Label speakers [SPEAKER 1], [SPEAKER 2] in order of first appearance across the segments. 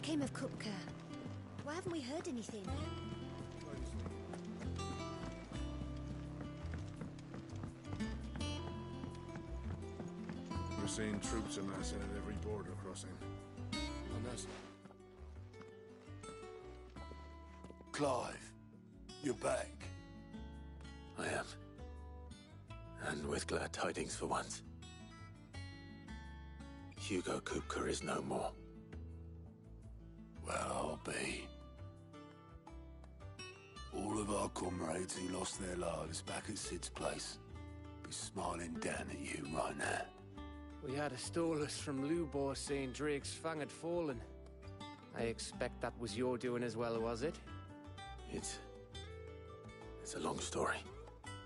[SPEAKER 1] became of Kupka? Why haven't we heard anything?
[SPEAKER 2] We're seeing troops amassing at every border crossing. And that's...
[SPEAKER 3] Clive, you're back.
[SPEAKER 4] I am. And with glad tidings for once. Hugo Kupka is no more.
[SPEAKER 3] Well, I'll be. All of our comrades who lost their lives back at Sid's place be smiling down at you right now.
[SPEAKER 5] We had a stolus from Lubor saying Drake's fang had fallen. I expect that was your doing as well, was it?
[SPEAKER 4] It's a long story.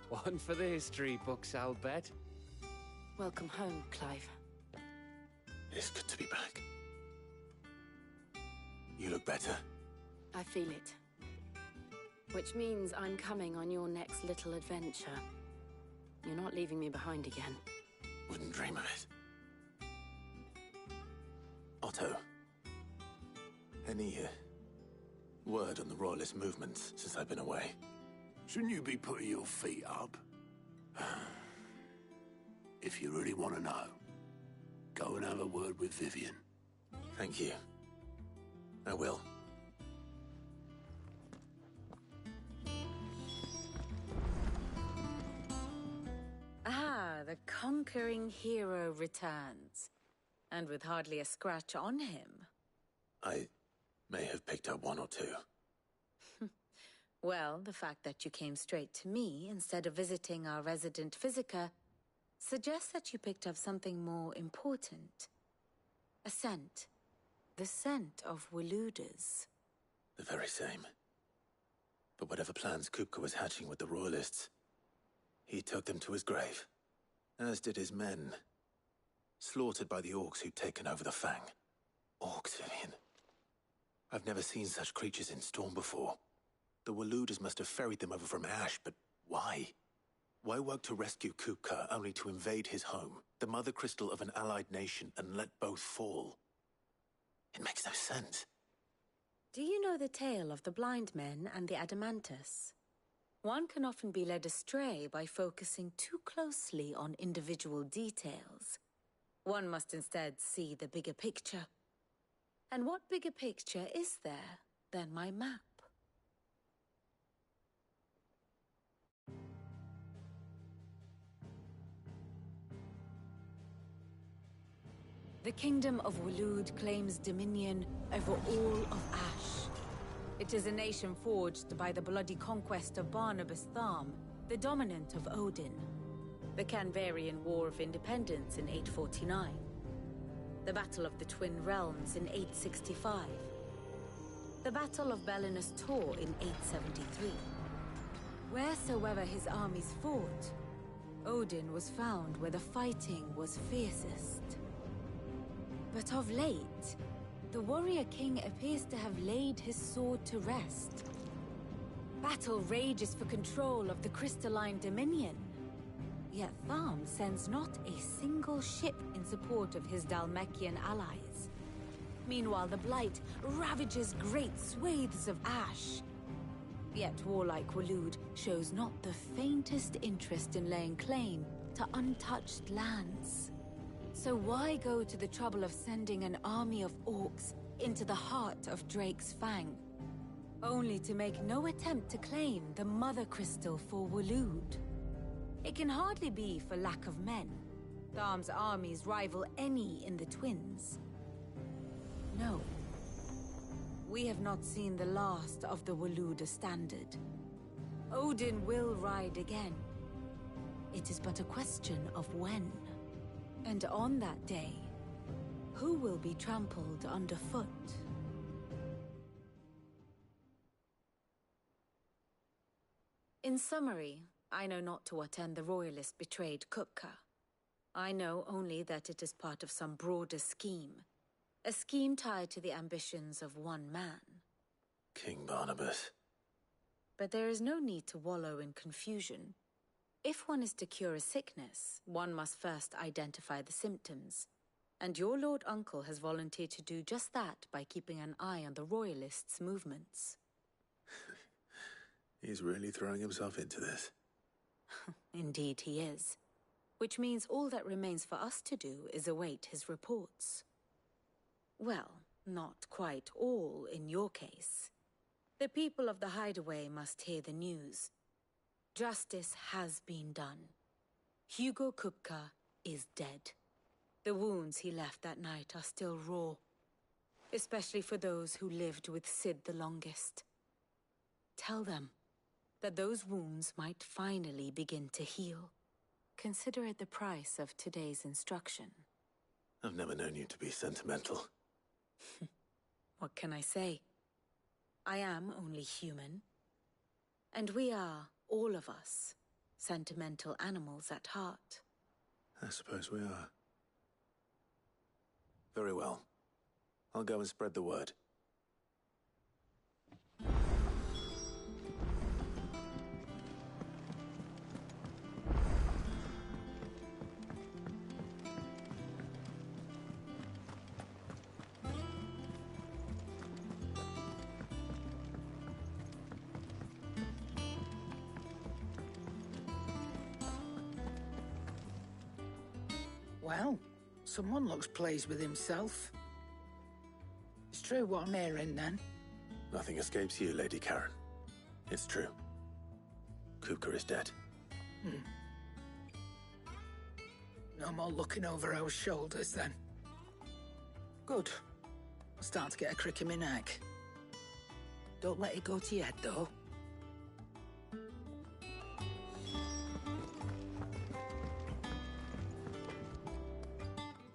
[SPEAKER 5] One for the history books, I'll bet.
[SPEAKER 6] Welcome home, Clive.
[SPEAKER 4] It's good to be back. You look better.
[SPEAKER 6] I feel it. Which means I'm coming on your next little adventure. You're not leaving me behind again.
[SPEAKER 4] Wouldn't dream of it. Otto. Any word on the Royalist movements since I've been away?
[SPEAKER 3] Shouldn't you be putting your feet up? If you really want to know, go and have a word with Vivian.
[SPEAKER 4] Thank you. I will.
[SPEAKER 6] Ah, the conquering hero returns. And with hardly a scratch on him.
[SPEAKER 4] I may have picked up one or two.
[SPEAKER 6] Well, the fact that you came straight to me instead of visiting our resident Physica suggests that you picked up something more important. A scent. The scent of Waludas.
[SPEAKER 4] The very same. But whatever plans Kupka was hatching with the Royalists, he took them to his grave. As did his men. Slaughtered by the orcs who'd taken over the Fang. Orcs, Vivian. I've never seen such creatures in Storm before. The Waludas must have ferried them over from Ash, but why? Why work to rescue Kupka only to invade his home, the mother crystal of an allied nation, and let both fall? It makes no sense.
[SPEAKER 6] Do you know the tale of the blind men and the Adamantus? One can often be led astray by focusing too closely on individual details. One must instead see the bigger picture. And what bigger picture is there than my map? The Kingdom of Waloed claims dominion over all of Ash. It is a nation forged by the bloody conquest of Barnabas Tharm, the dominant of Odin. The Canvarian War of Independence in 849. The Battle of the Twin Realms in 865. The Battle of Belinus Tor in 873. Wheresoever his armies fought, Odin was found where the fighting was fiercest. But of late, the warrior king appears to have laid his sword to rest. Battle rages for control of the crystalline dominion. Yet Tharm sends not a single ship in support of his Dhalmekian allies. Meanwhile, the Blight ravages great swathes of Ash. Yet warlike Waloed shows not the faintest interest in laying claim to untouched lands. So why go to the trouble of sending an army of orcs into the heart of Drake's Fang, only to make no attempt to claim the Mother Crystal for Waloed? It can hardly be for lack of men. Tharm's armies rival any in the Twins. No. We have not seen the last of the Waluda standard. Odin will ride again. It is but a question of when. And on that day, who will be trampled underfoot? In summary, I know not to what end the Royalists betrayed Kupka. I know only that it is part of some broader scheme. A scheme tied to the ambitions of one man.
[SPEAKER 4] King Barnabas.
[SPEAKER 6] But there is no need to wallow in confusion. If one is to cure a sickness, one must first identify the symptoms. And your Lord Uncle has volunteered to do just that by keeping an eye on the Royalists' movements.
[SPEAKER 4] He's really throwing himself into this.
[SPEAKER 6] Indeed he is. Which means all that remains for us to do is await his reports. Well, not quite all in your case. The people of the Hideaway must hear the news. Justice has been done. Hugo Kupka is dead. The wounds he left that night are still raw, especially for those who lived with Sid the longest. Tell them that those wounds might finally begin to heal. Consider it the price of today's instruction.
[SPEAKER 4] I've never known you to be sentimental.
[SPEAKER 6] What can I say? I am only human. And we are, all of us, sentimental animals at heart.
[SPEAKER 4] I suppose we are. Very well. I'll go and spread the word.
[SPEAKER 7] Well, someone looks pleased with himself. It's true what I'm hearing, then.
[SPEAKER 4] Nothing escapes you, Lady Karen. It's true. Kupka is dead.
[SPEAKER 7] No more looking over our shoulders, then. Good. I'm starting to get a crick in my neck. Don't let it go to your head, though.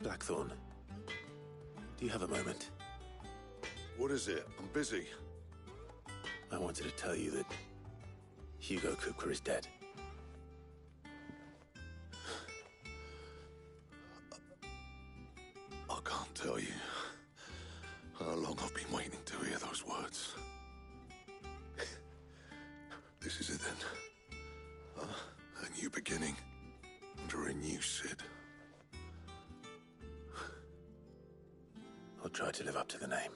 [SPEAKER 4] Blackthorn, do you have a moment?
[SPEAKER 2] What is it? I'm busy.
[SPEAKER 4] I wanted to tell you that Hugo Kupka is dead.
[SPEAKER 3] I can't tell you how long I've been waiting to hear those words. This is it then. A new beginning under a new Sid.
[SPEAKER 4] I'll try to live up to the name.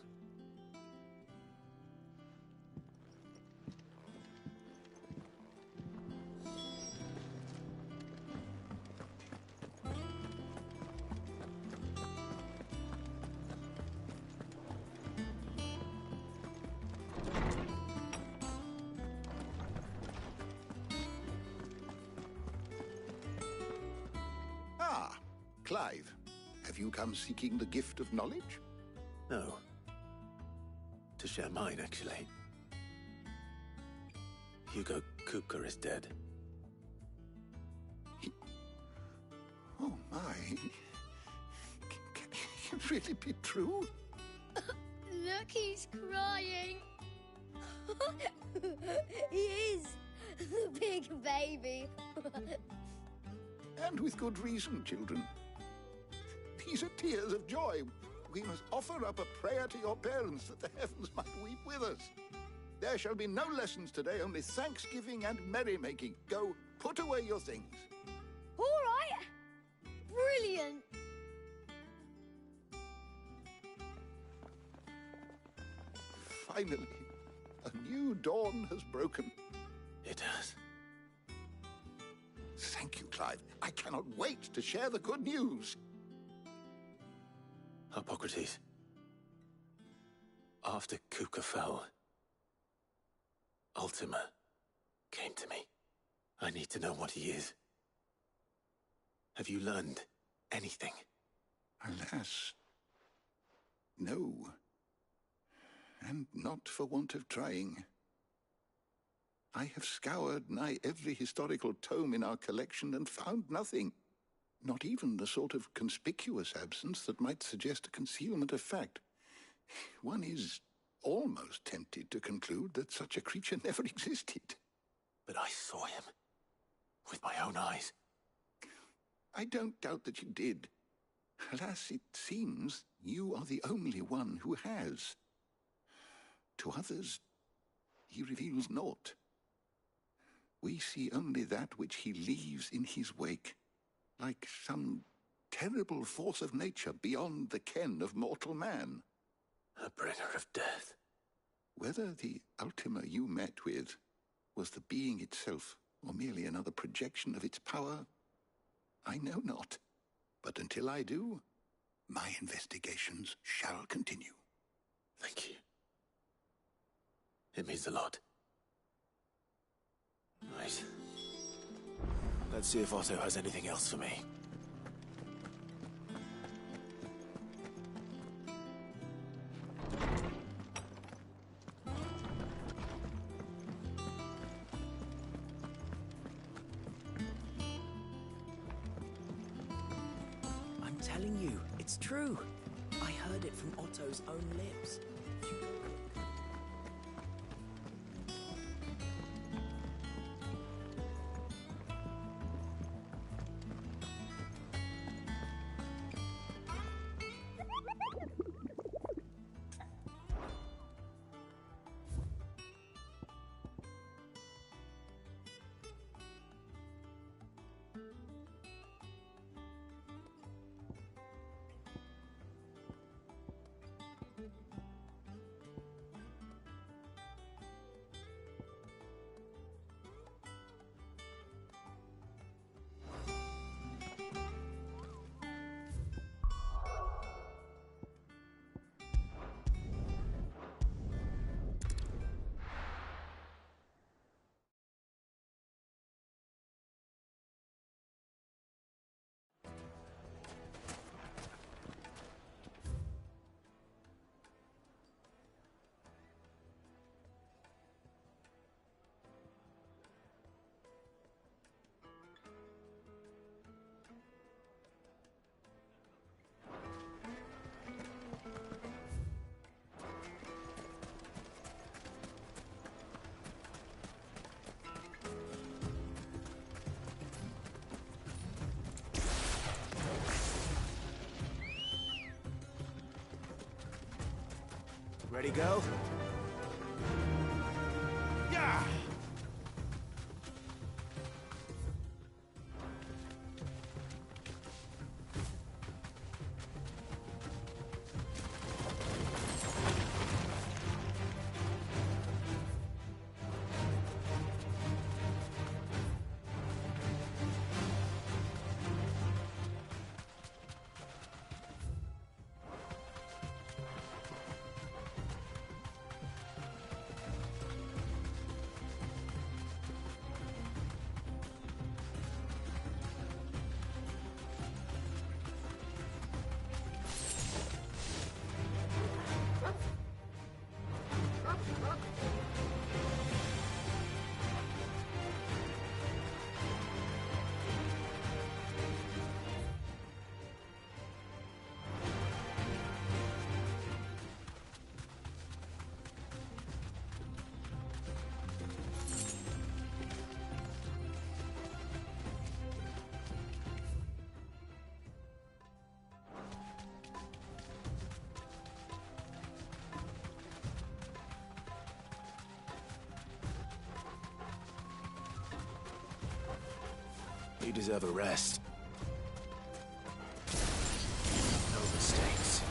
[SPEAKER 3] Ah, Clive. Have you come seeking the gift of knowledge?
[SPEAKER 4] No. To share mine, actually. Hugo Kupka is dead.
[SPEAKER 3] Oh, my. Can it really be true?
[SPEAKER 1] Look, he's crying. He is. The big baby.
[SPEAKER 3] And with good reason, children. These are tears of joy. We must offer up a prayer to your parents that the heavens might weep with us. There shall be no lessons today, only thanksgiving and merrymaking. Go, put away your things.
[SPEAKER 1] All right. Brilliant.
[SPEAKER 3] Finally, a new dawn has broken.
[SPEAKER 4] It has.
[SPEAKER 3] Thank you, Clive. I cannot wait to share the good news.
[SPEAKER 4] Hippocrates. After Kupka fell, Ultima came to me. I need to know what he is. Have you learned anything?
[SPEAKER 3] Alas, no. And not for want of trying. I have scoured nigh every historical tome in our collection and found nothing. Not even the sort of conspicuous absence that might suggest a concealment of fact. One is almost tempted to conclude that such a creature never existed.
[SPEAKER 4] But I saw him. With my own eyes.
[SPEAKER 3] I don't doubt that you did. Alas, it seems you are the only one who has. To others, he reveals naught. We see only that which he leaves in his wake, like some terrible force of nature beyond the ken of mortal man.
[SPEAKER 4] A bringer of death.
[SPEAKER 3] Whether the Ultima you met with was the being itself, or merely another projection of its power, I know not. But until I do, my investigations shall continue.
[SPEAKER 4] Thank you. It means a lot. Right. Let's see if Otto has anything else for me.
[SPEAKER 8] I'm telling you, it's true. I heard it from Otto's own lips.
[SPEAKER 4] Ready, go? Yeah! You deserve a rest. No mistakes.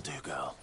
[SPEAKER 4] do, girl.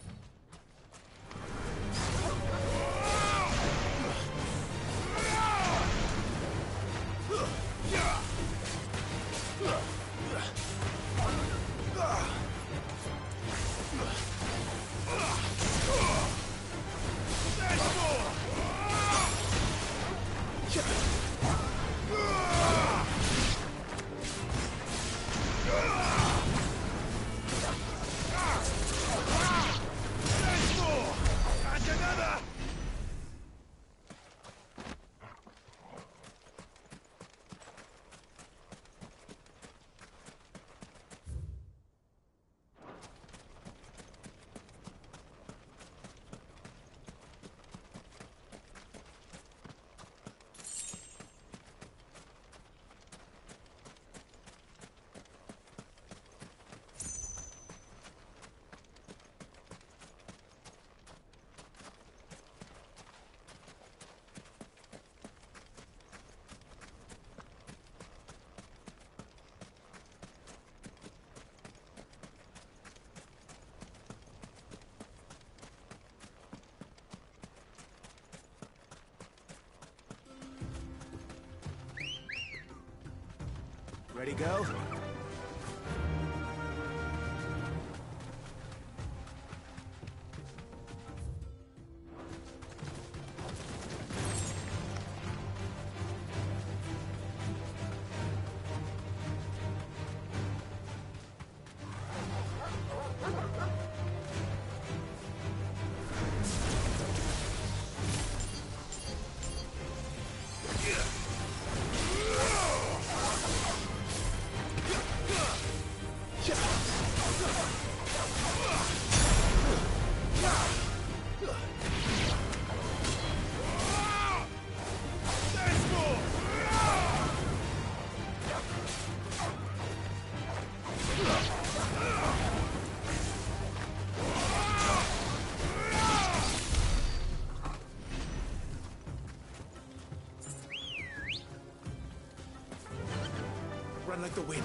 [SPEAKER 9] Ready, go?
[SPEAKER 4] Run like the wind.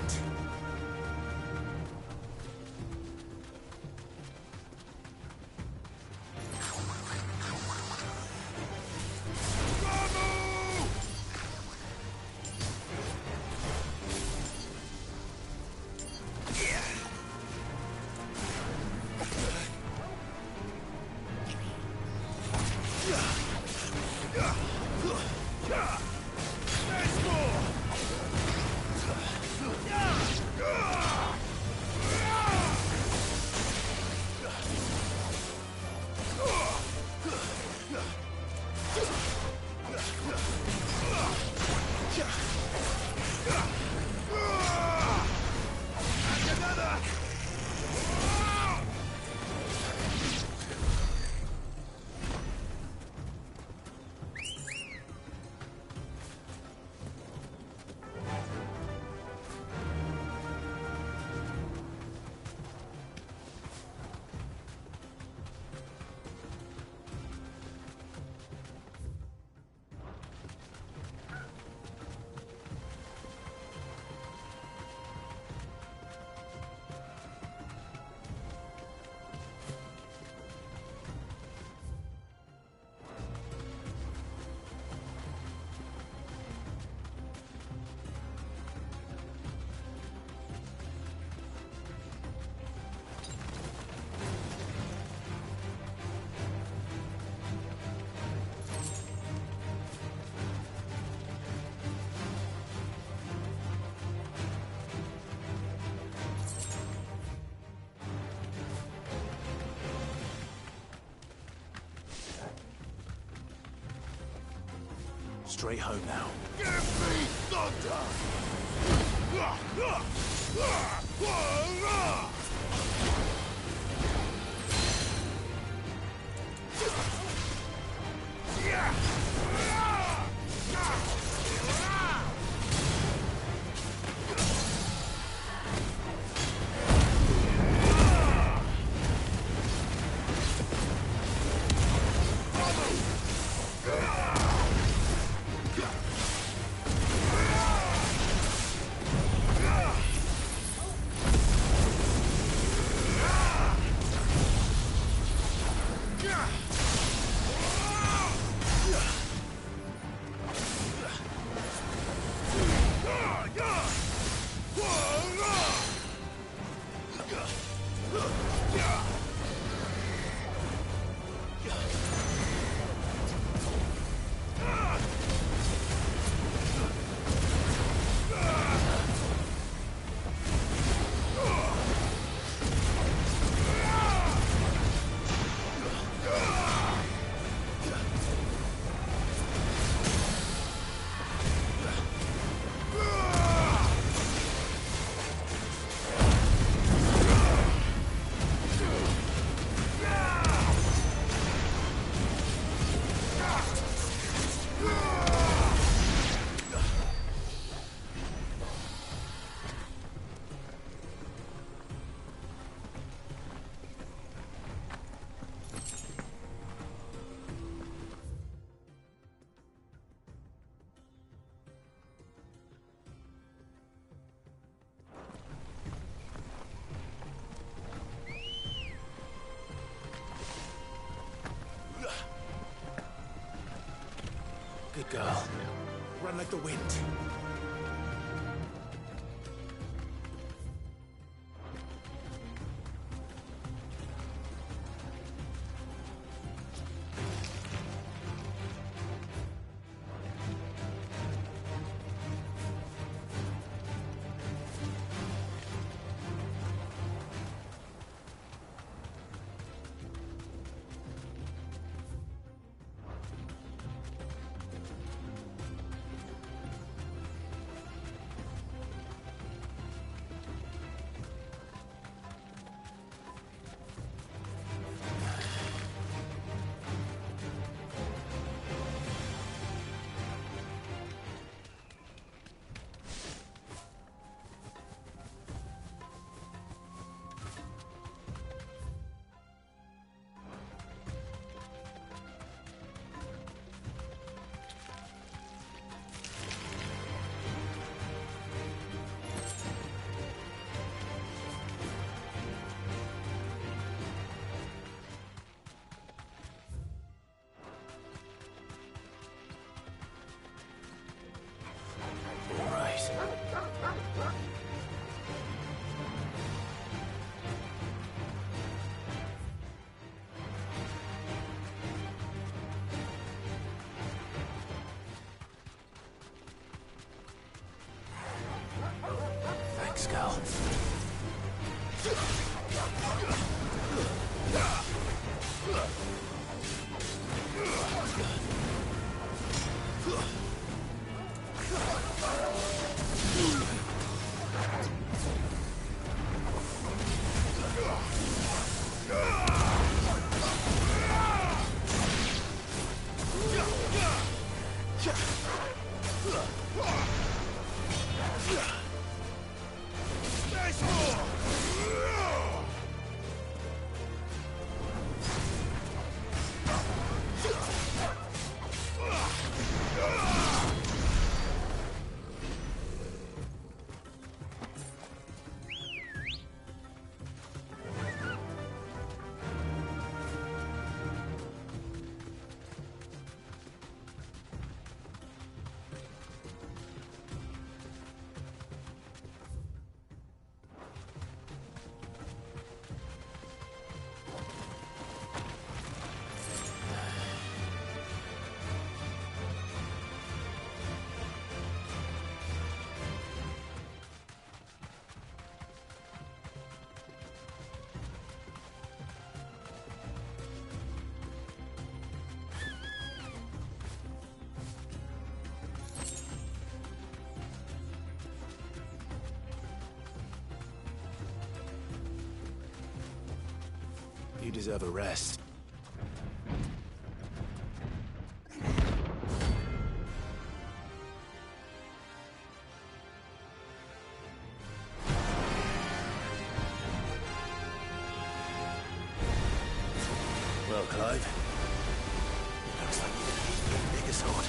[SPEAKER 4] Straight home now.
[SPEAKER 2] Give me thunder!
[SPEAKER 4] Good girl. Run like the wind. Thanks, girl. You deserve a rest. Well, Clive, looks like you're gonna need a bigger sword.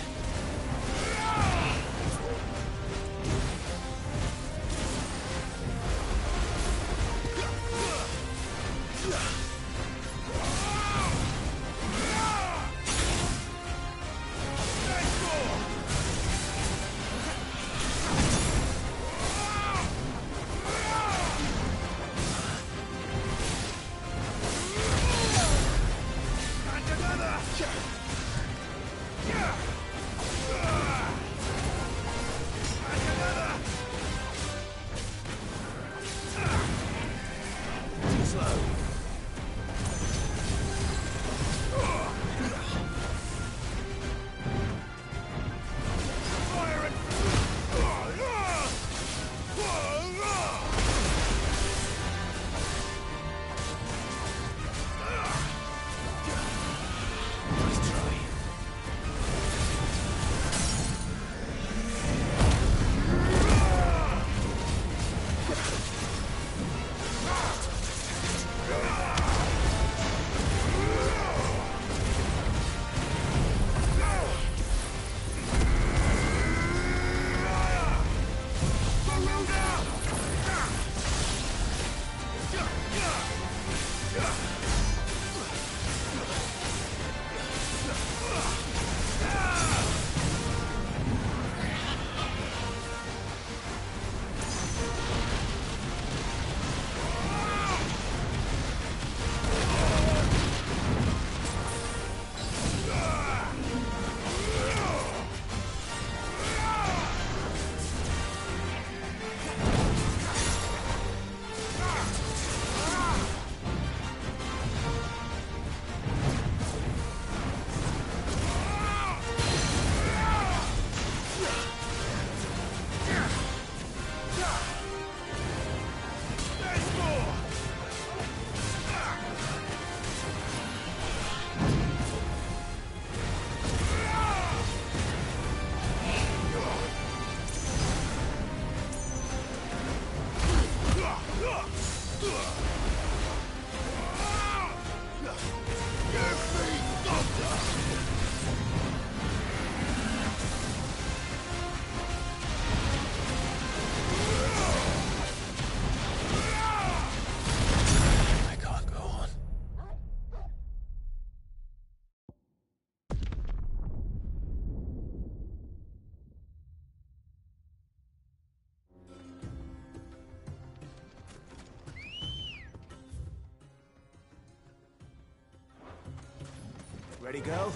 [SPEAKER 9] Ready, girl?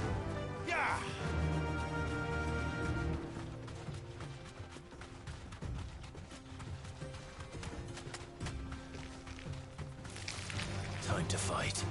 [SPEAKER 9] Yeah!
[SPEAKER 8] Time to fight.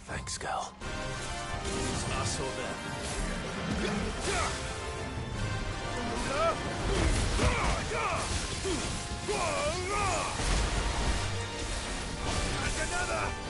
[SPEAKER 8] Thanks, girl. It's us or them.
[SPEAKER 9] And another!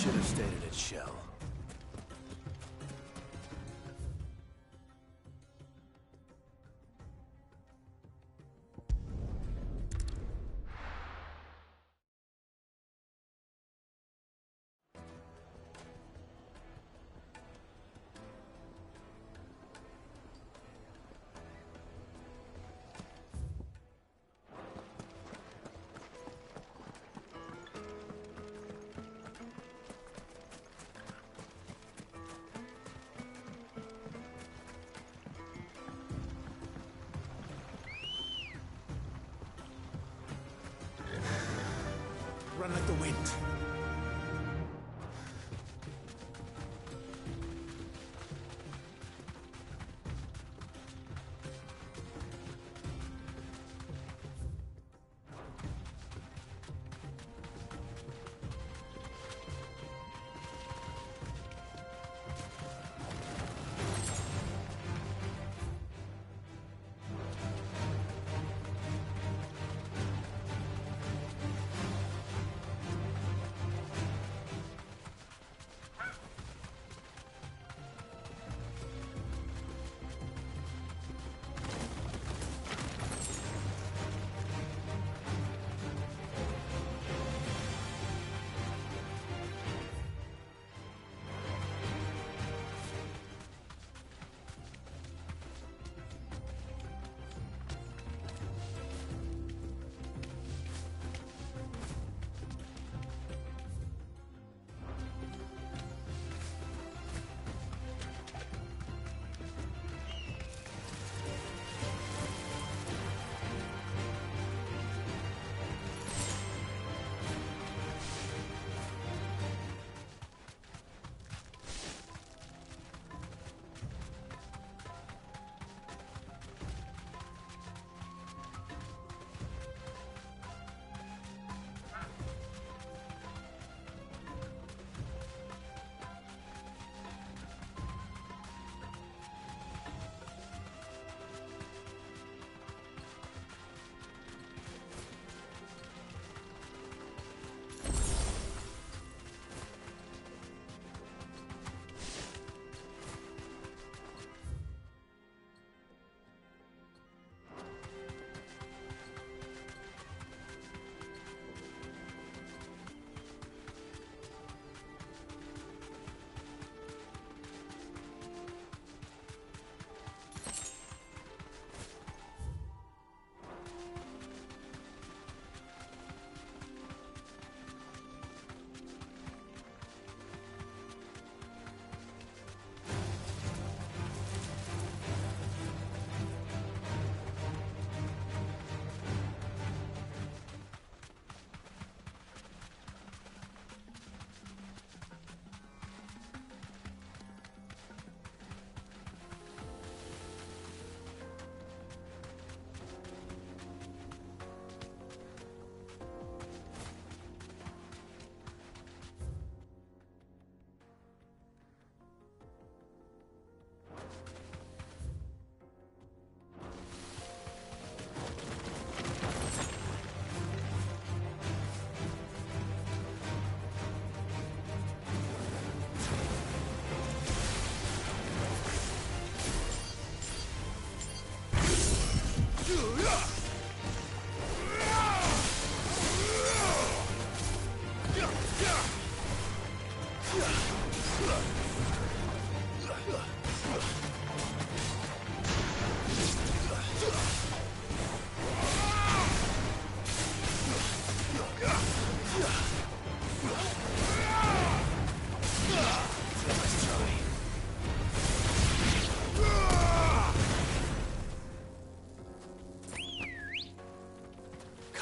[SPEAKER 4] should have stayed at its shell. Run like the wind.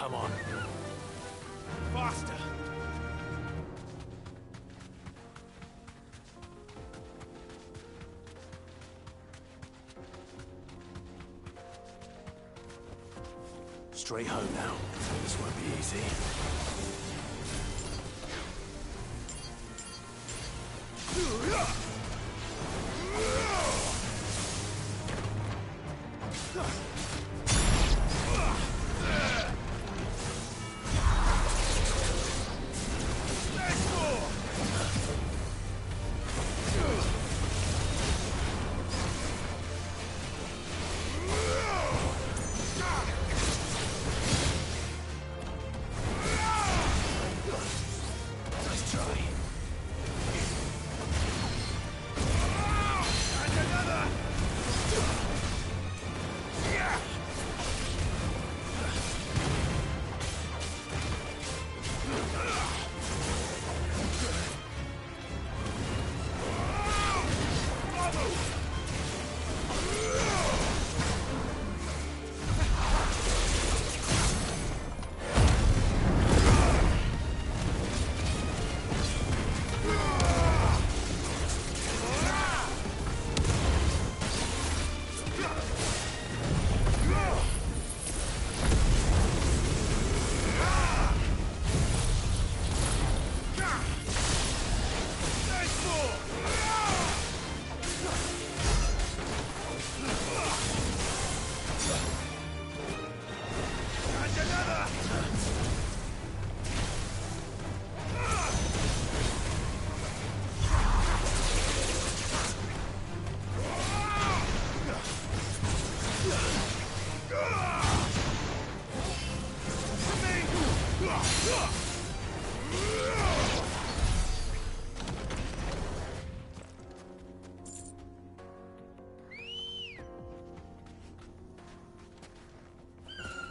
[SPEAKER 4] Come on. Faster! Straight home now. This won't be easy.
[SPEAKER 9] try. And another! Yeah!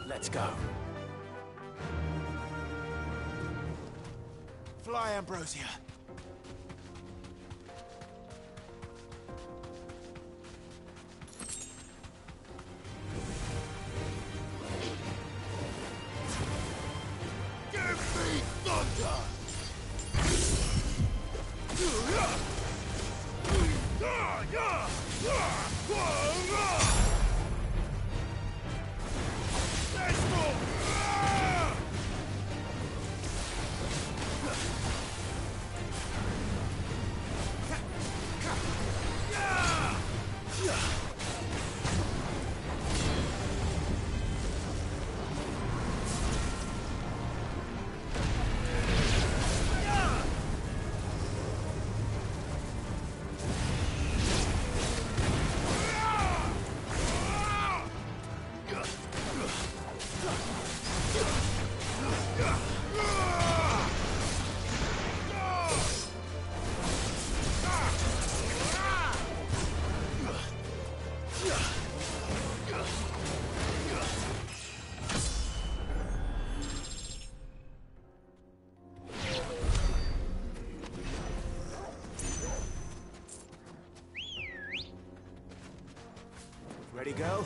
[SPEAKER 8] Let's go. Fly, Ambrosia.
[SPEAKER 9] Give me thunder! Let's move!
[SPEAKER 8] Ready, go?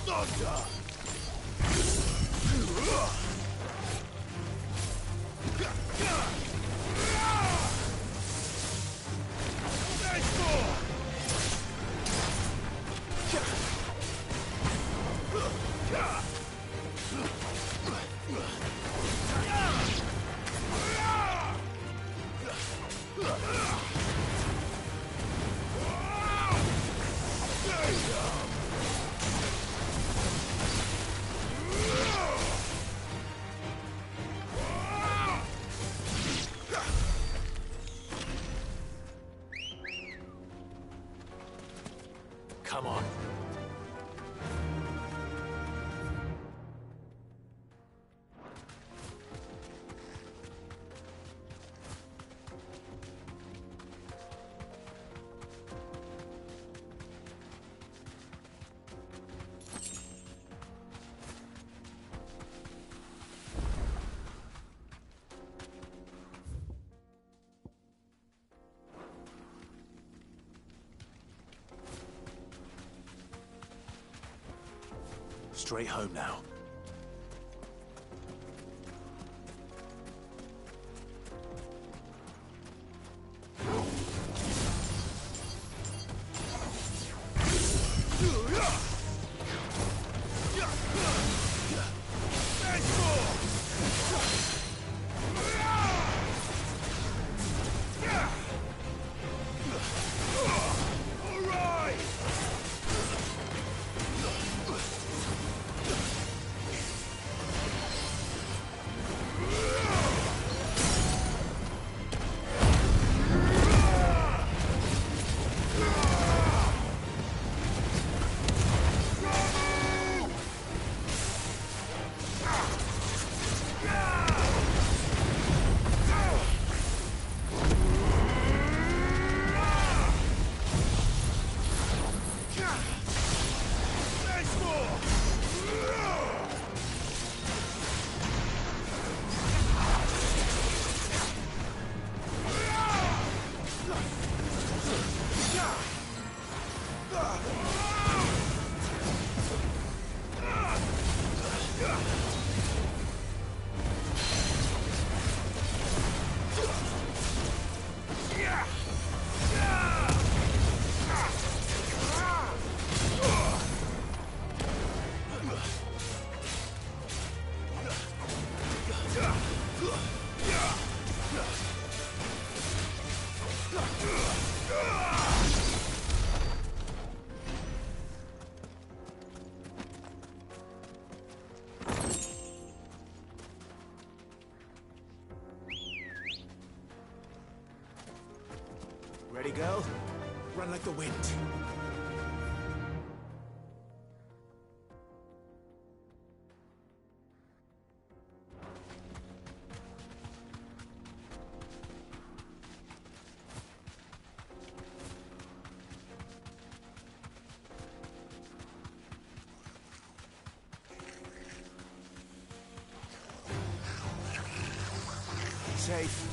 [SPEAKER 9] Thunder! Let's go!
[SPEAKER 8] Come on. Straight home now.
[SPEAKER 4] Ready, girl? Run like the wind. Safe.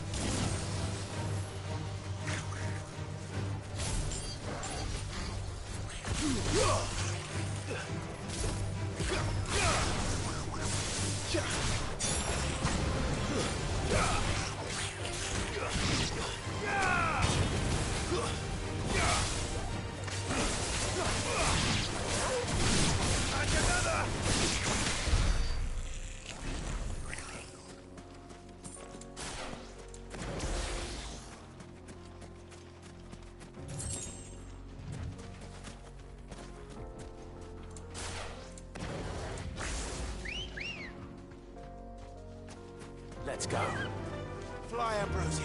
[SPEAKER 4] Let's go. Fly, Ambrosia.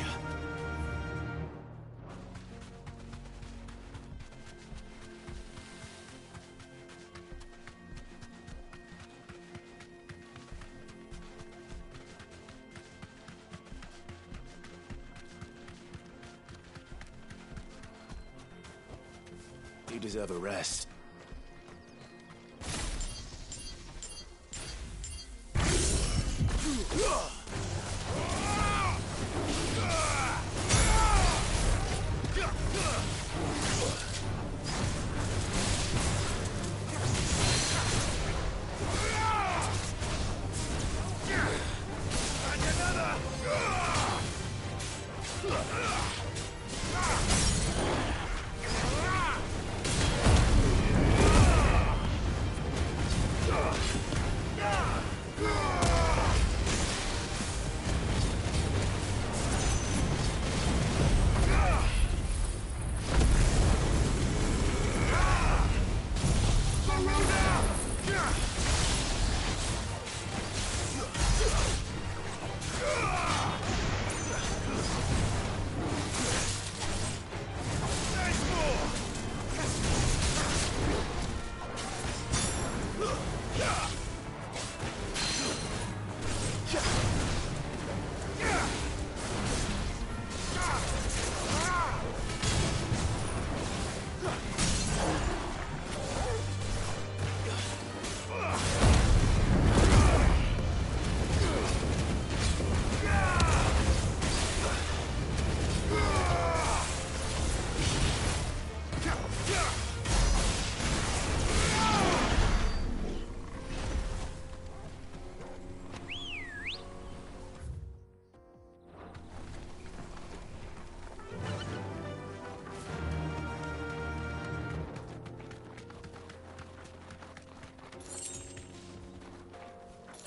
[SPEAKER 4] You deserve a rest.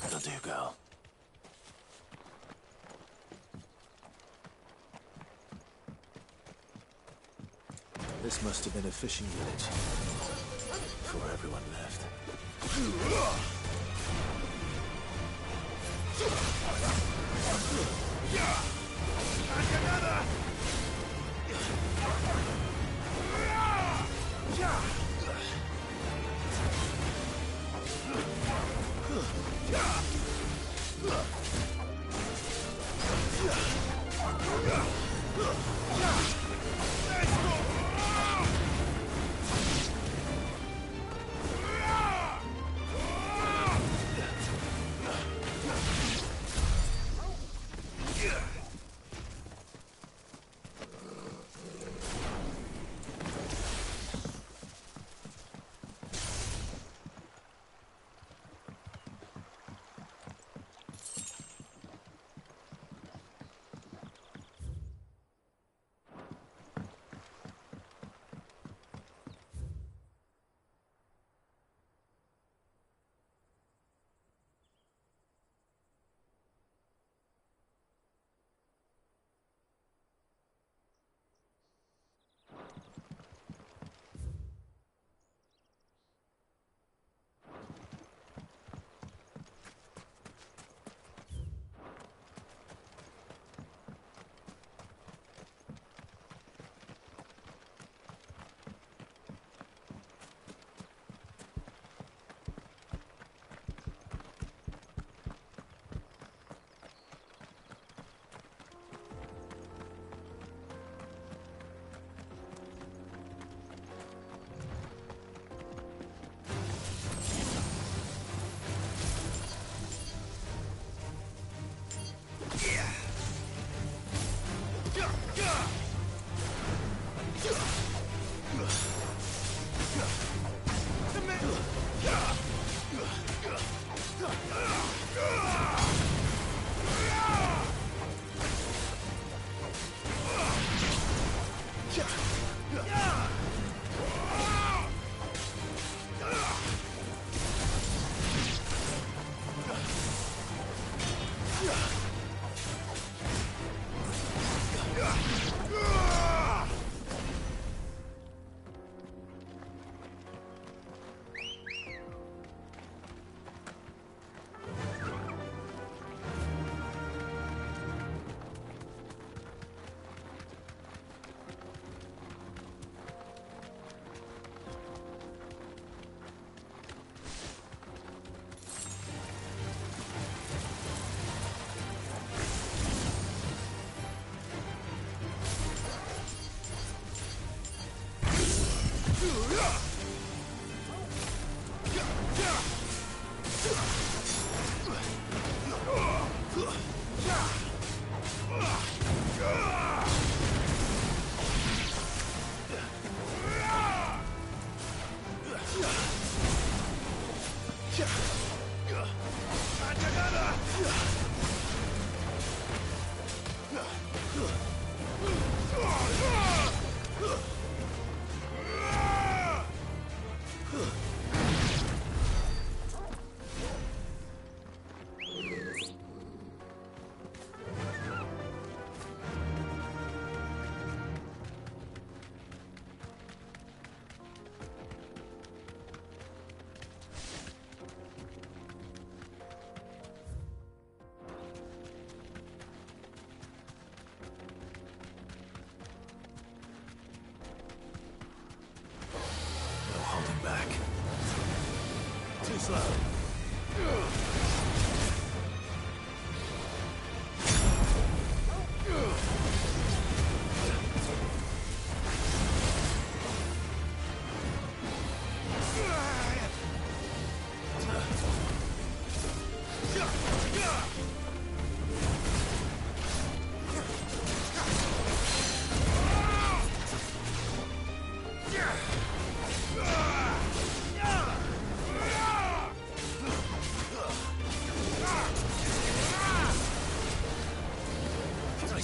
[SPEAKER 4] That'll do, girl. This must have been a fishing village before everyone left.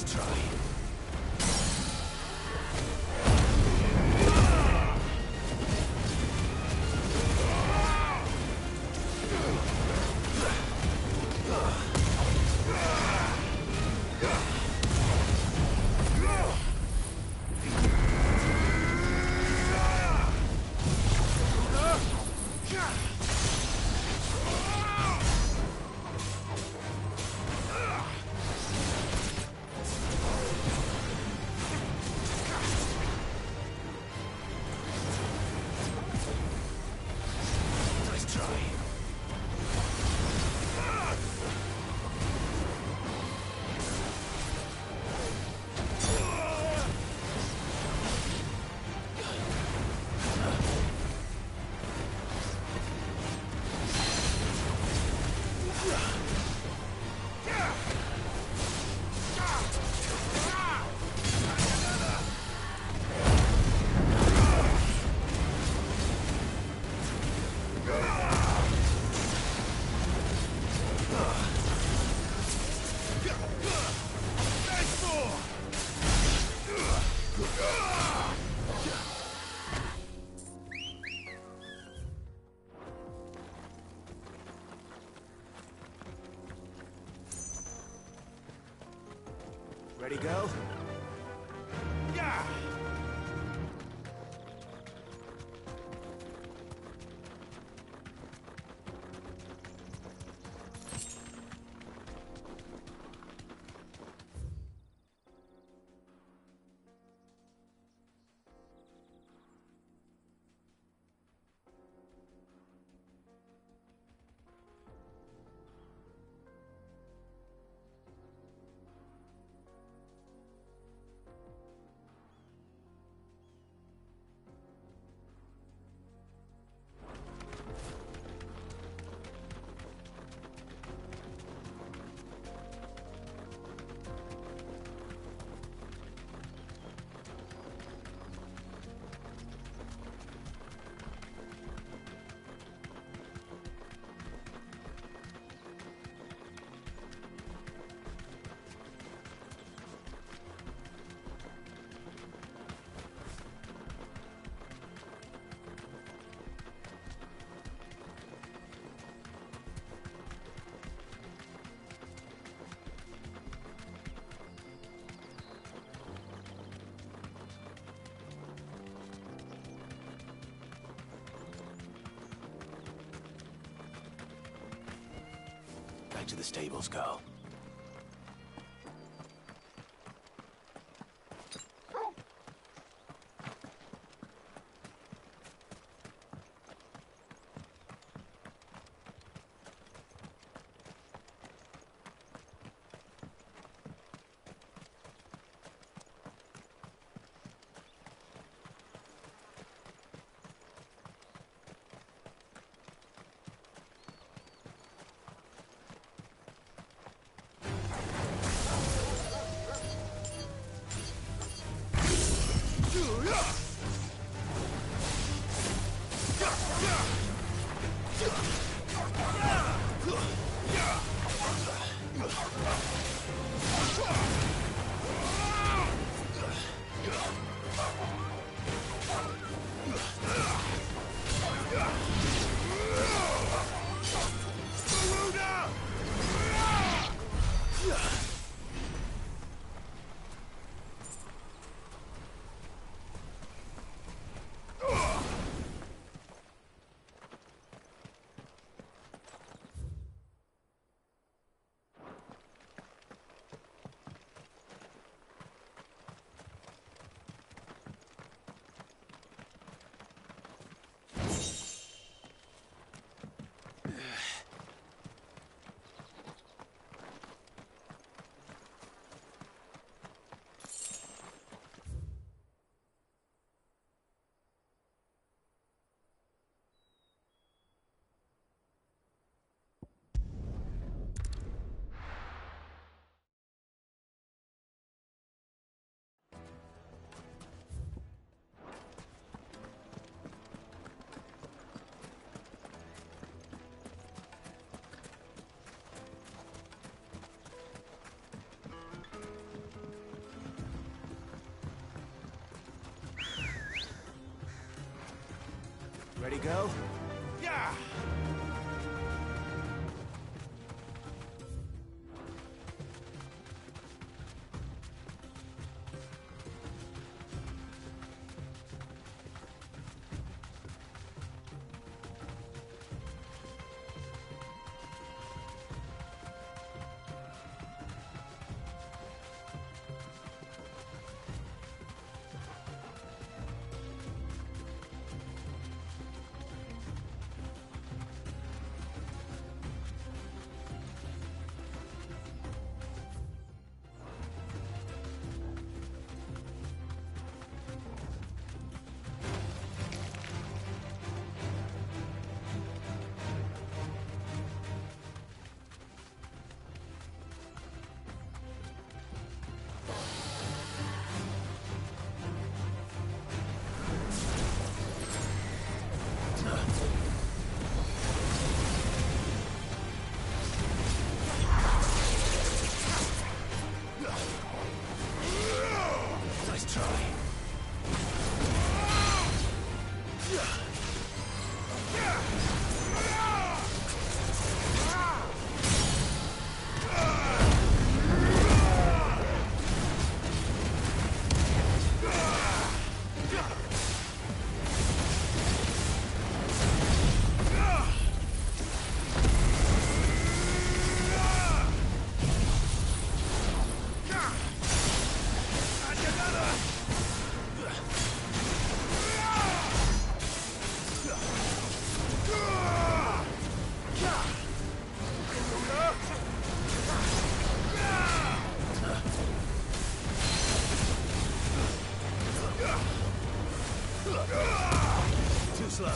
[SPEAKER 4] Nice try.
[SPEAKER 9] Ready, go? Yeah!
[SPEAKER 4] Back to the stables, girl.
[SPEAKER 9] Ready, go? Yeah! Too slow.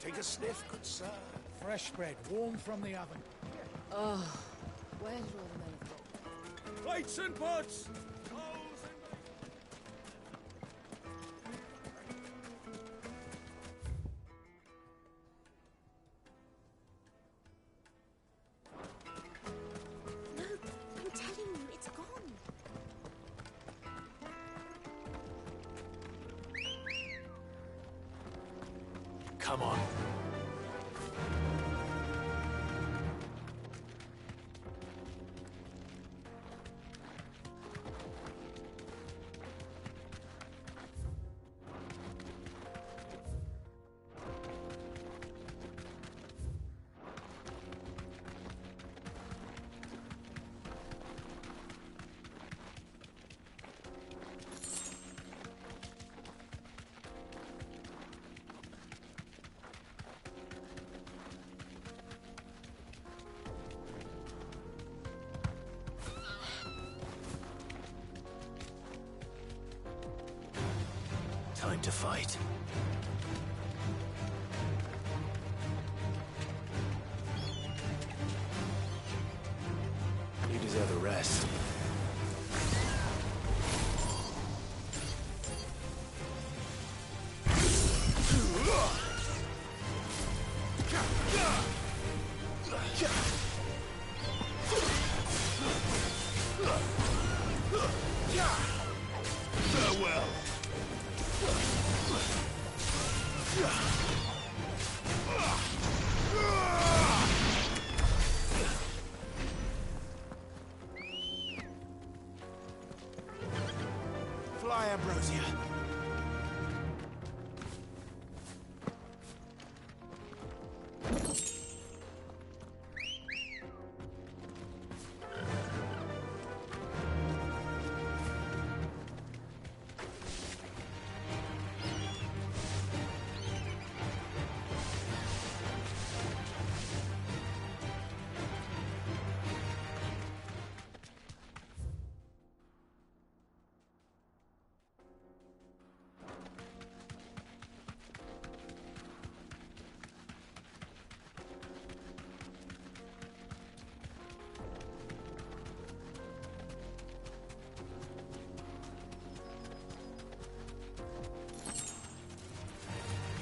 [SPEAKER 2] Take a sniff, good sir. Fresh bread, warm from the oven.
[SPEAKER 1] Oh, where did all the men go?
[SPEAKER 2] Plates and pots!
[SPEAKER 1] No, I'm telling you, it's gone.
[SPEAKER 9] Come on.
[SPEAKER 4] Time to fight. You deserve a rest.
[SPEAKER 2] Farewell.
[SPEAKER 9] Ambrosia.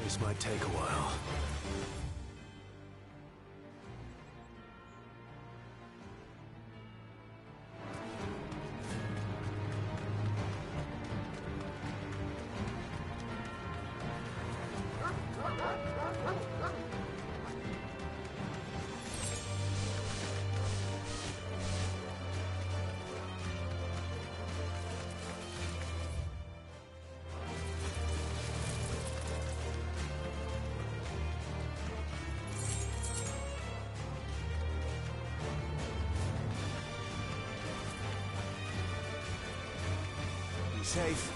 [SPEAKER 9] This might take a while. Safe.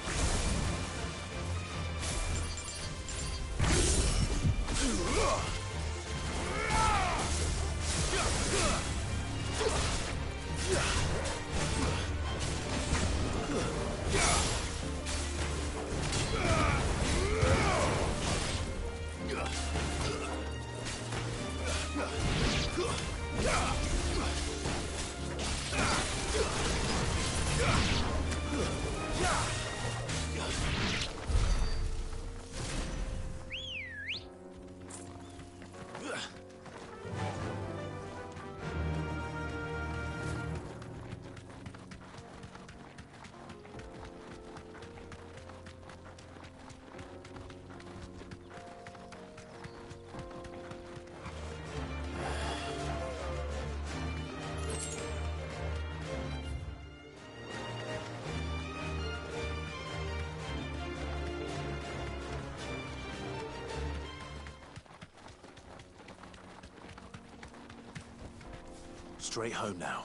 [SPEAKER 9] Straight home now.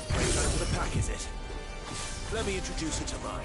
[SPEAKER 9] Return to the pack, is it? Let me introduce you to mine.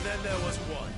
[SPEAKER 9] then there was one.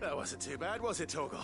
[SPEAKER 9] That wasn't too bad, was it, Torgal?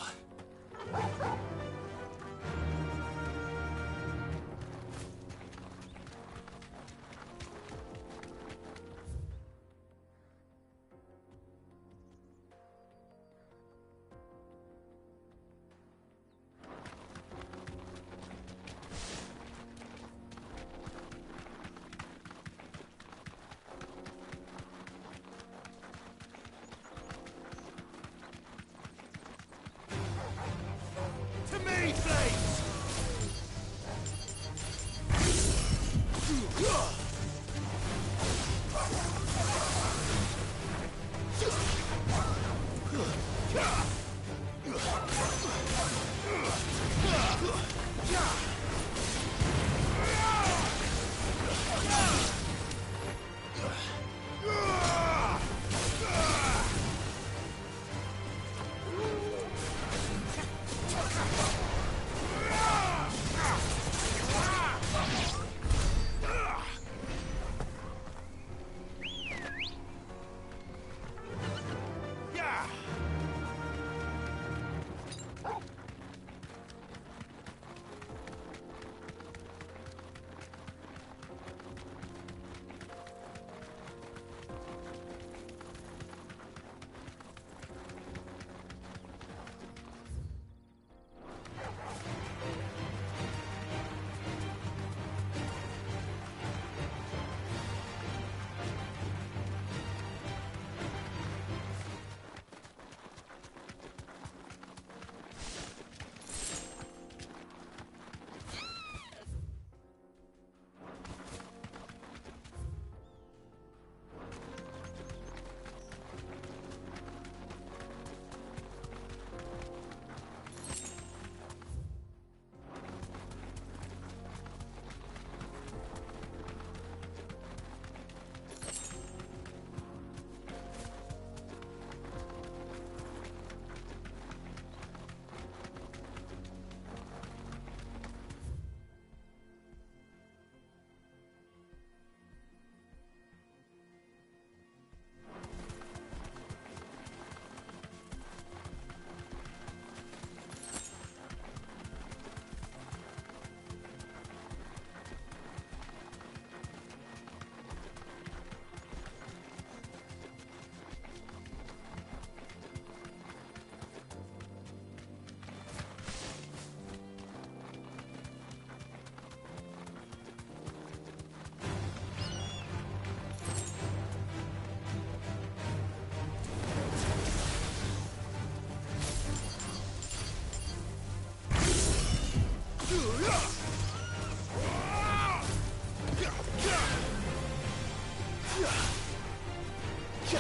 [SPEAKER 4] Good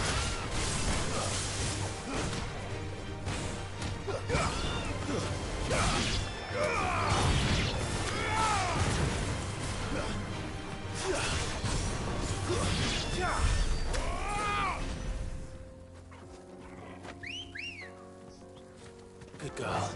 [SPEAKER 4] girl.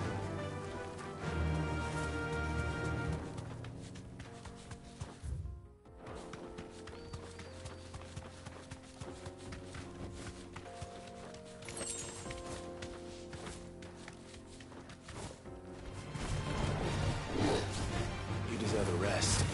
[SPEAKER 4] You deserve a rest.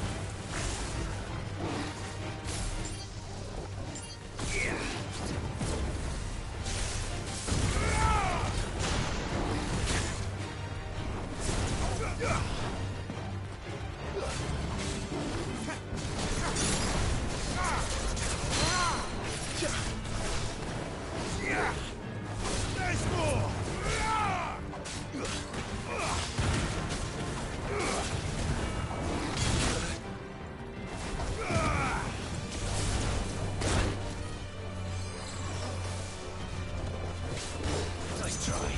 [SPEAKER 4] Nice try.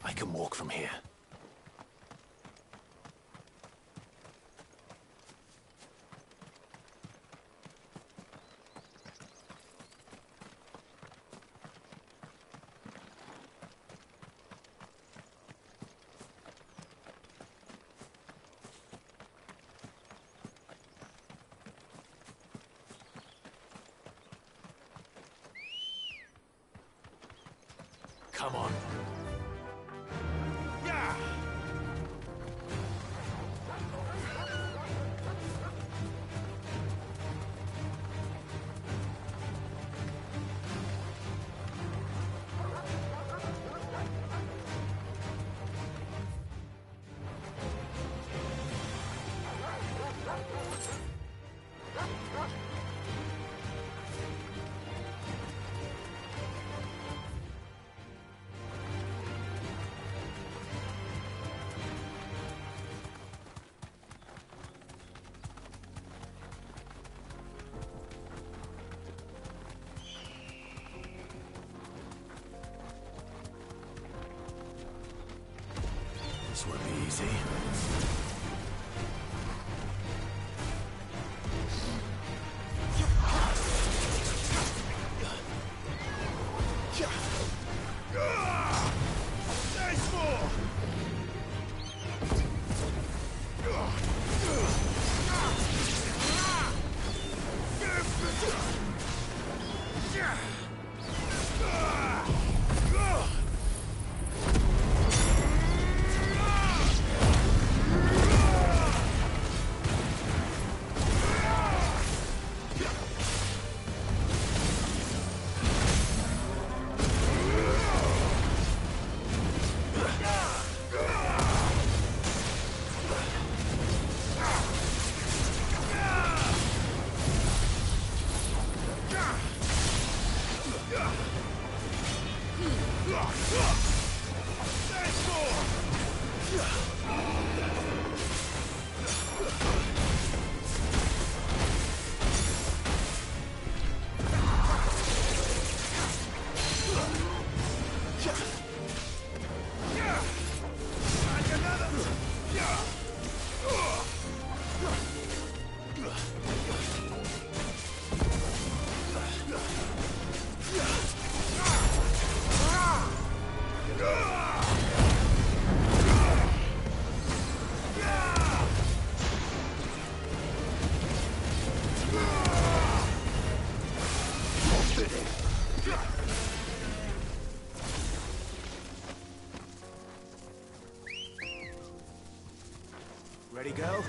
[SPEAKER 4] I can walk from here. Come on. This won't be easy.
[SPEAKER 9] Ready, go?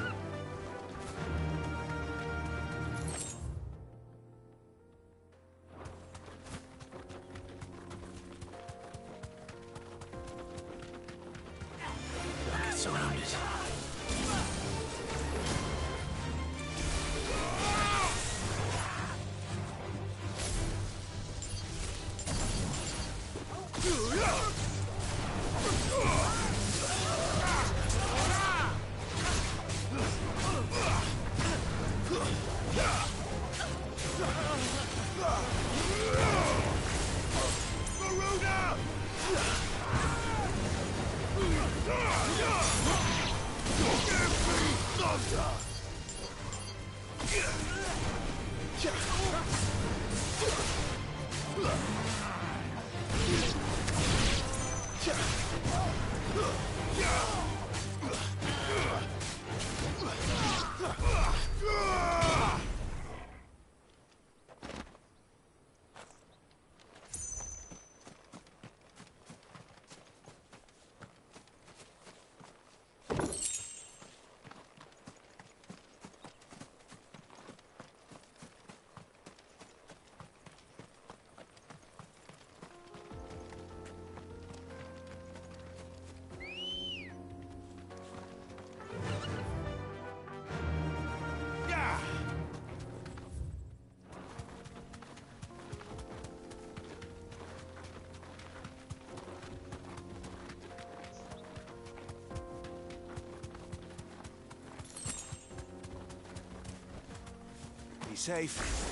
[SPEAKER 4] Get surrounded.
[SPEAKER 9] Be safe.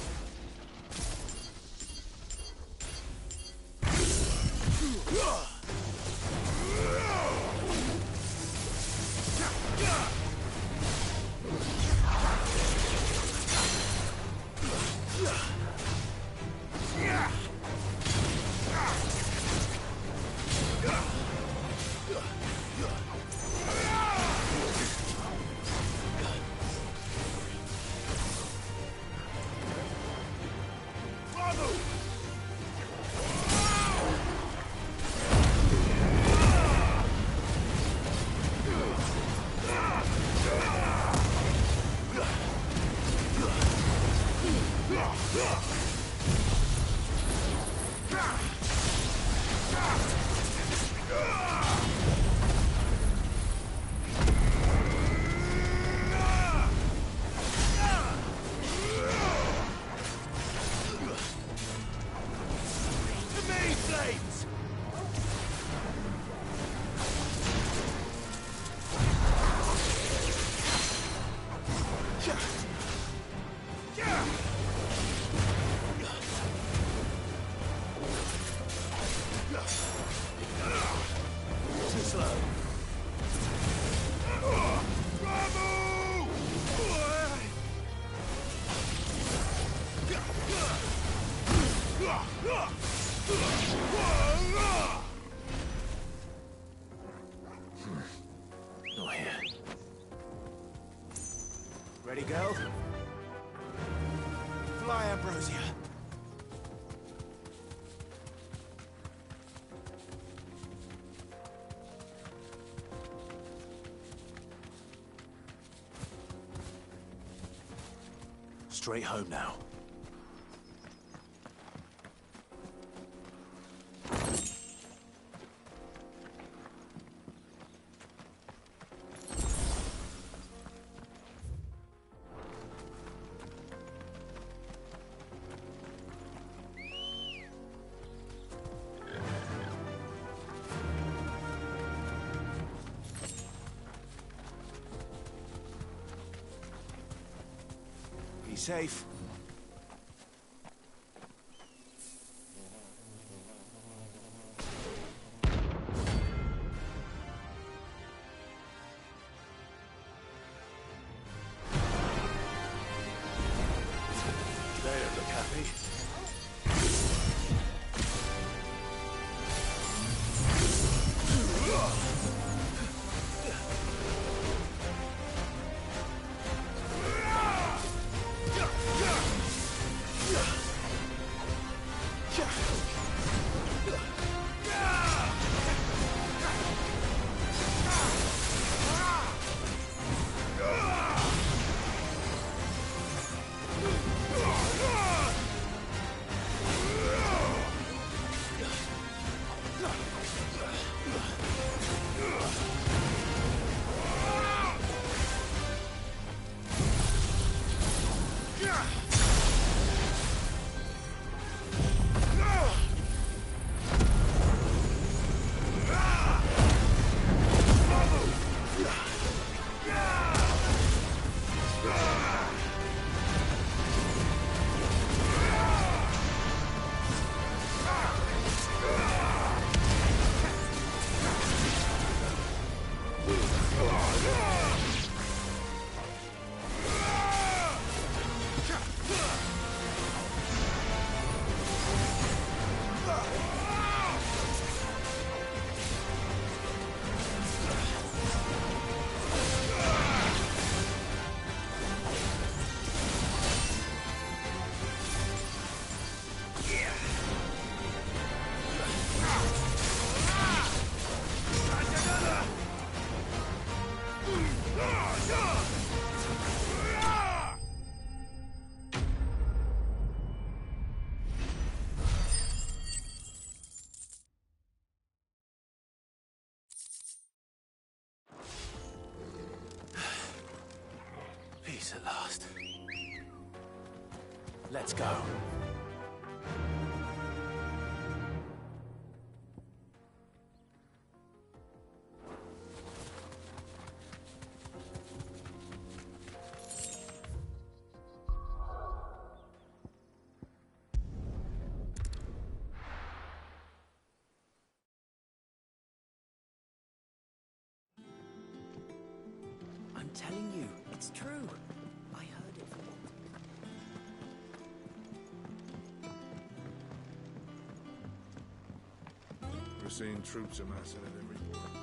[SPEAKER 4] Not here.
[SPEAKER 9] Ready, go? Fly, Ambrosia.
[SPEAKER 4] Straight home now.
[SPEAKER 9] safe. They don't look happy. Peace at last. Let's go.
[SPEAKER 8] I'm telling you, it's true. I heard it from...
[SPEAKER 2] We're seeing troops amassing at every point.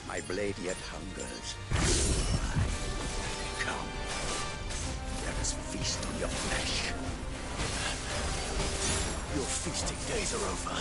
[SPEAKER 10] My blade yet hungers. Come, let us feast on your flesh.
[SPEAKER 9] Your feasting days are over.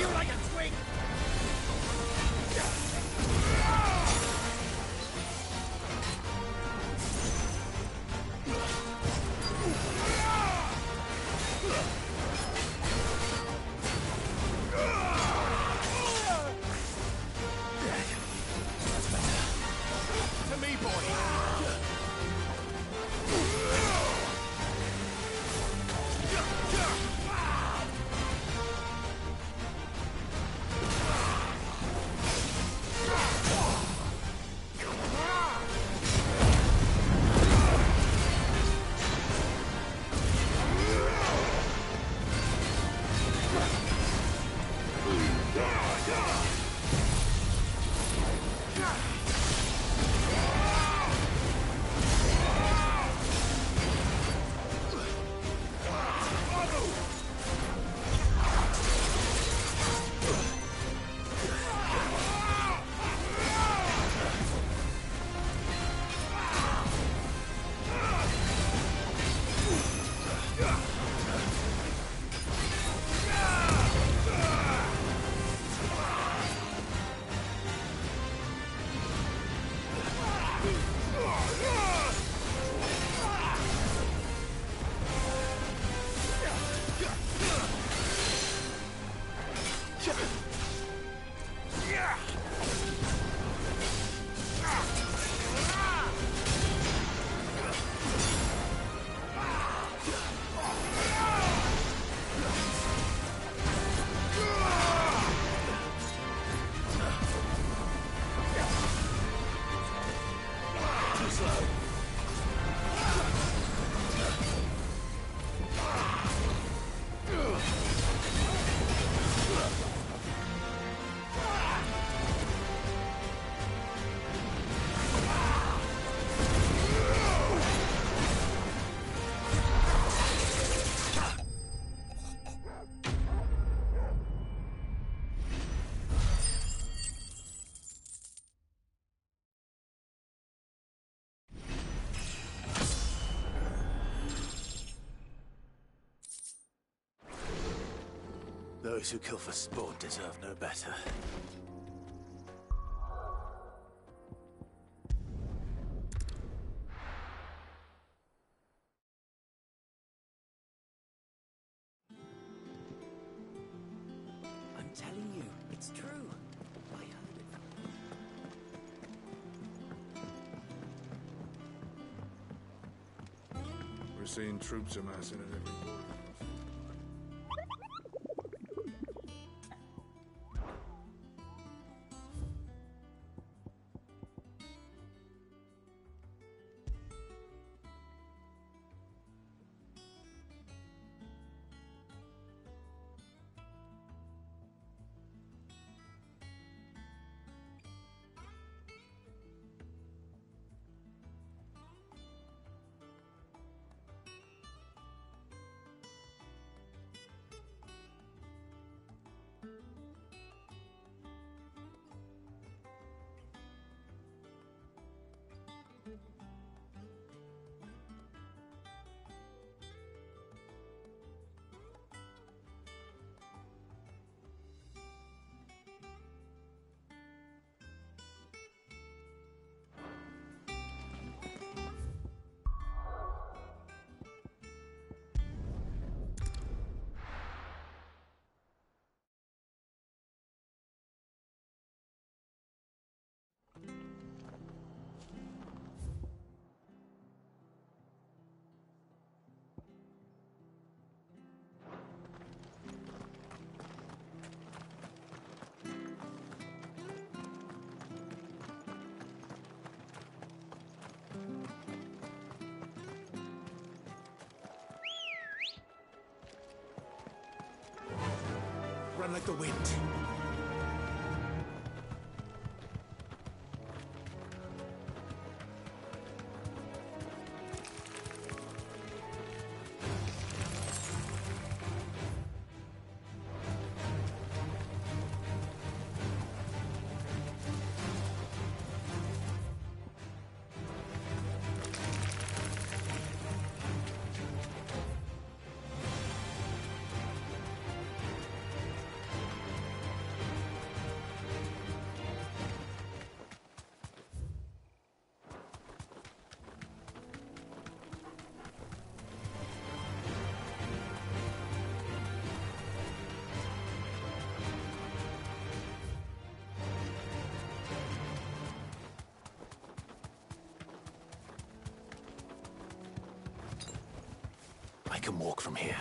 [SPEAKER 10] you like a twig!
[SPEAKER 9] To me, boy!
[SPEAKER 4] Those who kill for sport deserve no better.
[SPEAKER 8] I'm telling you, it's true. I heard it.
[SPEAKER 2] We're seeing troops amassing at every border.
[SPEAKER 9] Run like the wind.
[SPEAKER 4] I can walk from here.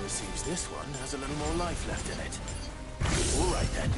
[SPEAKER 4] Seems this one has a little more life left in it. All right then.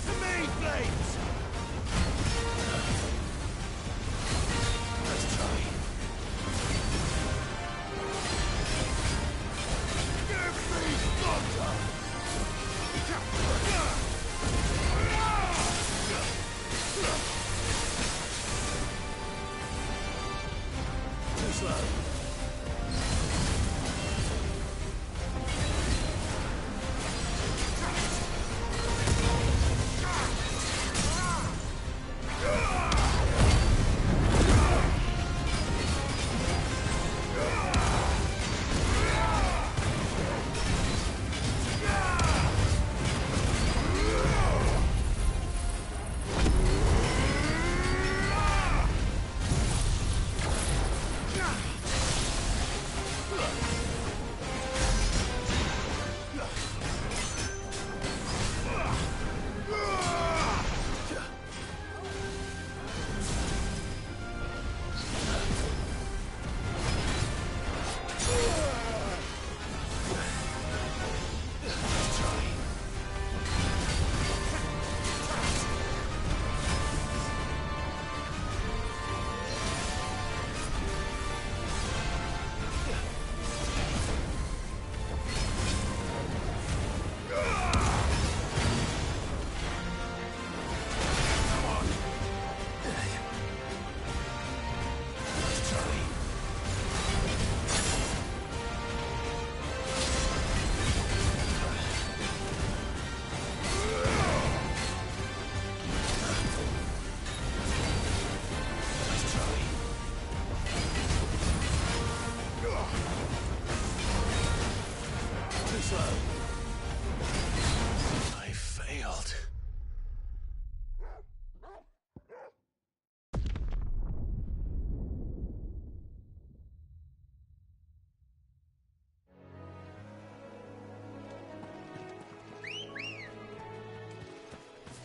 [SPEAKER 10] The main blades!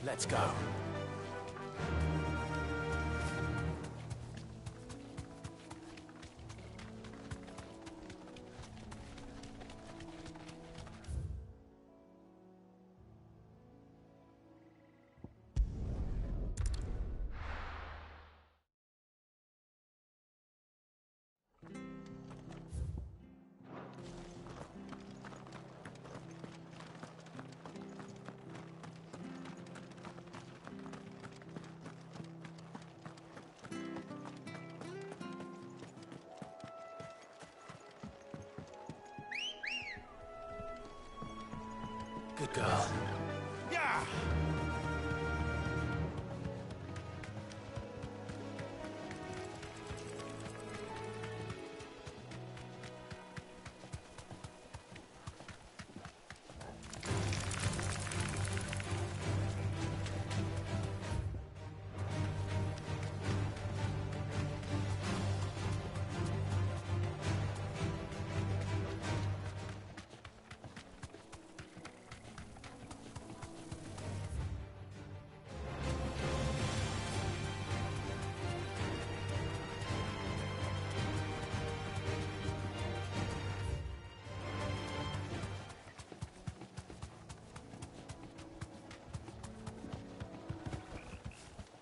[SPEAKER 9] Let's go. Good girl.
[SPEAKER 2] Yeah!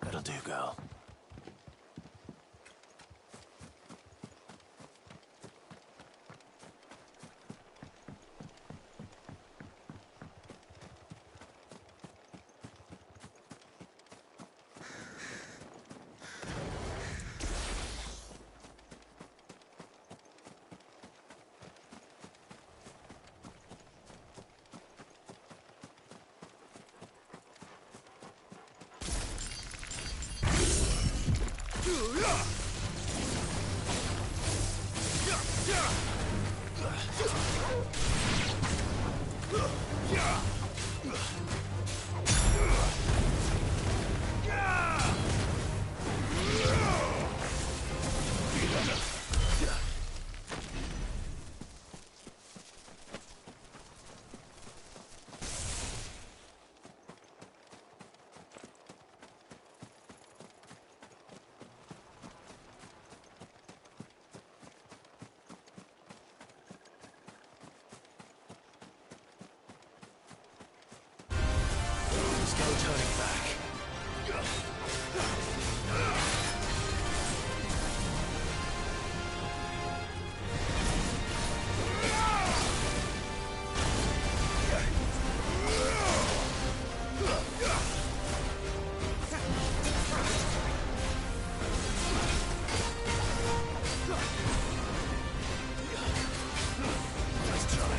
[SPEAKER 9] That'll do, girl. There's no turning back. Nice try.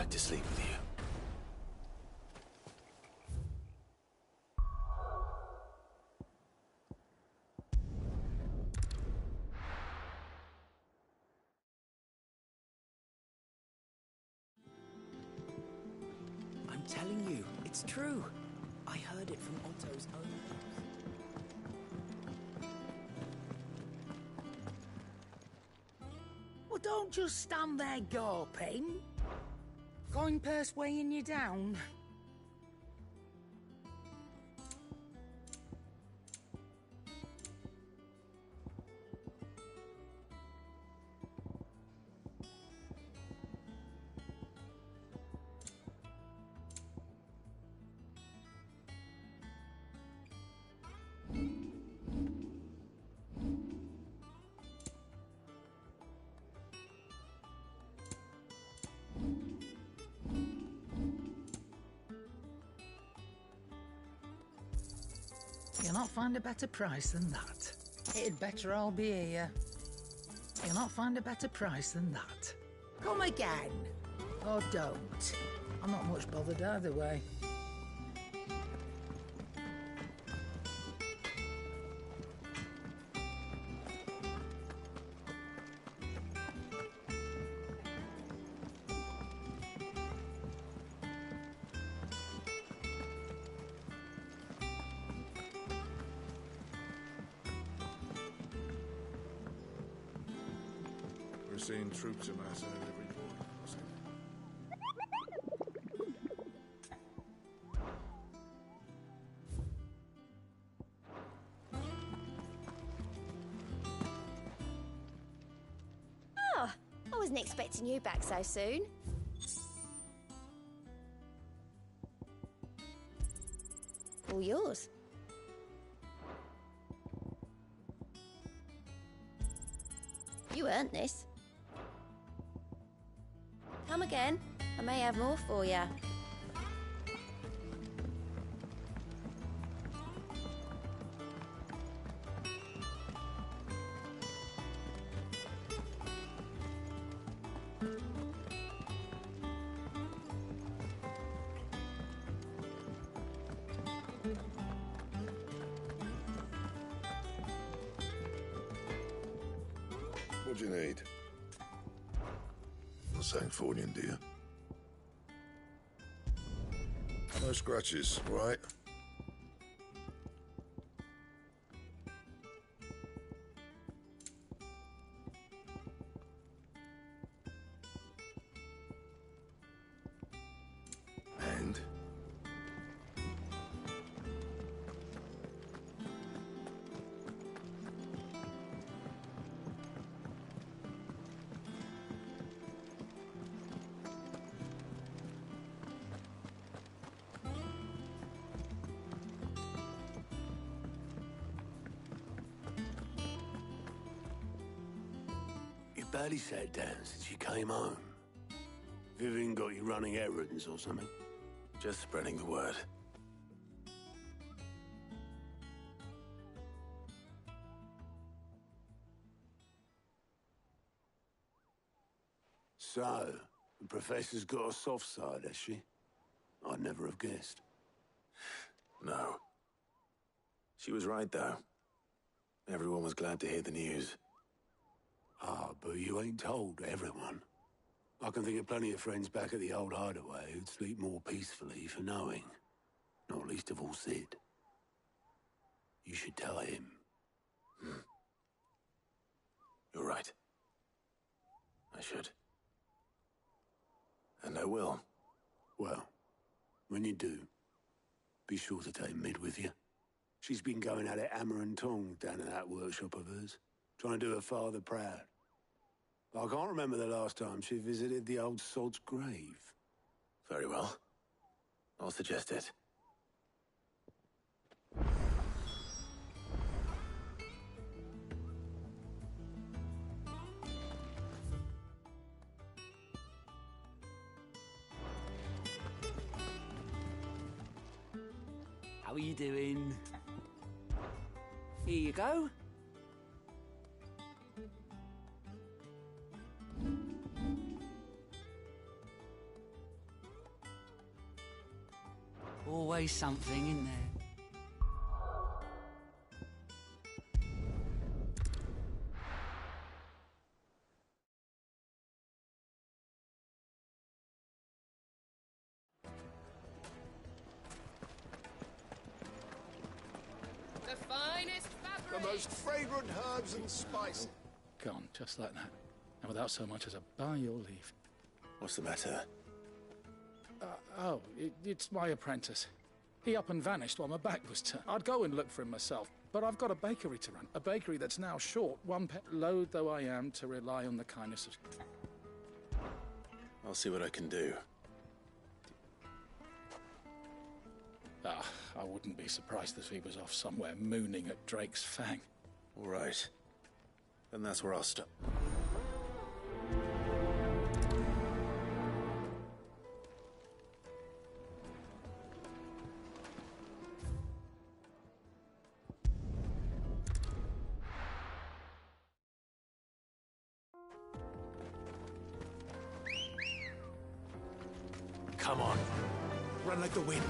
[SPEAKER 4] back to sleep with you.
[SPEAKER 8] I'm telling you, it's true. I heard it from Otto's own lips.
[SPEAKER 7] Well, don't just stand there gawping. Coin purse weighing you down. You'll not find a better price than that. It'd better all be here. You'll not find a better price than that. Come again. Or don't. I'm not much bothered either way.
[SPEAKER 11] We're seeing troops amass at every point.
[SPEAKER 1] Oh, I wasn't expecting you back so soon. All yours. You earned this. Come again. I may have more for you.
[SPEAKER 11] What do you need? Not saying fortune, do you? No scratches, right? And?
[SPEAKER 10] You've barely sat down since you came home. Vivian got you running errands or something?
[SPEAKER 4] Just spreading the word.
[SPEAKER 10] So, the Professor's got a soft side, has she? I'd never have guessed.
[SPEAKER 4] No. She was right, though. Everyone was glad to hear the news.
[SPEAKER 10] Ah, but you ain't told everyone. I can think of plenty of friends back at the old hideaway who'd sleep more peacefully for knowing. Not least of all Sid. You should tell him.
[SPEAKER 4] You're right. I should. And I will.
[SPEAKER 10] Well, when you do, be sure to take Mid with you. She's been going at it hammer and tongs down in that workshop of hers, trying to do her father proud. I can't remember the last time she visited the old sod's grave.
[SPEAKER 4] Very well. I'll suggest it.
[SPEAKER 8] How are you doing? Here you go. Always something in there.
[SPEAKER 5] The finest fabric!
[SPEAKER 2] The most fragrant herbs and spices.
[SPEAKER 12] Gone, just like that. And without so much as a by your leave.
[SPEAKER 4] What's the matter?
[SPEAKER 12] It's my apprentice. He up and vanished while my back was turned. I'd go and look for him myself, but I've got a bakery to run. A bakery that's now short one pet, loath though I am to rely on the kindness of...
[SPEAKER 4] I'll see what I can do.
[SPEAKER 12] I wouldn't be surprised if he was off somewhere mooning at Drake's Fang.
[SPEAKER 4] All right. Then that's where I'll stop.
[SPEAKER 9] Come on. Run like the wind.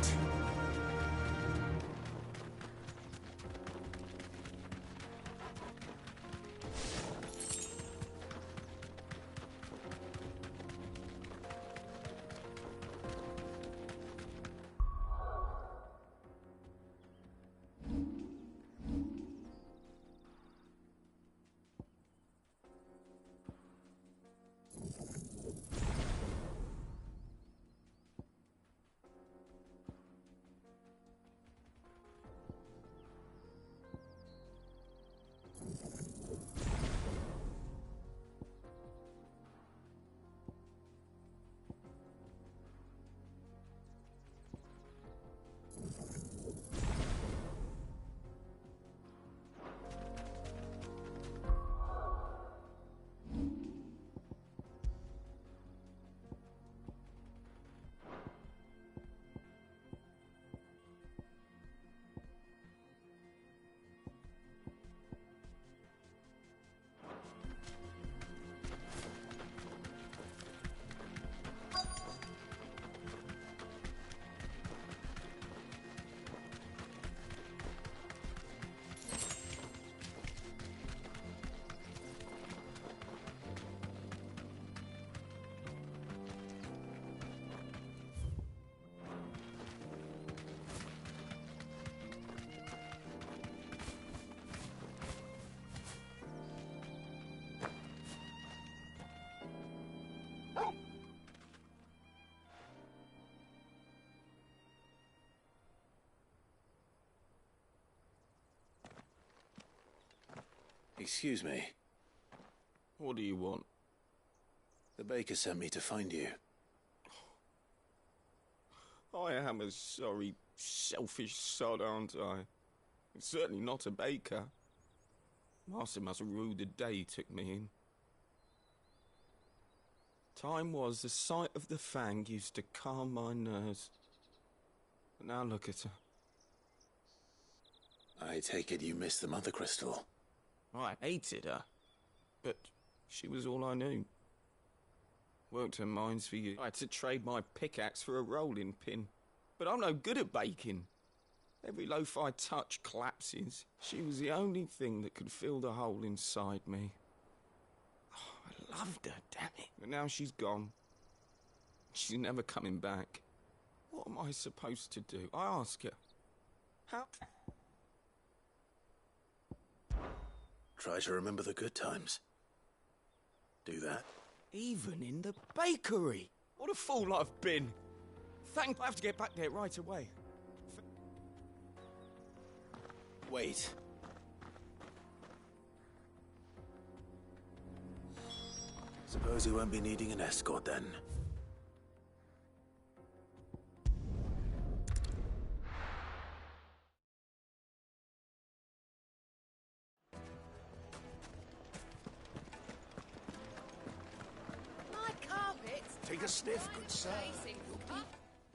[SPEAKER 4] Excuse me.
[SPEAKER 9] What do you want?
[SPEAKER 4] The baker sent me to find you.
[SPEAKER 9] I am a sorry, selfish sod, aren't I? I'm certainly not a baker. Master must have ruled the day he took me in. Time was the sight of the Fang used to calm my nerves. But now look at her.
[SPEAKER 4] I take it you missed the Mother Crystal.
[SPEAKER 9] I hated her, but she was all I knew. Worked her mines for you. I had to trade my pickaxe for a rolling pin. But I'm no good at baking. Every loaf I touch collapses. She was the only thing that could fill the hole inside me. Oh, I loved her, damn it. But now she's gone. She's never coming back. What am I supposed to do? I ask her. How...
[SPEAKER 4] Try to remember the good times. Do that.
[SPEAKER 9] Even in the bakery. What a fool I've been. I have to get back there right away.
[SPEAKER 4] Wait. Suppose you won't be needing an escort then.
[SPEAKER 2] Take a sniff, good sir.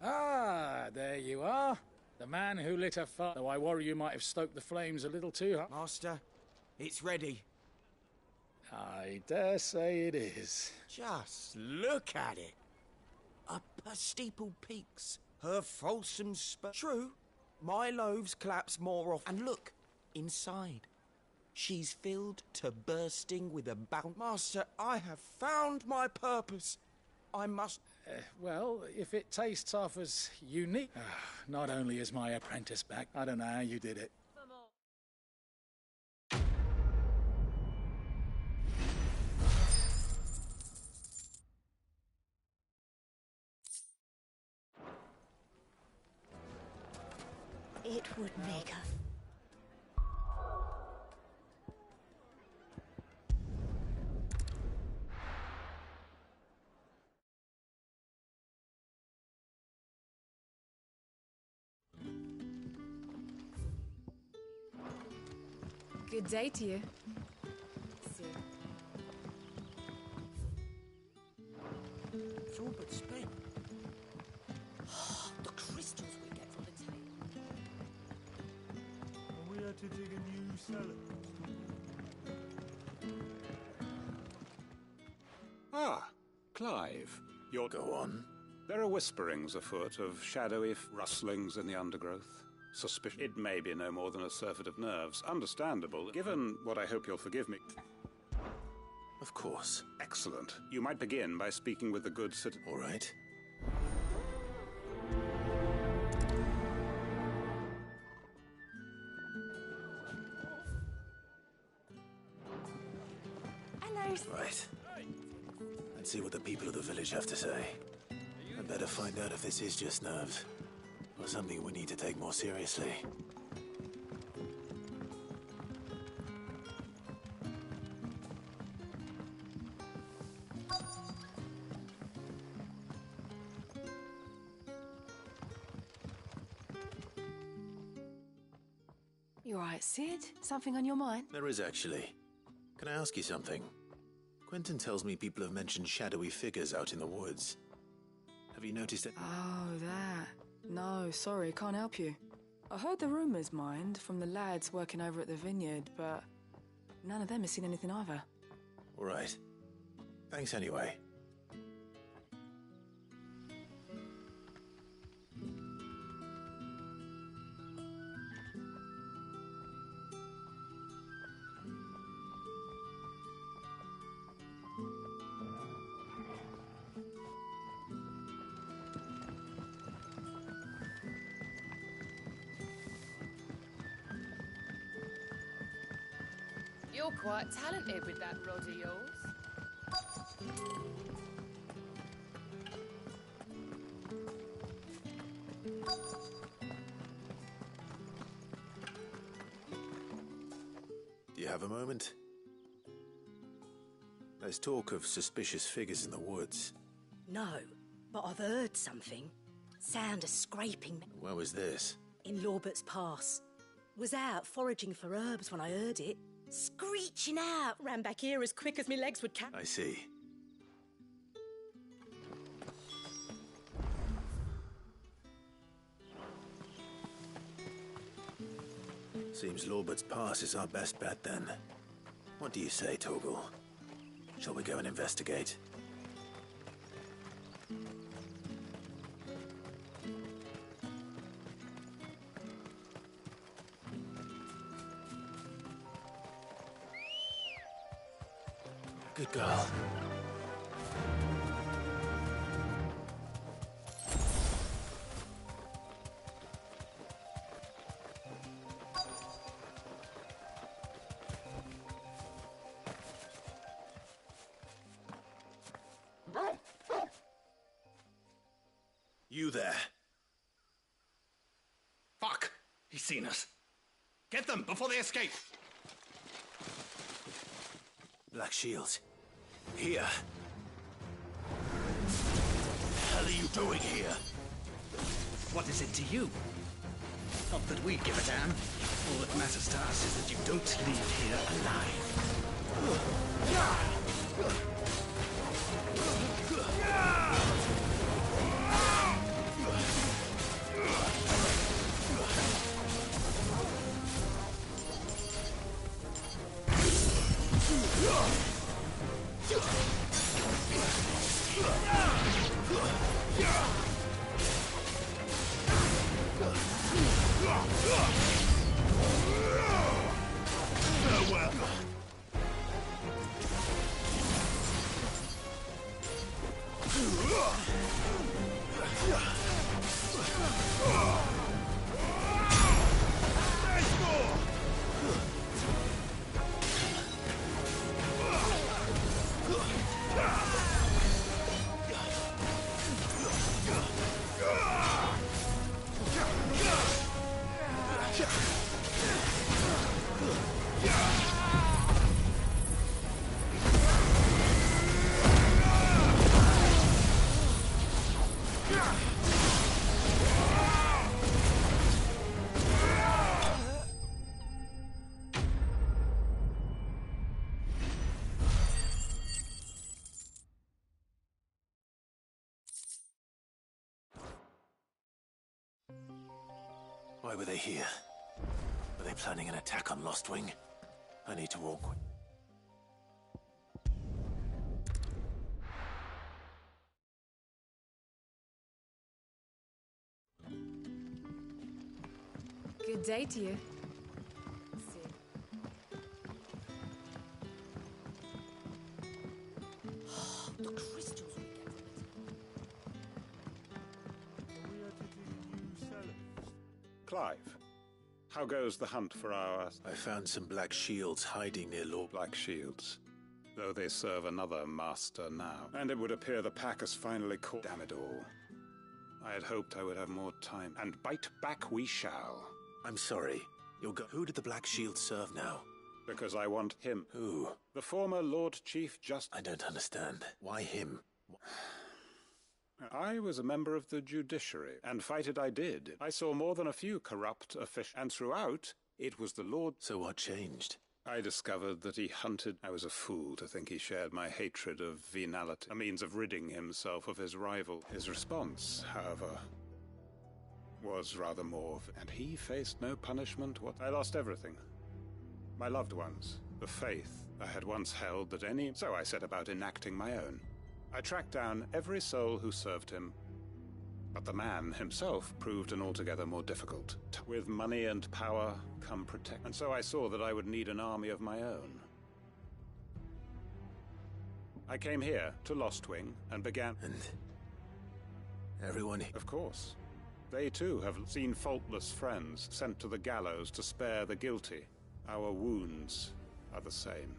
[SPEAKER 12] Ah, there you are. The man who lit a fire. Though I worry you might have stoked the flames a little too hot.
[SPEAKER 8] Master, it's ready.
[SPEAKER 12] I dare say it is.
[SPEAKER 8] Just look at it. Upper steeple peaks,
[SPEAKER 9] her fulsome True, my loaves collapse more often. And look, inside. She's filled to bursting with a bounty. Master, I have found my purpose. I must...
[SPEAKER 12] Well, if it tastes half as unique... not only is my apprentice back, I don't know how you did it.
[SPEAKER 1] It would make her...
[SPEAKER 6] Good day to you.
[SPEAKER 9] It's all but spent.
[SPEAKER 8] The crystals we get from the tail.
[SPEAKER 13] We had to dig a new cellar.
[SPEAKER 14] Ah, Clive. You'll
[SPEAKER 4] go on.
[SPEAKER 14] There are whisperings afoot of shadowy rustlings in the undergrowth. Suspicion. It may be no more than a surfeit of nerves. Understandable, given what I hope you'll forgive me.
[SPEAKER 4] Of course.
[SPEAKER 14] Excellent. You might begin by speaking with the good citizen.
[SPEAKER 4] All right.
[SPEAKER 1] Hello.
[SPEAKER 4] Right. Let's see what the people of the village have to say. I better find out if this is just nerves, or something we need to take more seriously.
[SPEAKER 15] You alright, Sid? Something on your mind?
[SPEAKER 4] There is, actually. Can I ask you something? Quentin tells me people have mentioned shadowy figures out in the woods. Have you noticed it?
[SPEAKER 15] Oh, that. No, sorry, can't help you. I heard the rumours, mind, from the lads working over at the vineyard, but none of them has seen anything either.
[SPEAKER 4] All right. Thanks anyway.
[SPEAKER 16] You're quite talented with that rod of yours.
[SPEAKER 4] Do you have a moment? There's talk of suspicious figures in the woods.
[SPEAKER 8] No, but I've heard something. Sound of scraping.
[SPEAKER 4] Where was this?
[SPEAKER 8] In Lorbert's Pass. Was out foraging for herbs when I heard it. Screeching out, ran back here as quick as my legs would carry.
[SPEAKER 4] I see. Seems Lorbert's Pass is our best bet then. What do you say, Torgal? Shall we go and investigate? Good girl. You there.
[SPEAKER 17] Fuck! He's seen us. Get them before they escape!
[SPEAKER 4] Black Shield. Here.
[SPEAKER 17] What the hell are you doing here? What is it to you? Not that we give a damn. All that matters to us is that you don't leave here alive.
[SPEAKER 4] Why were they here? Were they planning an attack on Lost Wing? I need to walk.
[SPEAKER 6] Good day to you.
[SPEAKER 8] The crystals we get from it.
[SPEAKER 14] Clive, how goes the hunt for our...
[SPEAKER 4] I found some black shields hiding near Lord...
[SPEAKER 14] Black shields. Though they serve another master now. And it would appear the pack has finally caught... Damn it all. I had hoped I would have more time. And bite back we shall.
[SPEAKER 4] I'm sorry. Who did the black shield serve now?
[SPEAKER 14] Because I want him.
[SPEAKER 4] Who?
[SPEAKER 14] The former Lord Chief Justice.
[SPEAKER 4] I don't understand. Why him?
[SPEAKER 14] I was a member of the judiciary, and fight it I did. I saw more than a few corrupt officials, and throughout, it was the Lord...
[SPEAKER 4] So what changed?
[SPEAKER 14] I discovered that he hunted... I was a fool to think he shared my hatred of venality, a means of ridding himself of his rival. His response, however, was rather more... And he faced no punishment. What? I lost everything. My loved ones, the faith I had once held that any... So I set about enacting my own. I tracked down every soul who served him, but the man himself proved an altogether more difficult. With money and power come protect. And so I saw that I would need an army of my own. I came here to Lostwing and began...
[SPEAKER 4] And everyone...
[SPEAKER 14] Of course. They too have seen faultless friends sent to the gallows to spare the guilty. Our wounds are the same.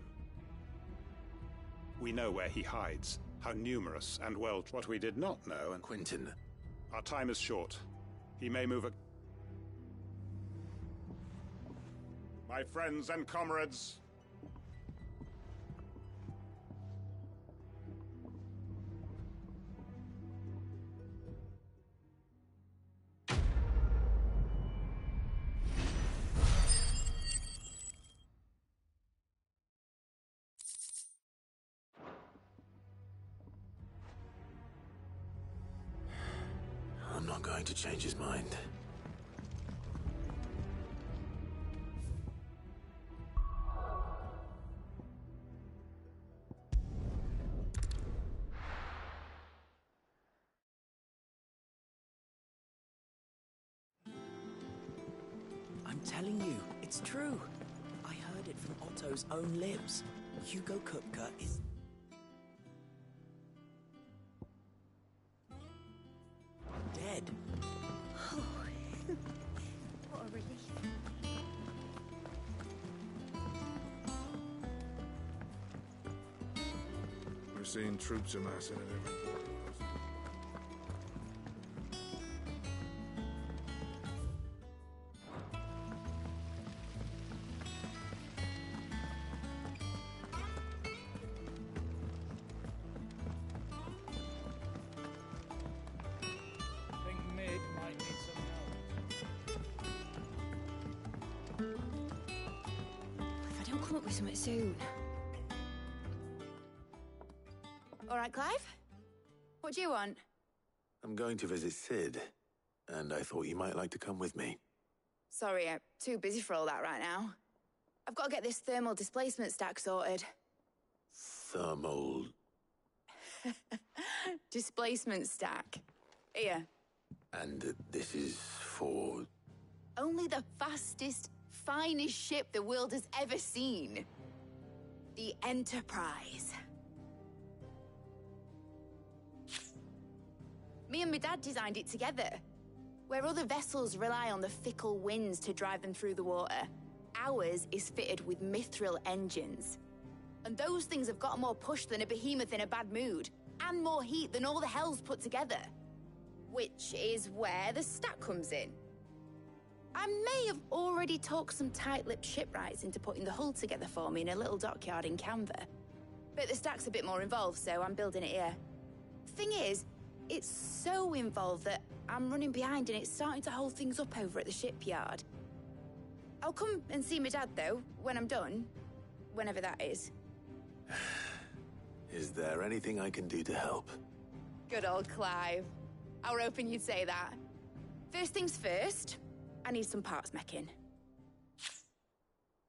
[SPEAKER 14] We know where he hides. How numerous and well... What we did not know, and...
[SPEAKER 4] Quentin.
[SPEAKER 14] Our time is short. He may move a... My friends and comrades...
[SPEAKER 4] I'm not going to change his mind.
[SPEAKER 18] I'm telling you, it's true. I heard it from Otto's own lips. Hugo Kupka is... dead.
[SPEAKER 1] Oh, what a relief.
[SPEAKER 11] We're seeing troops amassing at every port.
[SPEAKER 1] Come up with something soon. All right, Clive? What do you want?
[SPEAKER 4] I'm going to visit Sid, and I thought you might like to come with me.
[SPEAKER 1] Sorry, I'm too busy for all that right now. I've got to get this thermal displacement stack sorted.
[SPEAKER 4] Thermal...
[SPEAKER 1] Displacement stack. Here.
[SPEAKER 4] And this is for...
[SPEAKER 1] Only the fastest, finest ship the world has ever seen. The Enterprise. Me and my dad designed it together. Where other vessels rely on the fickle winds to drive them through the water, ours is fitted with mithril engines. And those things have got more push than a behemoth in a bad mood, and more heat than all the hells put together. Which is where the stack comes in. I may have already talked some tight-lipped shipwrights into putting the hull together for me in a little dockyard in Canva. But the stack's a bit more involved, so I'm building it here. Thing is, it's so involved that I'm running behind and it's starting to hold things up over at the shipyard. I'll come and see my dad, though, when I'm done. Whenever that is.
[SPEAKER 4] Is there anything I can do to help?
[SPEAKER 1] Good old Clive. I were hoping you'd say that. First things first, I need some parts meching.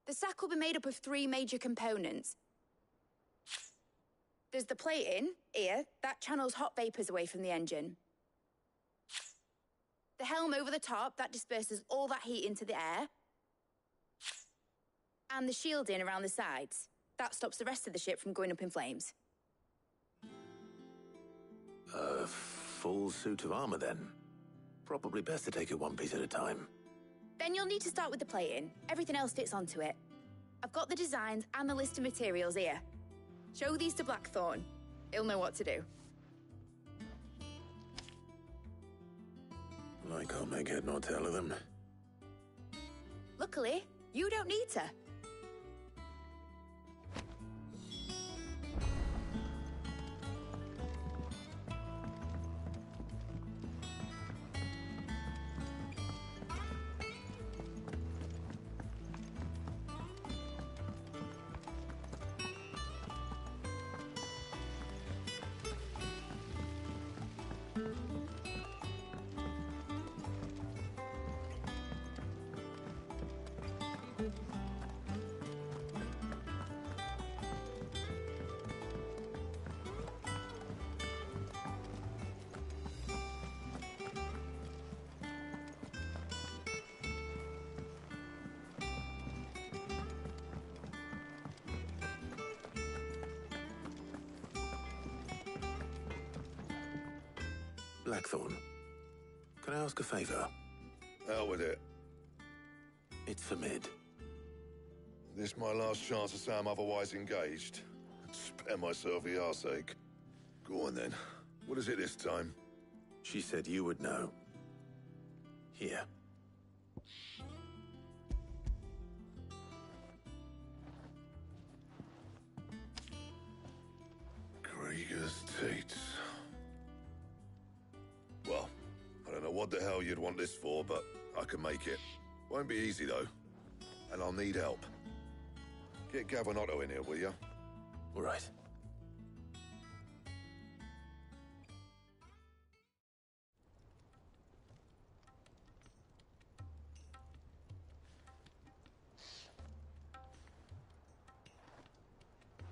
[SPEAKER 1] The sack will be made up of 3 major components. There's the plating, here, that channels hot vapors away from the engine. The helm over the top, that disperses all that heat into the air. And the shielding around the sides. That stops the rest of the ship from going up in flames.
[SPEAKER 4] A full suit of armor, then. Probably best to take it one piece at a time.
[SPEAKER 1] Then you'll need to start with the plating. Everything else fits onto it. I've got the designs and the list of materials here. Show these to Blackthorn. He'll know what to do.
[SPEAKER 4] I can't make head nor tail of them.
[SPEAKER 1] Luckily, you don't need to.
[SPEAKER 4] Blackthorn, can I ask a favor?
[SPEAKER 11] Out with it.
[SPEAKER 4] It's for Mid.
[SPEAKER 11] This my last chance to say I'm otherwise engaged. Spare myself the arseache. Go on then. What is it this time?
[SPEAKER 4] She said you would know. Here.
[SPEAKER 11] Krieger's Tates. Well, I don't know what the hell you'd want this for, but I can make it. Won't be easy, though. And I'll need help. Get Gavinotto in here, will you?
[SPEAKER 4] All right.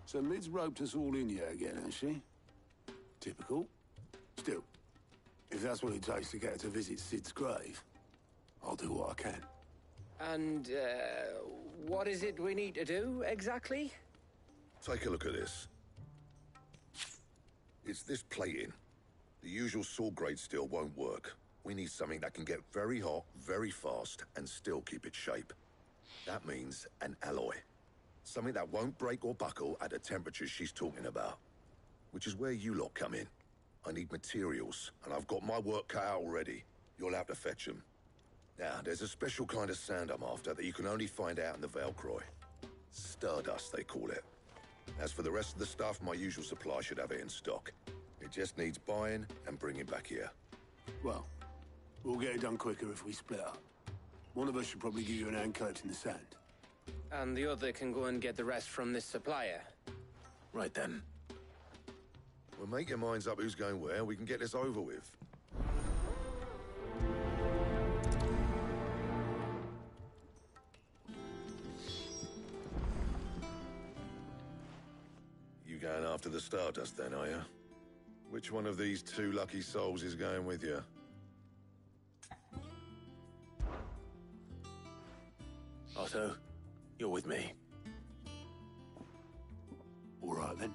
[SPEAKER 10] So Mid's roped us all in here again, has she? Typical. Still, if that's what it takes to get her to visit Sid's grave, I'll do what I can.
[SPEAKER 5] And, what is it we need to do, exactly?
[SPEAKER 11] Take a look at this. It's this plating. The usual sword-grade steel won't work. We need something that can get very hot, very fast, and still keep its shape. That means an alloy. Something that won't break or buckle at the temperatures she's talking about. Which is where you lot come in. I need materials, and I've got my work cut out already. You'll have to fetch them. Now, there's a special kind of sand I'm after that you can only find out in the Velcroy. Stardust, they call it. As for the rest of the stuff, my usual supply should have it in stock. It just needs buying and bringing back here.
[SPEAKER 10] Well, we'll get it done quicker if we split up. One of us should probably give you an hand collecting the sand.
[SPEAKER 5] And the other can go and get the rest from this supplier.
[SPEAKER 4] Right then.
[SPEAKER 11] We'll make your minds up who's going where, we can get this over with. You going after the Stardust then, are you? Which one of these 2 lucky souls is going with you?
[SPEAKER 4] Otto, you're with me.
[SPEAKER 10] All right, then.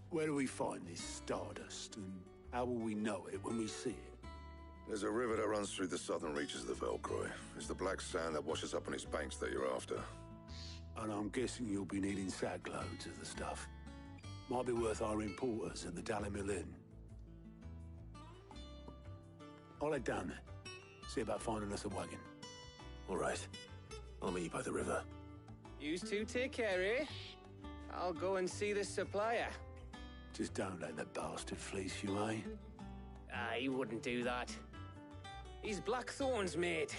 [SPEAKER 10] Where do we find this Stardust, and how will we know it when we see it?
[SPEAKER 11] There's a river that runs through the southern reaches of the Velcroy. It's the black sand that washes up on its banks that you're after.
[SPEAKER 10] And I'm guessing you'll be needing sack loads of the stuff. Might be worth our importers at the Dalimil Inn. I'll head down there. See about finding us a wagon.
[SPEAKER 4] All right. I'll meet you by the river.
[SPEAKER 5] You two take care, eh? I'll go and see this supplier.
[SPEAKER 10] Just don't let the bastard fleece you, eh?
[SPEAKER 5] He wouldn't do that. He's Blackthorn's mate.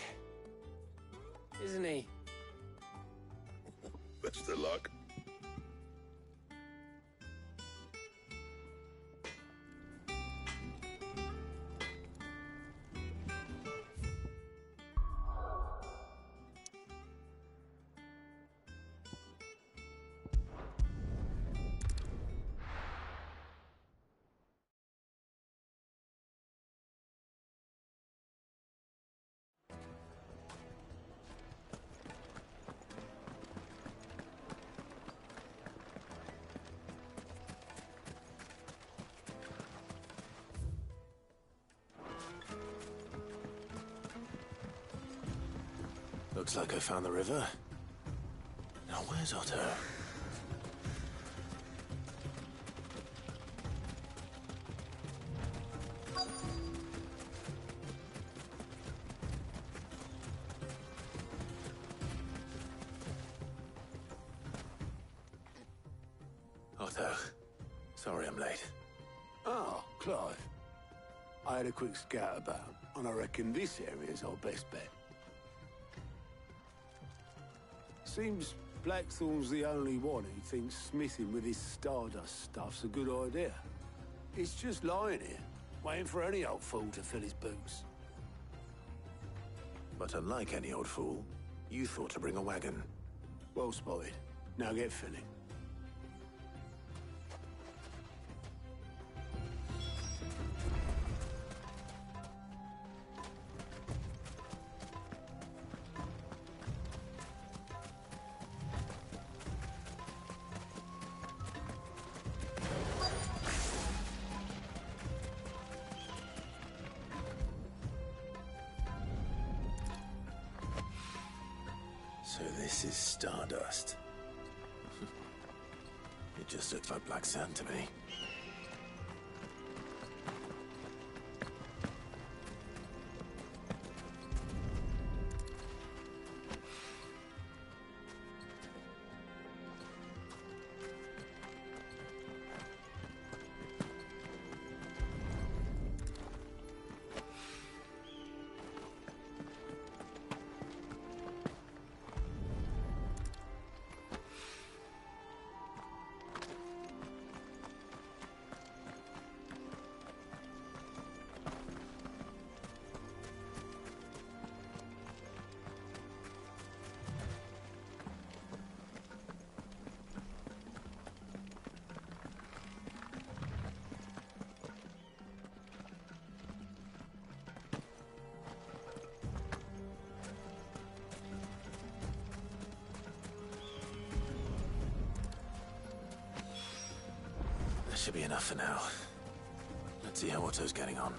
[SPEAKER 5] Isn't he?
[SPEAKER 11] Best of luck.
[SPEAKER 4] Looks like I found the river. Now where's Otto? Otto, sorry I'm late.
[SPEAKER 10] Oh, Clive. I had a quick scout about, and I reckon this area's our best bet. Seems Blackthorn's the only one who thinks smithing with his Stardust stuff's a good idea. It's just lying here, waiting for any old fool to fill his boots.
[SPEAKER 4] But unlike any old fool, you thought to bring a wagon.
[SPEAKER 10] Well spotted. Now get filling.
[SPEAKER 4] So this is Stardust. It just looks like black sand to me. That should be enough for now. Let's see how Otto's getting on.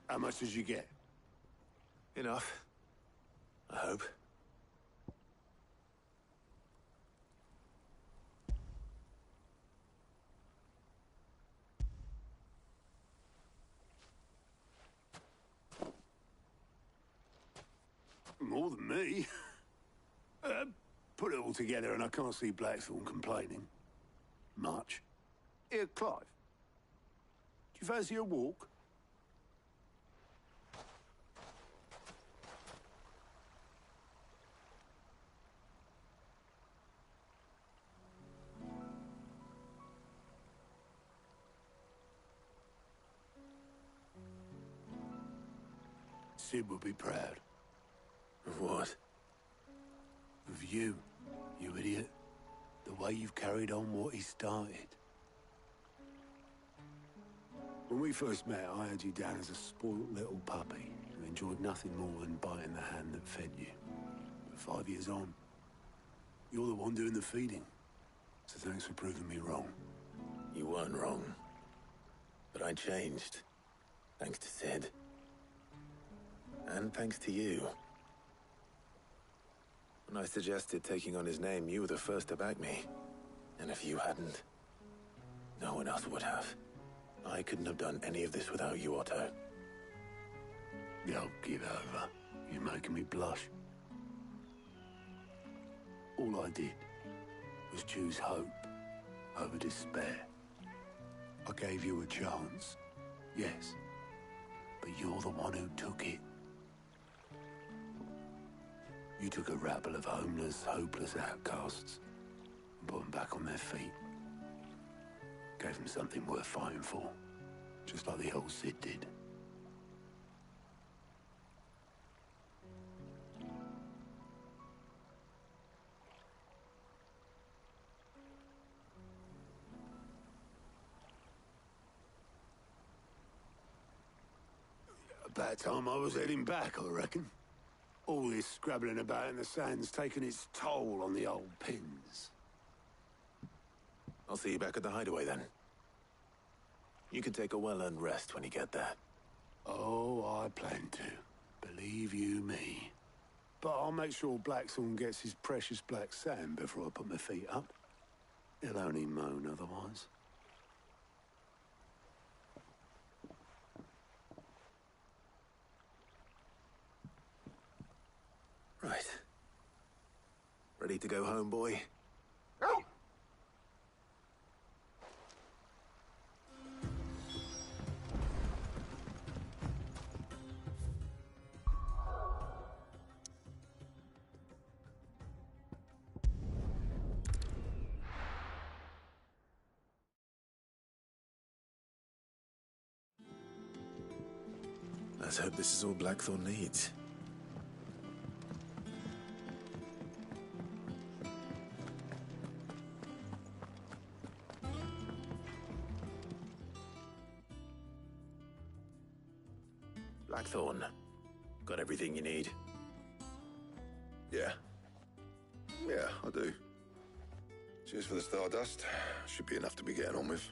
[SPEAKER 10] How much did you get?
[SPEAKER 4] Enough. I hope.
[SPEAKER 10] More than me. Put it all together and I can't see Blackthorn complaining. Much. Here, Clive. Do you fancy a walk? Sid would be proud.
[SPEAKER 4] Of what?
[SPEAKER 10] Of you, you idiot. The way you've carried on what he started. When we first met, I had you down as a spoilt little puppy who enjoyed nothing more than biting the hand that fed you. But 5 years on, you're the one doing the feeding. So thanks for proving me wrong.
[SPEAKER 4] You weren't wrong. But I changed. Thanks to Sid. And thanks to you. When I suggested taking on his name, you were the first to back me. And if you hadn't, no one else would have. I couldn't have done any of this without you, Otto.
[SPEAKER 10] Yo, give over. You're making me blush. All I did was choose hope over despair. I gave you a chance, yes, but you're the one who took it. You took a rabble of homeless, hopeless outcasts and put them back on their feet. Gave them something worth fighting for, just like the old Cid did. About time I was heading back, I reckon. All this scrabbling about in the sand's taken its toll on the old pins.
[SPEAKER 4] I'll see you back at the hideaway then. You can take a well-earned rest when you get there.
[SPEAKER 10] Oh, I plan to. Believe you me. But I'll make sure Blackthorn gets his precious black sand before I put my feet up. He'll only moan otherwise.
[SPEAKER 4] Right. Ready to go home, boy? Let's hope this is all Blackthorn needs. Blackthorn, got everything you need?
[SPEAKER 11] Yeah. Yeah, I do. Cheers for the stardust. Should be enough to be getting on with.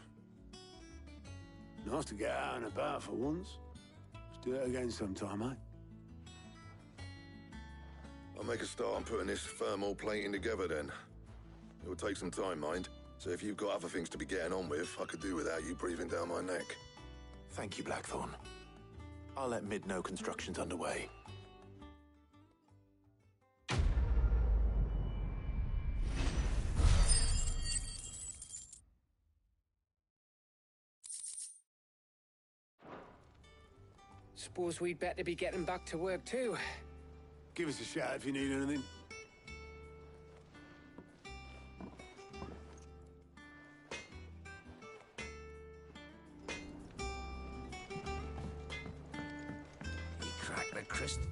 [SPEAKER 10] Nice to get out and about for once. Let's do it again sometime, eh?
[SPEAKER 11] I'll make a start on putting this thermal plating together then. It'll take some time, mind. So if you've got other things to be getting on with, I could do without you breathing down my neck.
[SPEAKER 4] Thank you, Blackthorn. I'll let Mid know construction's underway.
[SPEAKER 5] Suppose we'd better be getting back to work too.
[SPEAKER 10] Give us a shout if you need anything.
[SPEAKER 17] Crack the crystal.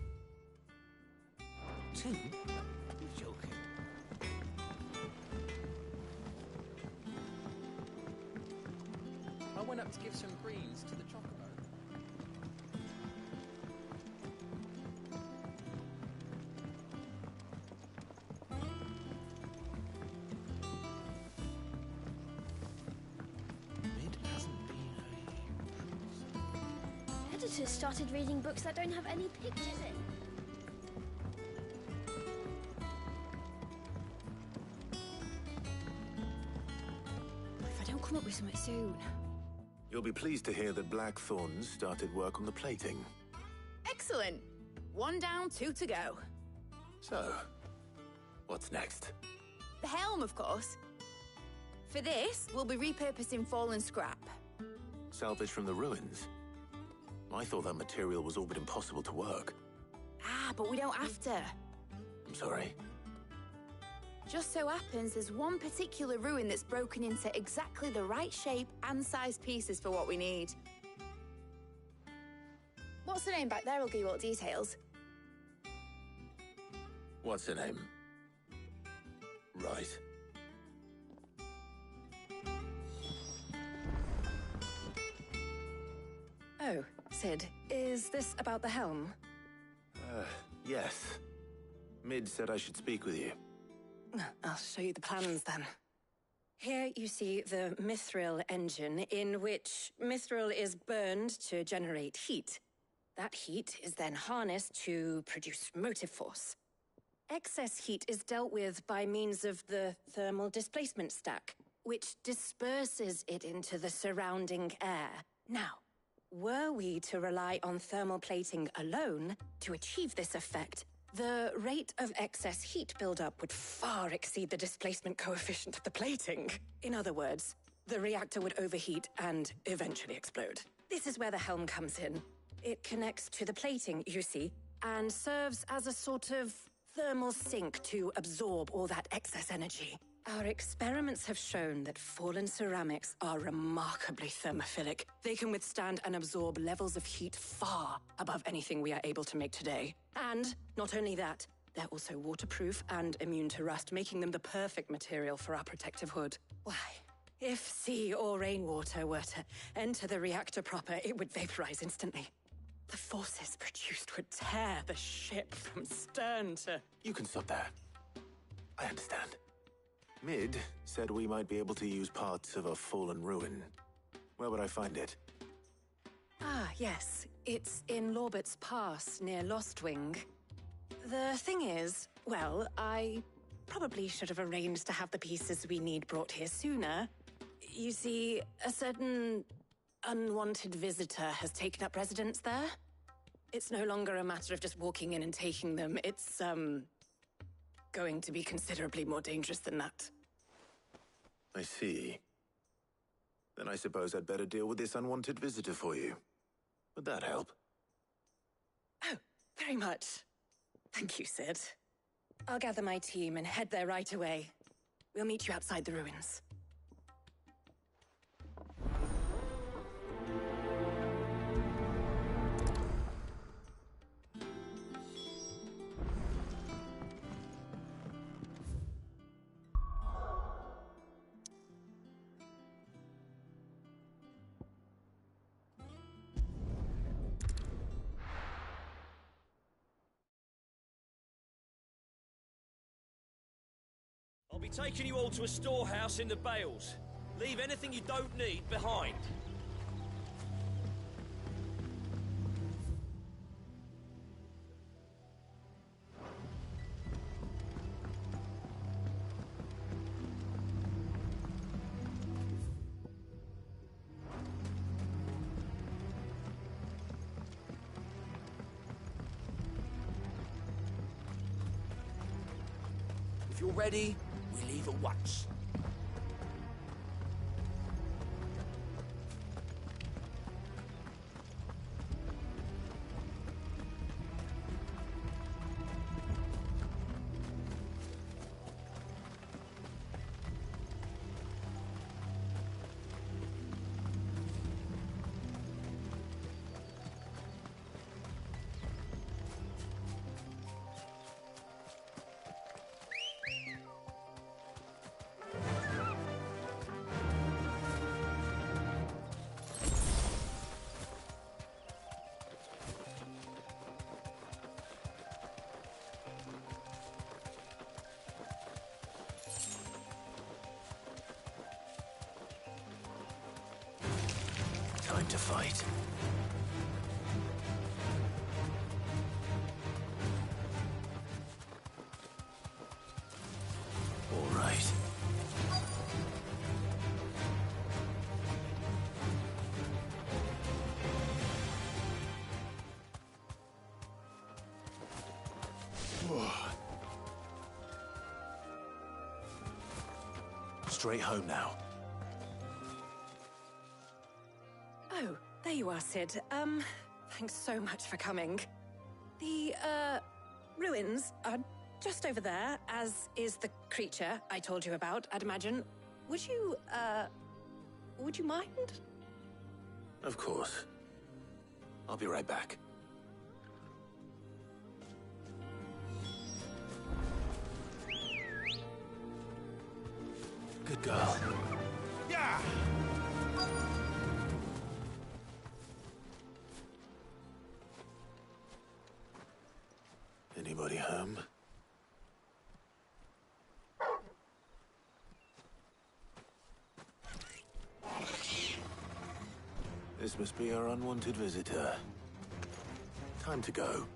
[SPEAKER 17] Tim? You're joking.
[SPEAKER 5] I went up to give some greens to the chocobo.
[SPEAKER 19] Editors started reading books that don't have any pictures in.
[SPEAKER 6] If I don't come up with something soon.
[SPEAKER 4] You'll be pleased to hear that Blackthorn started work on the plating.
[SPEAKER 1] Excellent. 1 down, 2 to go.
[SPEAKER 4] So, what's next?
[SPEAKER 1] The helm, of course. For this, we'll be repurposing fallen scrap.
[SPEAKER 4] Salvage from the ruins? I thought that material was all but impossible to work.
[SPEAKER 1] Ah, but we don't have to.
[SPEAKER 4] I'm sorry.
[SPEAKER 1] Just so happens there's one particular ruin that's broken into exactly the right shape and size pieces for what we need. What's the name back there? I'll give you all the details.
[SPEAKER 4] What's her name? Right.
[SPEAKER 20] Oh, Sid, is this about the helm?
[SPEAKER 4] Yes. Mid said I should speak with you.
[SPEAKER 20] I'll show you the plans then. Here you see the mithril engine, in which mithril is burned to generate heat. That heat is then harnessed to produce motive force. Excess heat is dealt with by means of the thermal displacement stack, which disperses it into the surrounding air. Now, were we to rely on thermal plating alone to achieve this effect, the rate of excess heat buildup would far exceed the displacement coefficient of the plating. In other words, the reactor would overheat and eventually explode. This is where the helm comes in. It connects to the plating, you see, and serves as a sort of thermal sink to absorb all that excess energy. Our experiments have shown that fallen ceramics are remarkably thermophilic. They can withstand and absorb levels of heat far above anything we are able to make today. And not only that, they're also waterproof and immune to rust, making them the perfect material for our protective hood. Why, if sea or rainwater were to enter the reactor proper, it would vaporize instantly. The forces produced would tear the ship from stern to...
[SPEAKER 4] You can stop there. I understand. Mid said we might be able to use parts of a fallen ruin. Where would I find it?
[SPEAKER 20] Ah, yes. It's in Lorbert's Pass, near Lostwing. The thing is, well, I probably should have arranged to have the pieces we need brought here sooner. You see, a certain unwanted visitor has taken up residence there. It's no longer a matter of just walking in and taking them. It's, going to be considerably more dangerous than that.
[SPEAKER 4] I see. Then I suppose I'd better deal with this unwanted visitor for you. Would that help?
[SPEAKER 20] Oh, very much. Thank you, Sid. I'll gather my team and head there right away. We'll meet you outside the ruins.
[SPEAKER 21] I'll be taking you all to a storehouse in the Bales. Leave anything you don't need behind. If you're ready, we leave at once.
[SPEAKER 4] Time to fight. All right. Straight home now.
[SPEAKER 20] Oh, there you are, Sid. Thanks so much for coming. The, ruins are just over there, as is the creature I told you about, I'd imagine. Would you mind?
[SPEAKER 4] Of course. I'll be right back. Good girl.
[SPEAKER 2] Yeah!
[SPEAKER 4] Anybody home? This must be our unwanted visitor. Time to go.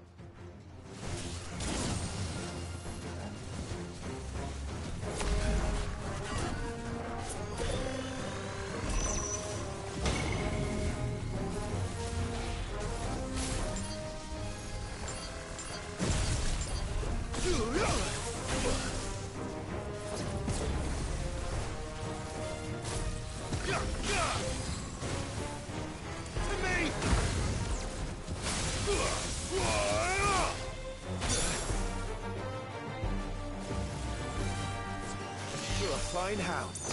[SPEAKER 4] Fine house.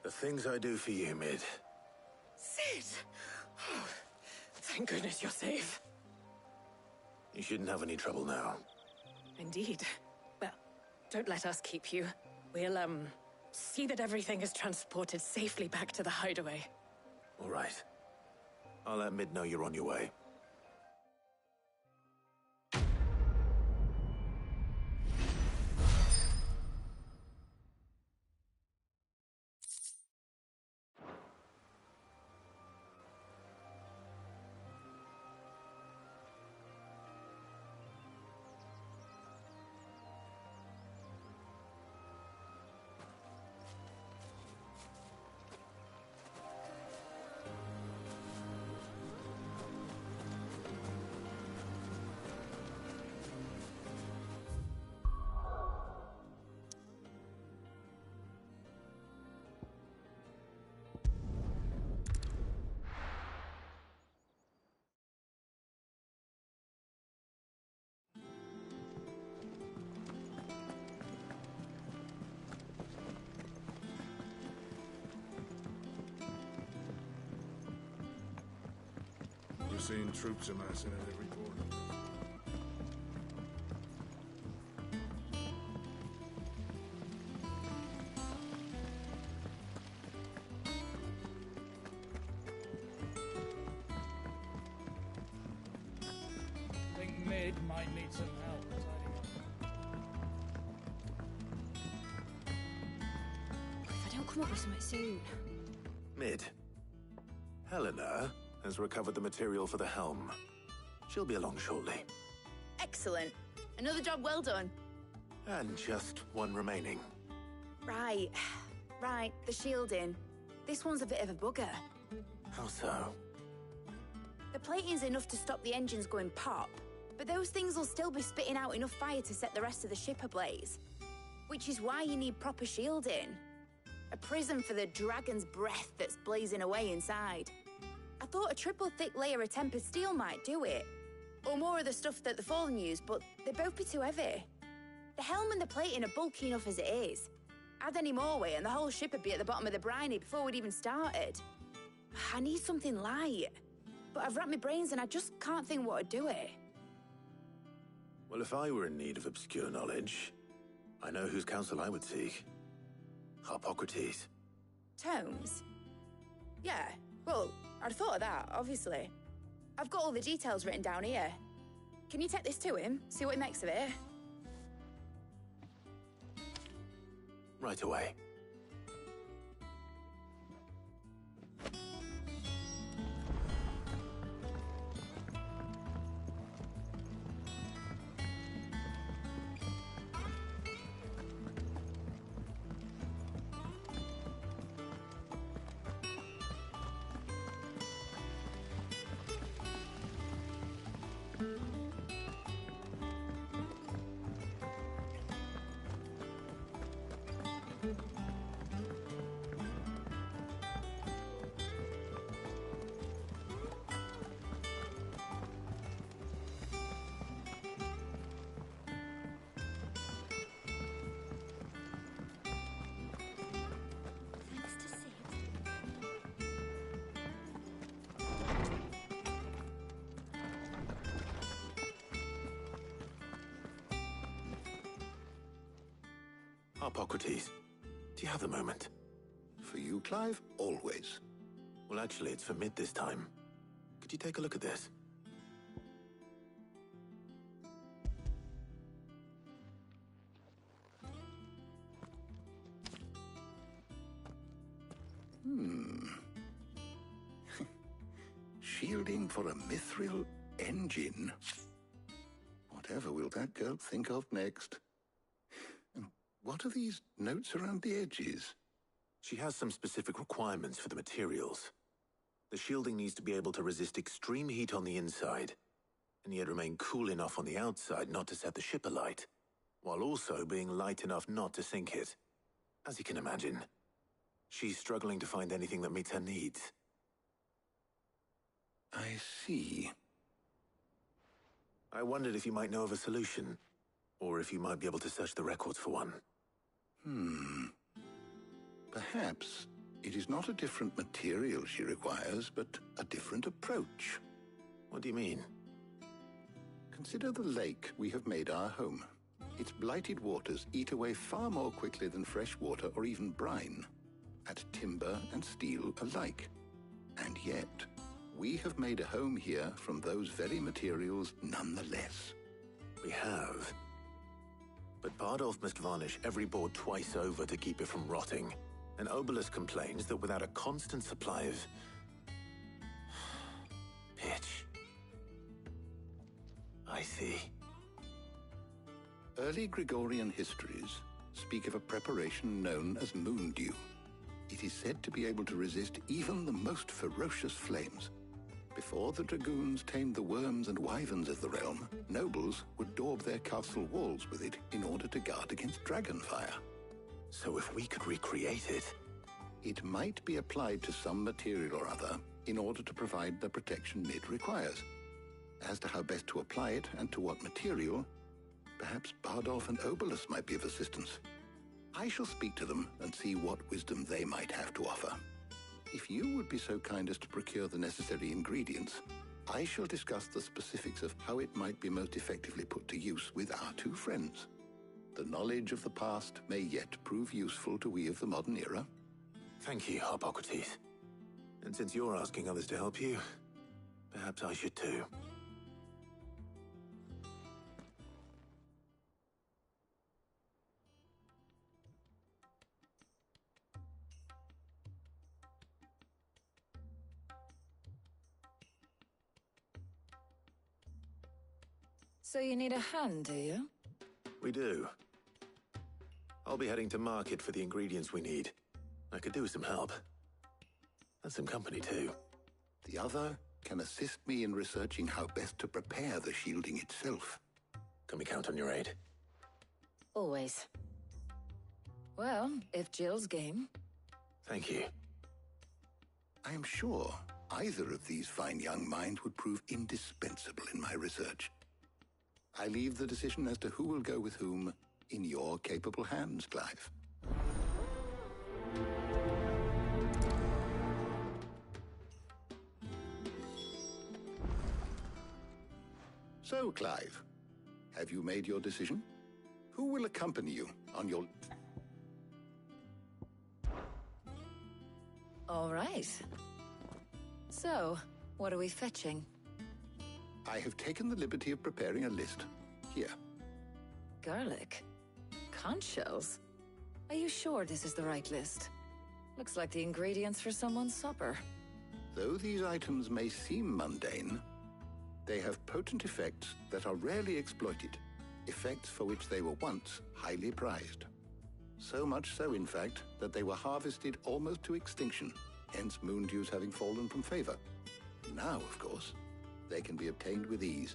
[SPEAKER 4] The things I do for you, Mid.
[SPEAKER 20] Sid! Oh, thank goodness you're safe.
[SPEAKER 4] You shouldn't have any trouble now.
[SPEAKER 20] Indeed. Well, don't let us keep you. We'll, see that everything is transported safely back to the hideaway.
[SPEAKER 4] All right. I'll let Mid know you're on your way.
[SPEAKER 13] We're seeing troops amassing at every corner.
[SPEAKER 12] Think Mid might need some help tidying up.
[SPEAKER 19] If I don't come up with something soon.
[SPEAKER 4] Mid. Helena has recovered the material for the helm. She'll be along shortly.
[SPEAKER 1] Excellent. Another job well done.
[SPEAKER 4] And just one remaining.
[SPEAKER 1] Right. Right, the shielding. This one's a bit of a bugger.
[SPEAKER 4] How so?
[SPEAKER 1] The plating's enough to stop the engines going pop, but those things will still be spitting out enough fire to set the rest of the ship ablaze. Which is why you need proper shielding. A prison for the dragon's breath that's blazing away inside. I thought a triple thick layer of tempered steel might do it. Or more of the stuff that the Fallen use, but they'd both be too heavy. The helm and the plating are bulky enough as it is. Add any more weight and the whole ship would be at the bottom of the briny before we'd even started. I need something light. But I've racked my brains and I just can't think what would do it.
[SPEAKER 4] Well, if I were in need of obscure knowledge, I know whose counsel I would seek. Harpocrates.
[SPEAKER 1] Tomes? Yeah, well, I'd thought of that, obviously. I've got all the details written down here. Can you take this to him, see what he makes of it?
[SPEAKER 4] Right away. Harpocrates, do you have a moment?
[SPEAKER 11] For you, Clive, always.
[SPEAKER 4] Well, actually, it's for mid this time. Could you take a look at this?
[SPEAKER 11] Shielding for a mithril engine? Whatever will that girl think of next? And what are these notes around the edges?
[SPEAKER 4] She has some specific requirements for the materials. The shielding needs to be able to resist extreme heat on the inside, and yet remain cool enough on the outside not to set the ship alight, while also being light enough not to sink it. As you can imagine, she's struggling to find anything that meets her needs.
[SPEAKER 11] I see.
[SPEAKER 4] I wondered if you might know of a solution, or if you might be able to search the records for one.
[SPEAKER 11] Perhaps it is not a different material she requires, but a different approach.
[SPEAKER 4] What do you mean?
[SPEAKER 11] Consider the lake we have made our home. Its blighted waters eat away far more quickly than fresh water or even brine, at timber and steel alike. And yet, we have made a home here from those very materials nonetheless.
[SPEAKER 4] We have. But Bardolph must varnish every board twice over to keep it from rotting. And Obelus complains that without a constant supply of pitch. I see.
[SPEAKER 11] Early Gregorian histories speak of a preparation known as moon dew. It is said to be able to resist even the most ferocious flames. Before the dragoons tamed the worms and wyverns of the realm, nobles would daub their castle walls with it in order to guard against dragon fire.
[SPEAKER 4] So if we could recreate it...
[SPEAKER 11] It might be applied to some material or other in order to provide the protection Mid requires. As to how best to apply it and to what material, perhaps Bardolph and Obelus might be of assistance. I shall speak to them and see what wisdom they might have to offer. If you would be so kind as to procure the necessary ingredients, I shall discuss the specifics of how it might be most effectively put to use with our two friends. The knowledge of the past may yet prove useful to we of the modern era.
[SPEAKER 4] Thank you, Harpocrates. And since you're asking others to help you, perhaps I should too.
[SPEAKER 15] So you need a hand, do you?
[SPEAKER 4] We do. I'll be heading to market for the ingredients we need. I could do with some help. And some company, too.
[SPEAKER 11] The other can assist me in researching how best to prepare the shielding itself.
[SPEAKER 4] Can we count on your aid?
[SPEAKER 15] Always. Well, if Jill's game.
[SPEAKER 4] Thank you.
[SPEAKER 11] I am sure either of these fine young minds would prove indispensable in my research. I leave the decision as to who will go with whom in your capable hands, Clive. So, Clive, have you made your decision? Who will accompany you on your...
[SPEAKER 15] All right. So, what are we fetching?
[SPEAKER 11] I have taken the liberty of preparing a list. Here.
[SPEAKER 15] Garlic? Conch shells? Are you sure this is the right list? Looks like the ingredients for someone's supper.
[SPEAKER 11] Though these items may seem mundane, they have potent effects that are rarely exploited, effects for which they were once highly prized. So much so, in fact, that they were harvested almost to extinction, hence moon dews having fallen from favor. Now, of course, they can be obtained with ease.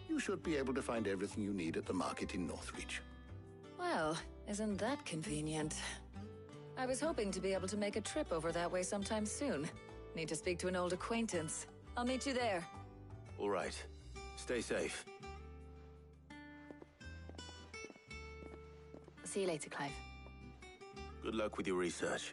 [SPEAKER 11] You should be able to find everything you need at the market in Northreach.
[SPEAKER 15] Well, isn't that convenient? I was hoping to be able to make a trip over that way sometime soon. Need to speak to an old acquaintance. I'll meet you there.
[SPEAKER 4] All right. Stay safe.
[SPEAKER 1] See you later, Clive.
[SPEAKER 4] Good luck with your research.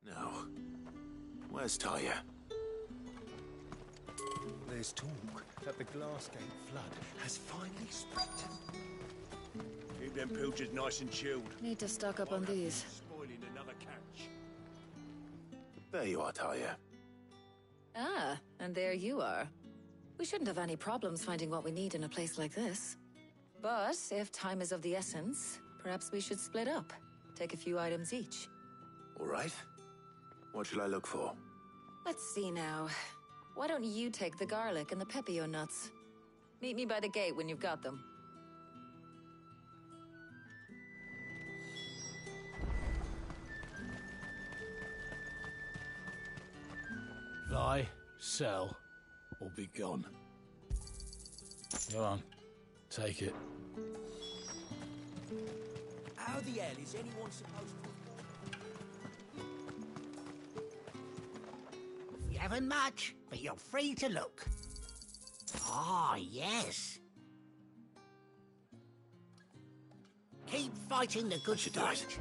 [SPEAKER 4] Now, where's Talia?
[SPEAKER 2] There's talk that the Glassgate flood has finally spread.
[SPEAKER 21] Keep them pilchers nice and chilled.
[SPEAKER 15] Need to stock up on these.
[SPEAKER 21] Spoiling another catch.
[SPEAKER 4] There you are, Talia.
[SPEAKER 15] Ah, and there you are. We shouldn't have any problems finding what we need in a place like this. But if time is of the essence, perhaps we should split up. Take a few items each.
[SPEAKER 4] All right. What shall I look for?
[SPEAKER 15] Let's see now. Why don't you take the garlic and the pepio nuts? Meet me by the gate when you've got them.
[SPEAKER 12] Buy, sell, or be gone. Go on, take it.
[SPEAKER 21] How the hell is anyone supposed to...
[SPEAKER 2] You haven't much, but you're free to look. Ah, yes. Keep fighting the good fight.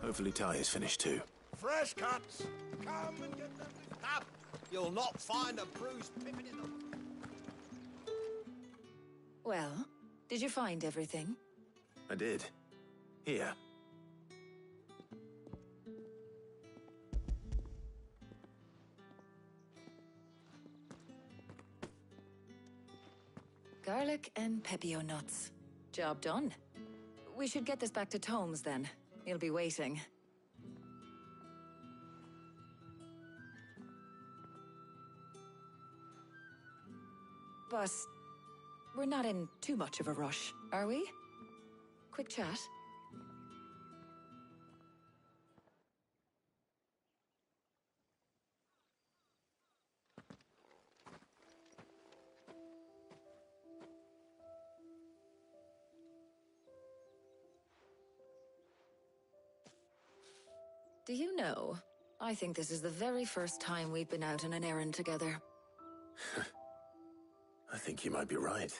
[SPEAKER 4] Hopefully Talia's finished too.
[SPEAKER 2] Fresh cuts. Come and get them up. You'll not find a bruised pippin in them.
[SPEAKER 15] Well, did you find everything?
[SPEAKER 4] I did. Here.
[SPEAKER 15] Garlic and pepio nuts. Job done. We should get this back to Tomes then. He'll be waiting. But we're not in too much of a rush, are we? Quick chat. Do you know, I think this is the very first time we've been out on an errand together.
[SPEAKER 4] I think you might be right.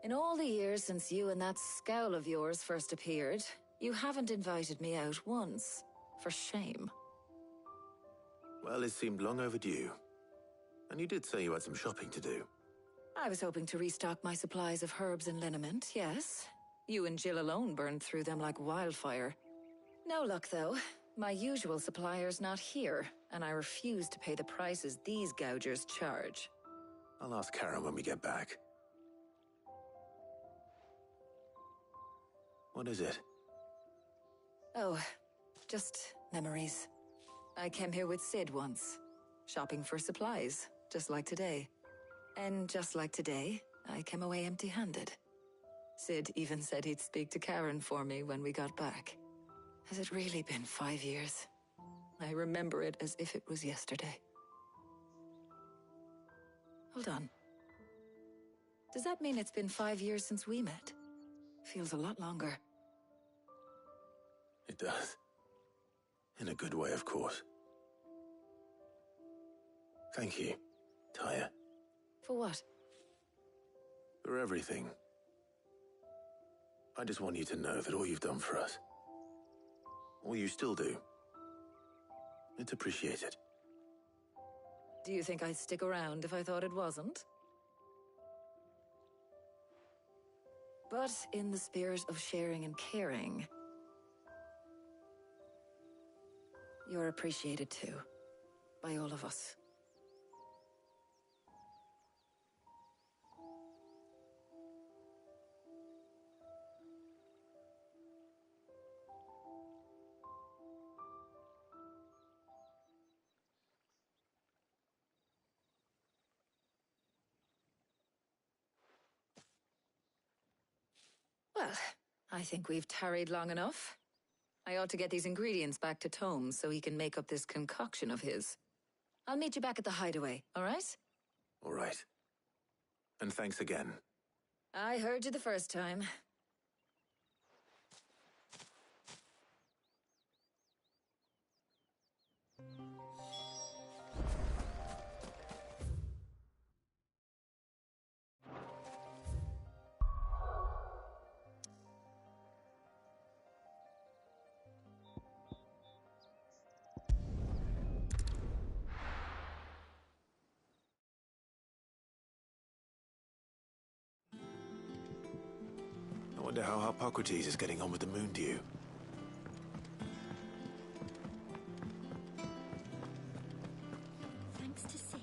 [SPEAKER 15] In all the years since you and that scowl of yours first appeared, you haven't invited me out once. For shame.
[SPEAKER 4] Well, it seemed long overdue. And you did say you had some shopping to do.
[SPEAKER 15] I was hoping to restock my supplies of herbs and liniment, yes. You and Jill alone burned through them like wildfire. No luck, though. My usual supplier's not here, and I refuse to pay the prices these gougers charge.
[SPEAKER 4] I'll ask Karen when we get back. What is it?
[SPEAKER 15] Oh, just memories. I came here with Sid once, shopping for supplies, just like today. And just like today, I came away empty-handed. Sid even said he'd speak to Karen for me when we got back. Has it really been 5 years? I remember it as if it was yesterday. Hold on. Does that mean it's been 5 years since we met? Feels a lot longer.
[SPEAKER 4] It does. In a good way, of course. Thank you, Tyre.
[SPEAKER 15] For what?
[SPEAKER 4] For everything. I just want you to know that all you've done for us, all you still do, it's appreciated.
[SPEAKER 15] Do you think I'd stick around if I thought it wasn't? But in the spirit of sharing and caring, you're appreciated too, by all of us. Well, I think we've tarried long enough. I ought to get these ingredients back to Tomes so he can make up this concoction of his. I'll meet you back at the hideaway, all right?
[SPEAKER 4] All right. And thanks again.
[SPEAKER 15] I heard you the first time.
[SPEAKER 4] I wonder how Hippocrates is getting on with the moon dew.
[SPEAKER 19] Thanks to Sid.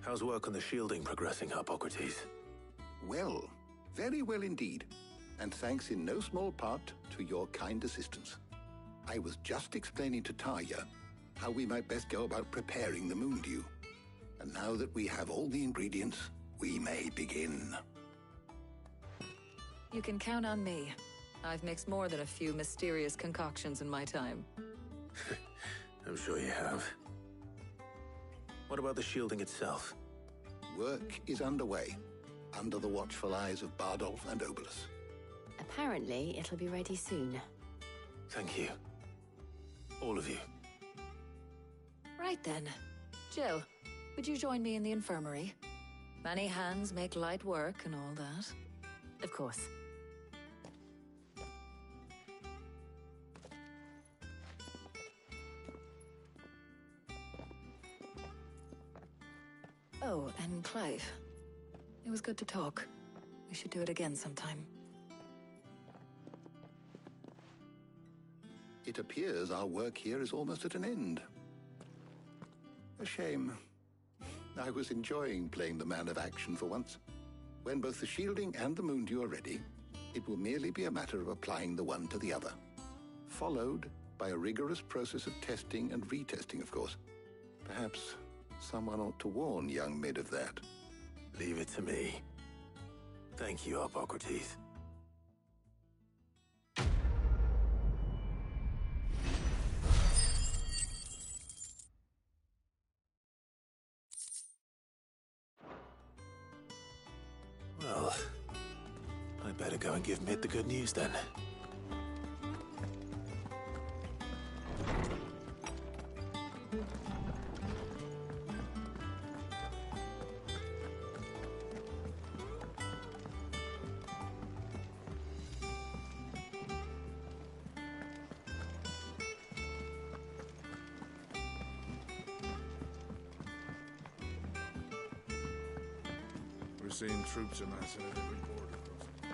[SPEAKER 4] How's work on the shielding progressing, Hippocrates?
[SPEAKER 3] Well, very well indeed. And thanks in no small part to your kind assistance. I was just explaining to Tarja how we might best go about preparing the moon dew. And now that we have all the ingredients, we may begin.
[SPEAKER 15] You can count on me. I've mixed more than a few mysterious concoctions in my time.
[SPEAKER 4] I'm sure you have. What about the shielding itself?
[SPEAKER 3] Work is underway, under the watchful eyes of Bardolph and Obolus.
[SPEAKER 22] Apparently, it'll be ready soon.
[SPEAKER 4] Thank you. All of you.
[SPEAKER 15] Right then. Jill, would you join me in the infirmary? Many hands make light work and all that.
[SPEAKER 22] Of course.
[SPEAKER 15] Oh, and Clive. It was good to talk. We should do it again sometime.
[SPEAKER 3] It appears our work here is almost at an end. A shame. I was enjoying playing the man of action for once. When both the shielding and the moon dew are ready, it will merely be a matter of applying the one to the other. Followed by a rigorous process of testing and retesting, of course. Perhaps someone ought to warn young Mid of that.
[SPEAKER 4] Leave it to me. Thank you, Hippocrates. Well, I'd better go and give Mid the good news then.
[SPEAKER 13] We're seeing troops amassing at every border crossing.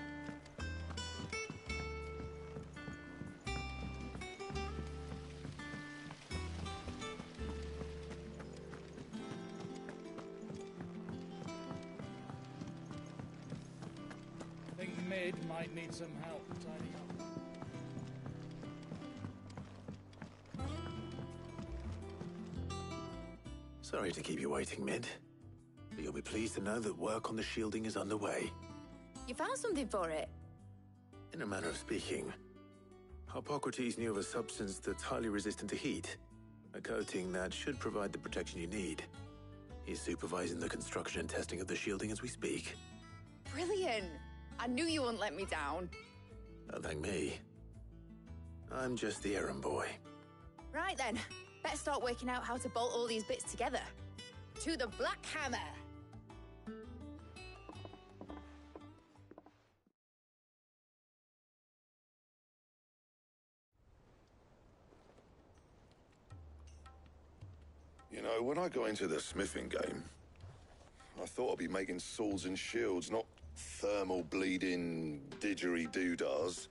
[SPEAKER 12] I think Mid might need some help tidying up.
[SPEAKER 4] Sorry to keep you waiting, Mid. But you'll be pleased to know that work on the shielding is underway.
[SPEAKER 1] You found something for it?
[SPEAKER 4] In a manner of speaking, Hippocrates knew of a substance that's highly resistant to heat. A coating that should provide the protection you need. He's supervising the construction and testing of the shielding as we speak.
[SPEAKER 1] Brilliant! I knew you wouldn't let me down.
[SPEAKER 4] Don't thank me. I'm just the errand boy.
[SPEAKER 1] Right then, better start working out how to bolt all these bits together. To the Black Hammer!
[SPEAKER 11] You know, when I got into the smithing game, I thought I'd be making swords and shields, not thermal bleeding didgeridoo-dahs.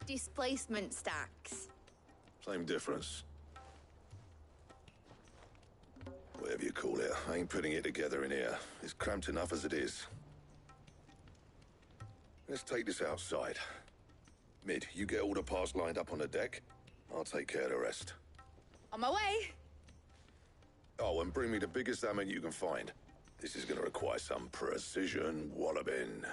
[SPEAKER 1] Displacement stacks.
[SPEAKER 11] Same difference. Whatever you call it, I ain't putting it together in here. It's cramped enough as it is. Let's take this outside. Mid, you get all the parts lined up on the deck. I'll take care of the rest.
[SPEAKER 1] On my way!
[SPEAKER 11] Oh, and bring me the biggest hammer you can find. This is gonna require some precision walloping.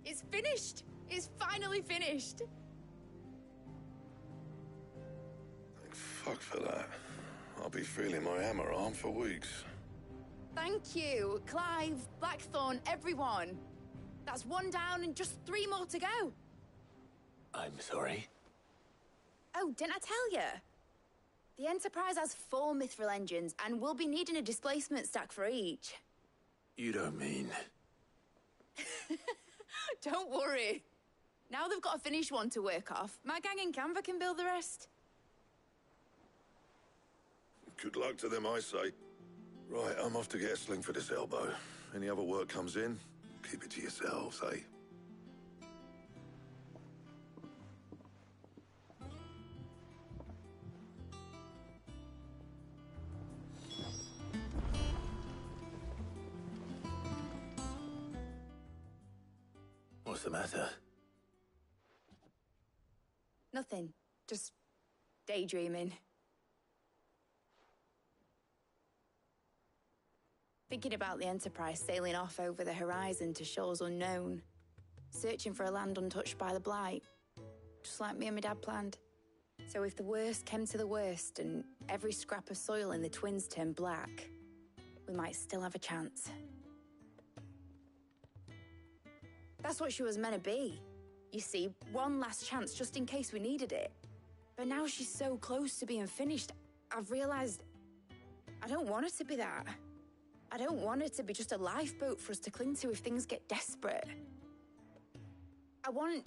[SPEAKER 1] It's finished! It's finally finished!
[SPEAKER 11] Thank fuck for that. I'll be feeling my hammer arm for weeks.
[SPEAKER 1] Thank you, Clive, Blackthorn, everyone. That's one down and just 3 more to go.
[SPEAKER 4] I'm sorry.
[SPEAKER 1] Oh, didn't I tell you? The Enterprise has 4 mithril engines, and we'll be needing a displacement stack for each.
[SPEAKER 4] You don't mean...
[SPEAKER 1] Don't worry. Now they've got a finished one to work off. My gang in Canva can build the rest.
[SPEAKER 11] Good luck to them, I say. Right, I'm off to get a sling for this elbow. Any other work comes in, keep it to yourselves, eh?
[SPEAKER 4] What's the matter?
[SPEAKER 1] Nothing. Just daydreaming. Thinking about the Enterprise sailing off over the horizon to shores unknown. Searching for a land untouched by the Blight. Just like me and my dad planned. So if the worst came to the worst and every scrap of soil in the Twins turned black, we might still have a chance. That's what she was meant to be. You see, one last chance just in case we needed it. But now she's so close to being finished, I've realized I don't want it to be that. I don't want it to be just a lifeboat for us to cling to if things get desperate. I want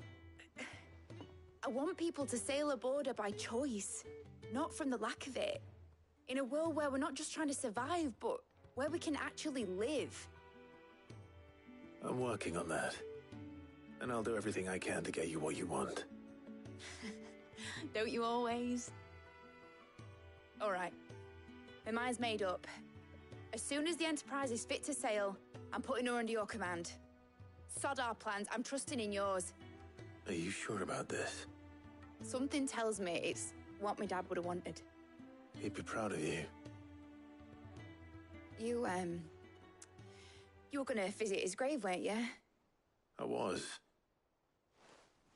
[SPEAKER 1] people to sail aboard her by choice, not from the lack of it. In a world where we're not just trying to survive, but where we can actually live.
[SPEAKER 4] I'm working on that. And I'll do everything I can to get you what you want.
[SPEAKER 1] Don't you always? All right. My mind's made up. As soon as the Enterprise is fit to sail, I'm putting her under your command. Sod our plans, I'm trusting in yours.
[SPEAKER 4] Are you sure about this?
[SPEAKER 1] Something tells me it's what my dad would have wanted.
[SPEAKER 4] He'd be proud of you.
[SPEAKER 1] You were gonna visit his grave, weren't you?
[SPEAKER 4] I was.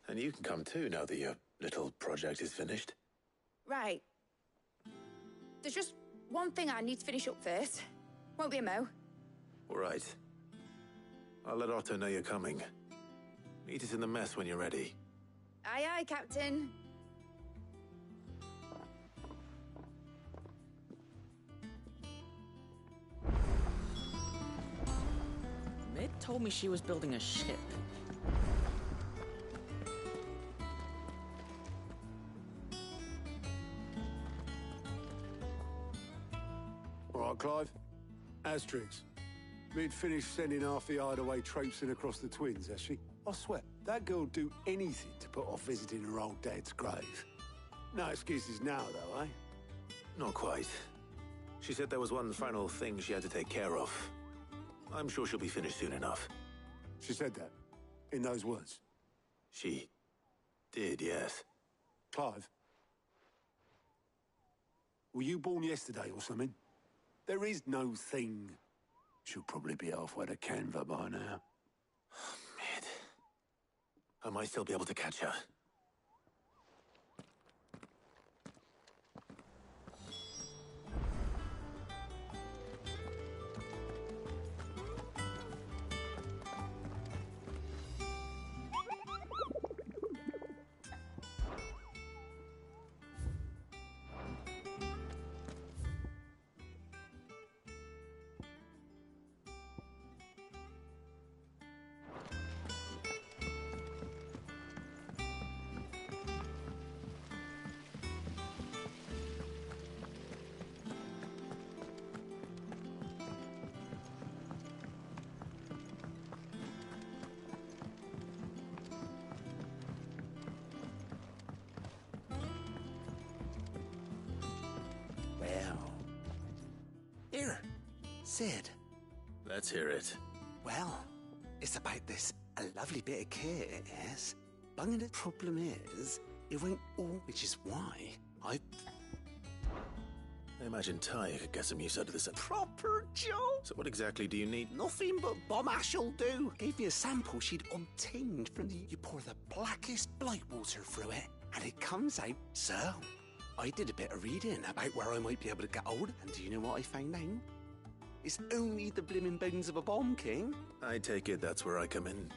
[SPEAKER 4] And you can come too now that your little project is finished.
[SPEAKER 1] Right. There's just one thing I need to finish up first. Won't be a mo.
[SPEAKER 4] All right. I'll let Otto know you're coming. Meet us in the mess when you're ready.
[SPEAKER 1] Aye, aye, Captain.
[SPEAKER 18] Mid told me she was building a ship.
[SPEAKER 10] All right, Clive. Asterix. Mid finished sending half the hideaway traipsing across the twins, has she? I swear, that girl'd do anything to put off visiting her old dad's grave. No excuses now, though, eh?
[SPEAKER 4] Not quite. She said there was one final thing she had to take care of. I'm sure she'll be finished soon enough.
[SPEAKER 10] She said that? In those words?
[SPEAKER 4] She did, yes.
[SPEAKER 10] Clive? Were you born yesterday or something? There is no thing. She'll probably be halfway to Canva by now.
[SPEAKER 4] Mid. I might still be able to catch her.
[SPEAKER 17] Here, Sid.
[SPEAKER 4] Let's hear it.
[SPEAKER 17] Well, it's about this a lovely bit of kit, it is. But the problem is, it won't all, which is why I
[SPEAKER 4] imagine Ty could get some use out of this.
[SPEAKER 17] Proper job!
[SPEAKER 4] So what exactly do you need?
[SPEAKER 17] Nothing but bomb ash'll do. Gave me a sample she'd obtained from the... You pour the blackest blight water through it, and it comes out so. I did a bit of reading about where I might be able to get hold, and do you know what I found out? It's only the blimmin' bones of a bomb king.
[SPEAKER 4] I take it that's where I come in.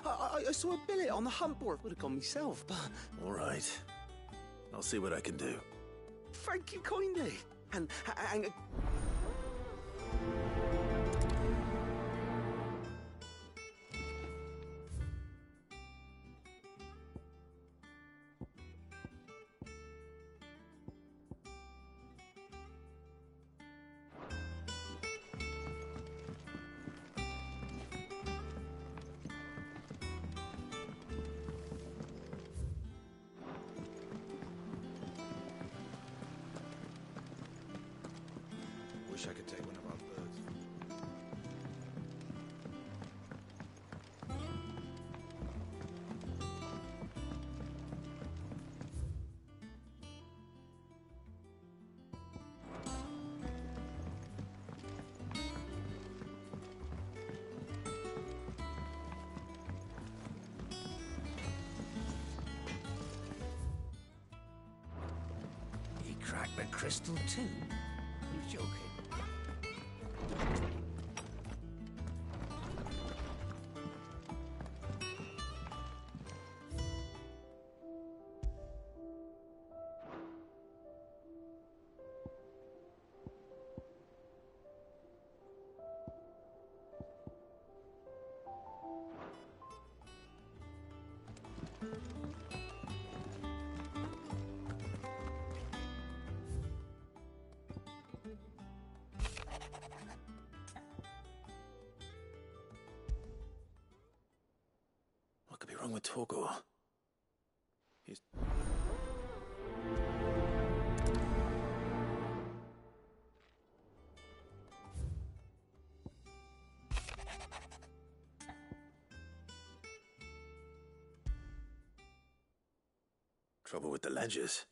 [SPEAKER 17] I saw a billet on the hunt board. Would have gone myself, but...
[SPEAKER 4] All right. I'll see what I can do.
[SPEAKER 17] Thank you kindly. And
[SPEAKER 2] Wish I could take one of our birds.
[SPEAKER 17] he cracked the crystal too. You joking?
[SPEAKER 4] What could be wrong with Torgor? He's... Trouble with the ledges.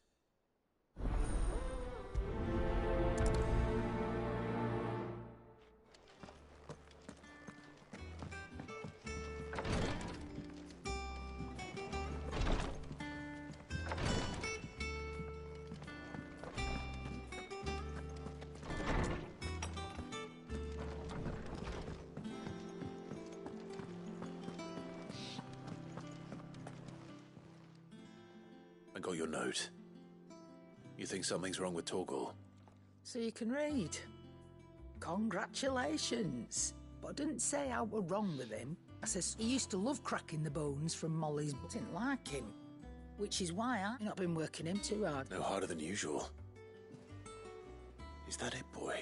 [SPEAKER 4] I got your note. You think something's wrong with Torgal?
[SPEAKER 7] So you can read. Congratulations. But I didn't say how we're wrong with him. I says he used to love cracking the bones from Molly's, but didn't like him. Which is why I've not been working him too hard.
[SPEAKER 4] No harder than usual. Is that it, boy?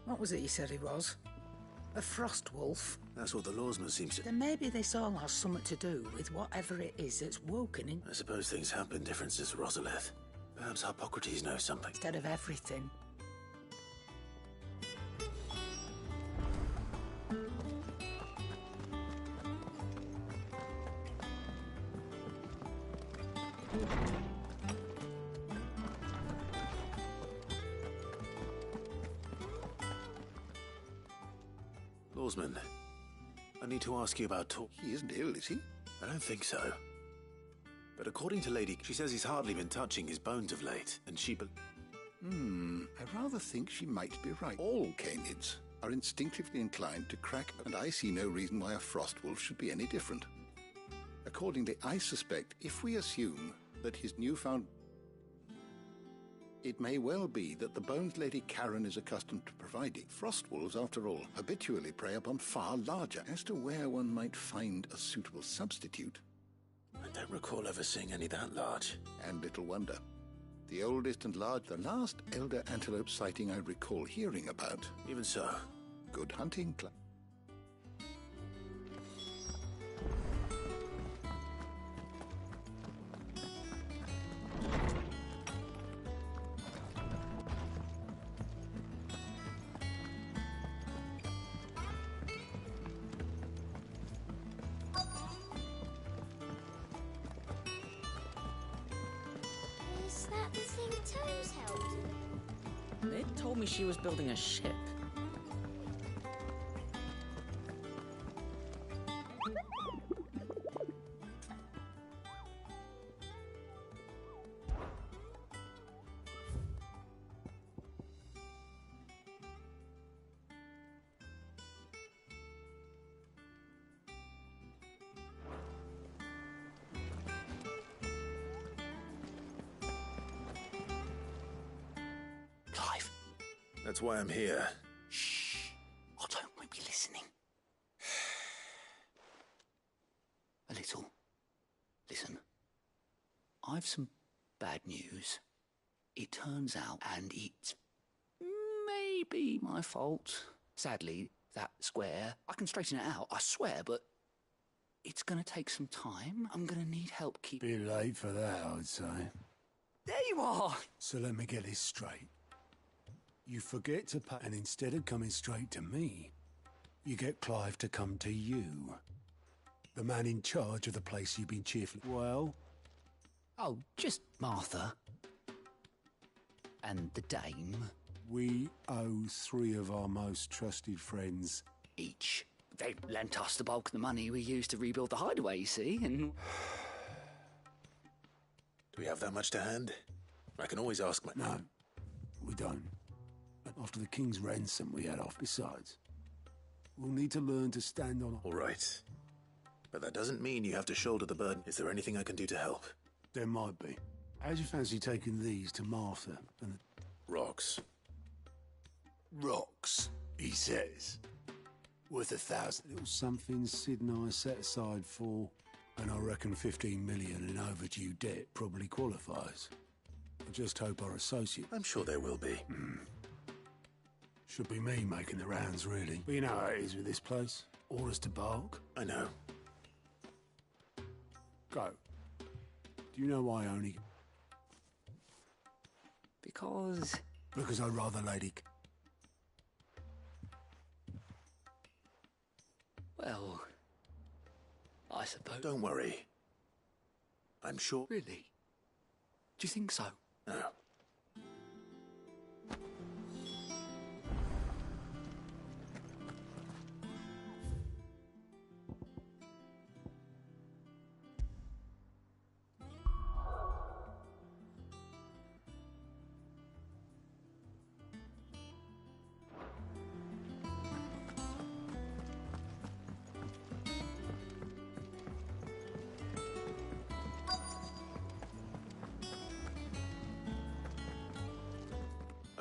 [SPEAKER 7] What was it you said he was? A frost wolf?
[SPEAKER 4] That's what the lawsman seems to...
[SPEAKER 7] Then maybe this all has something to do with whatever it is that's woken him.
[SPEAKER 4] I suppose things have been different since Rosalith. Perhaps Hippocrates knows something.
[SPEAKER 7] Instead of everything.
[SPEAKER 4] Lawsman, I need to ask you about Tor...
[SPEAKER 3] He isn't ill, is he?
[SPEAKER 4] I don't think so. But according to Lady, she says he's hardly been touching his bones of late, and she...
[SPEAKER 3] I rather think she might be right. All canids are instinctively inclined to crack, and I see no reason why a frost wolf should be any different. Accordingly, I suspect if we assume that his newfound... It may well be that the bones Lady Karen is accustomed to providing. Frost wolves, after all, habitually prey upon far larger. As to where one might find a suitable substitute...
[SPEAKER 4] I don't recall ever seeing any that large.
[SPEAKER 3] And little wonder. The oldest and the last elder antelope sighting I recall hearing about.
[SPEAKER 4] Even so.
[SPEAKER 3] Good hunting,
[SPEAKER 19] Is that the thing Tomes held?
[SPEAKER 18] They told me she was building a ship.
[SPEAKER 17] Clive.
[SPEAKER 4] That's why I'm here.
[SPEAKER 17] Shh. Otto might be listening. A little. Listen. I've some bad news. It turns out, and it's maybe my fault. Sadly, that square, I can straighten it out, I swear, but it's gonna take some time. I'm gonna need help keep...
[SPEAKER 10] Bit late for that, I'd say.
[SPEAKER 17] There you are!
[SPEAKER 10] So let me get this straight. You forget to pay, and instead of coming straight to me, you get Clive to come to you. The man in charge of the place you've been cheerfully... Well?
[SPEAKER 17] Oh, just Martha. And the dame.
[SPEAKER 10] We owe 3 of our most trusted friends
[SPEAKER 17] Each. They lent us the bulk of the money we used to rebuild the hideaway, you see, and...
[SPEAKER 4] Do we have that much to hand? I can always ask my...
[SPEAKER 10] No, we don't. After the King's ransom, we had off. Besides, we'll need to learn to stand on...
[SPEAKER 4] All right. But that doesn't mean you have to shoulder the burden. Is there anything I can do to help?
[SPEAKER 10] There might be. How'd you fancy taking these to Martha and...
[SPEAKER 4] Rocks.
[SPEAKER 10] Rocks, he says. Worth 1,000. Little something Sid and I set aside for, and I reckon 15 million in overdue debt probably qualifies. I just hope our associate...
[SPEAKER 4] I'm sure there will be.
[SPEAKER 10] Should be me making the rounds, really. But you know how it is with this place. Orders to bark.
[SPEAKER 4] I know.
[SPEAKER 10] Go. Do you know why I only...
[SPEAKER 17] Because...
[SPEAKER 10] Because I'd rather Lady...
[SPEAKER 17] Well... I suppose...
[SPEAKER 4] Don't worry. I'm sure...
[SPEAKER 17] Really? Do you think so?
[SPEAKER 4] No.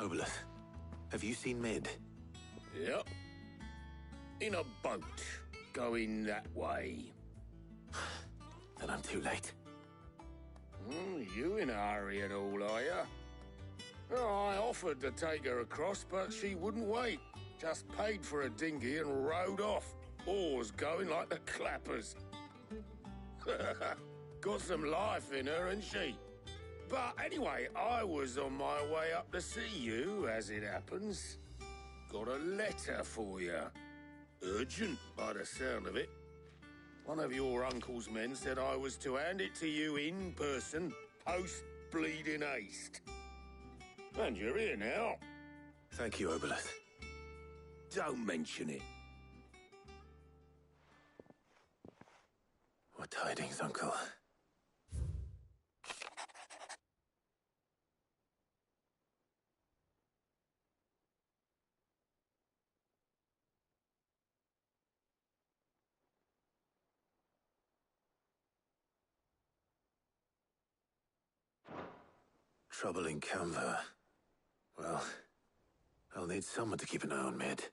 [SPEAKER 4] Oboleth, have you seen Mid?
[SPEAKER 10] Yep. In a boat, going that way.
[SPEAKER 4] Then I'm too late.
[SPEAKER 10] You in a hurry and all, are you? Oh, I offered to take her across, but she wouldn't wait. Just paid for a dinghy and rowed off. Oars going like the clappers. Got some life in her, ain't she? But anyway, I was on my way up to see you, as it happens. Got a letter for you. Urgent, by the sound of it. One of your uncle's men said I was to hand it to you in person, post-bleeding haste. And you're here now.
[SPEAKER 4] Thank you, Oboleth.
[SPEAKER 10] Don't mention it.
[SPEAKER 4] What tidings, Uncle? Trouble in Canva. Well, I'll need someone to keep an eye on Mid.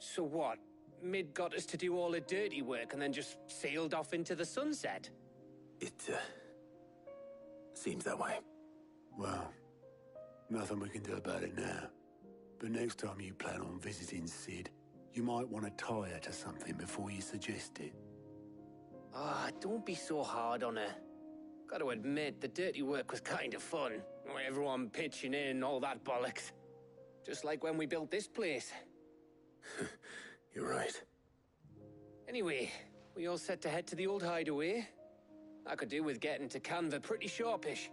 [SPEAKER 5] So what? Mid got us to do all the dirty work and then just sailed off into the sunset?
[SPEAKER 4] It, seems that way.
[SPEAKER 10] Well, nothing we can do about it now. But next time you plan on visiting Sid, you might want to tie her to something before you suggest it.
[SPEAKER 5] Ah, don't be so hard on her. Gotta admit, the dirty work was kind of fun. Everyone pitching in, all that bollocks. Just like when we built this place.
[SPEAKER 4] You're right.
[SPEAKER 5] Anyway, we all set to head to the old hideaway. I could do with getting to Canva pretty sharpish.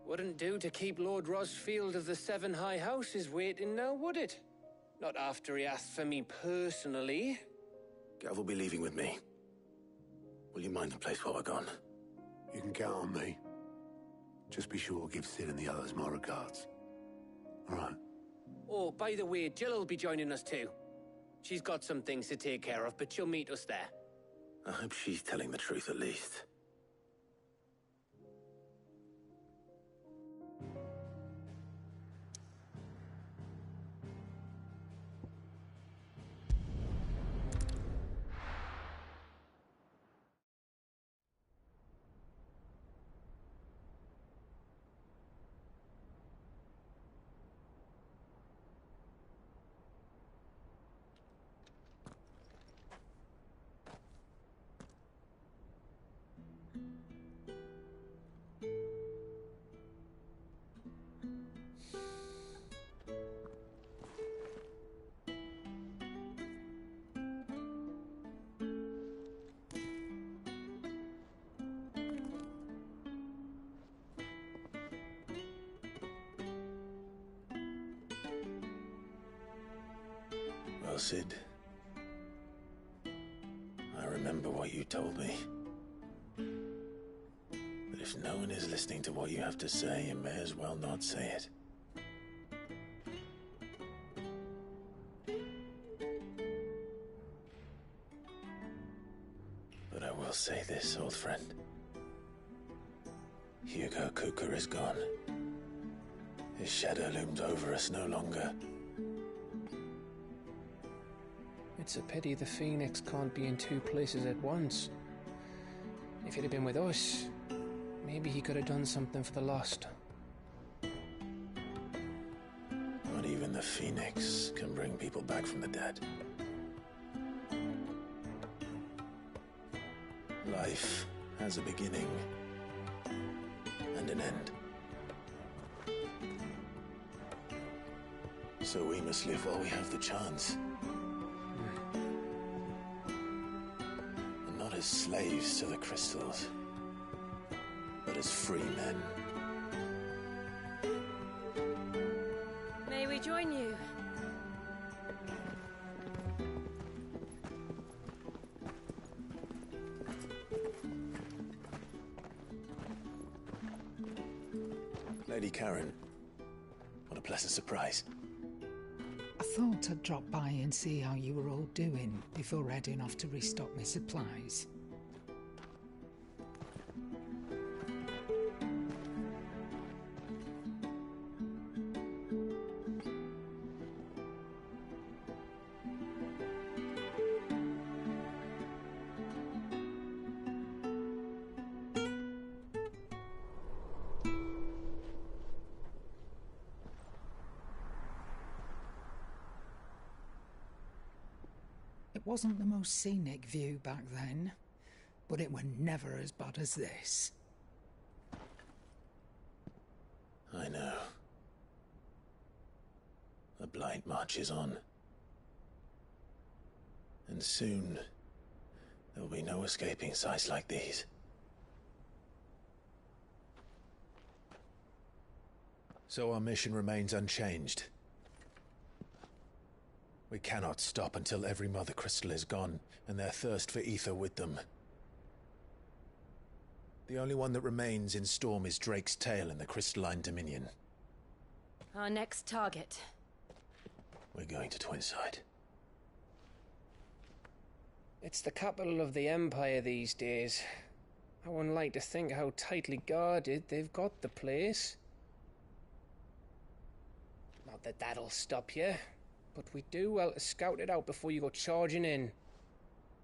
[SPEAKER 5] Wouldn't do to keep Lord Rosfield of the Seven High Houses waiting now, would it? Not after he asked for me personally.
[SPEAKER 4] Gav will be leaving with me. Will you mind the place while we're gone?
[SPEAKER 10] You can count on me. Just be sure to give Sid and the others my regards. All right.
[SPEAKER 5] Oh, by the way, Jill will be joining us too. She's got some things to take care of, but she'll meet us there.
[SPEAKER 4] I hope she's telling the truth at least. Well, Sid, I remember what you told me. That if no one is listening to what you have to say, you may as well not say it. But I will say this, old friend. Hugo Kuka is gone. His shadow looms over us no longer.
[SPEAKER 5] It's a pity the Phoenix can't be in two places at once. If he'd have been with us, maybe he could have done something for the lost.
[SPEAKER 4] Not even the Phoenix can bring people back from the dead. Life has a beginning and an end. So we must live while we have the chance. And not as slaves to the crystals, but as free men.
[SPEAKER 20] May we join you?
[SPEAKER 4] Lady Karen, what a pleasant surprise.
[SPEAKER 7] I thought I'd drop by and see how you were all doing before heading off to restock my supplies. It wasn't the most scenic view back then, but it were never as bad as this.
[SPEAKER 4] I know. The Blight marches on. And soon, there will be no escaping sights like these. So our mission remains unchanged. We cannot stop until every Mother Crystal is gone, and their thirst for ether with them. The only one that remains in Storm is Drake's Tail in the Crystalline Dominion.
[SPEAKER 20] Our next target.
[SPEAKER 4] We're going to Twinside.
[SPEAKER 5] It's the capital of the Empire these days. I wouldn't like to think how tightly guarded they've got the place. Not that that'll stop you, but we do well to scout it out before you go charging in.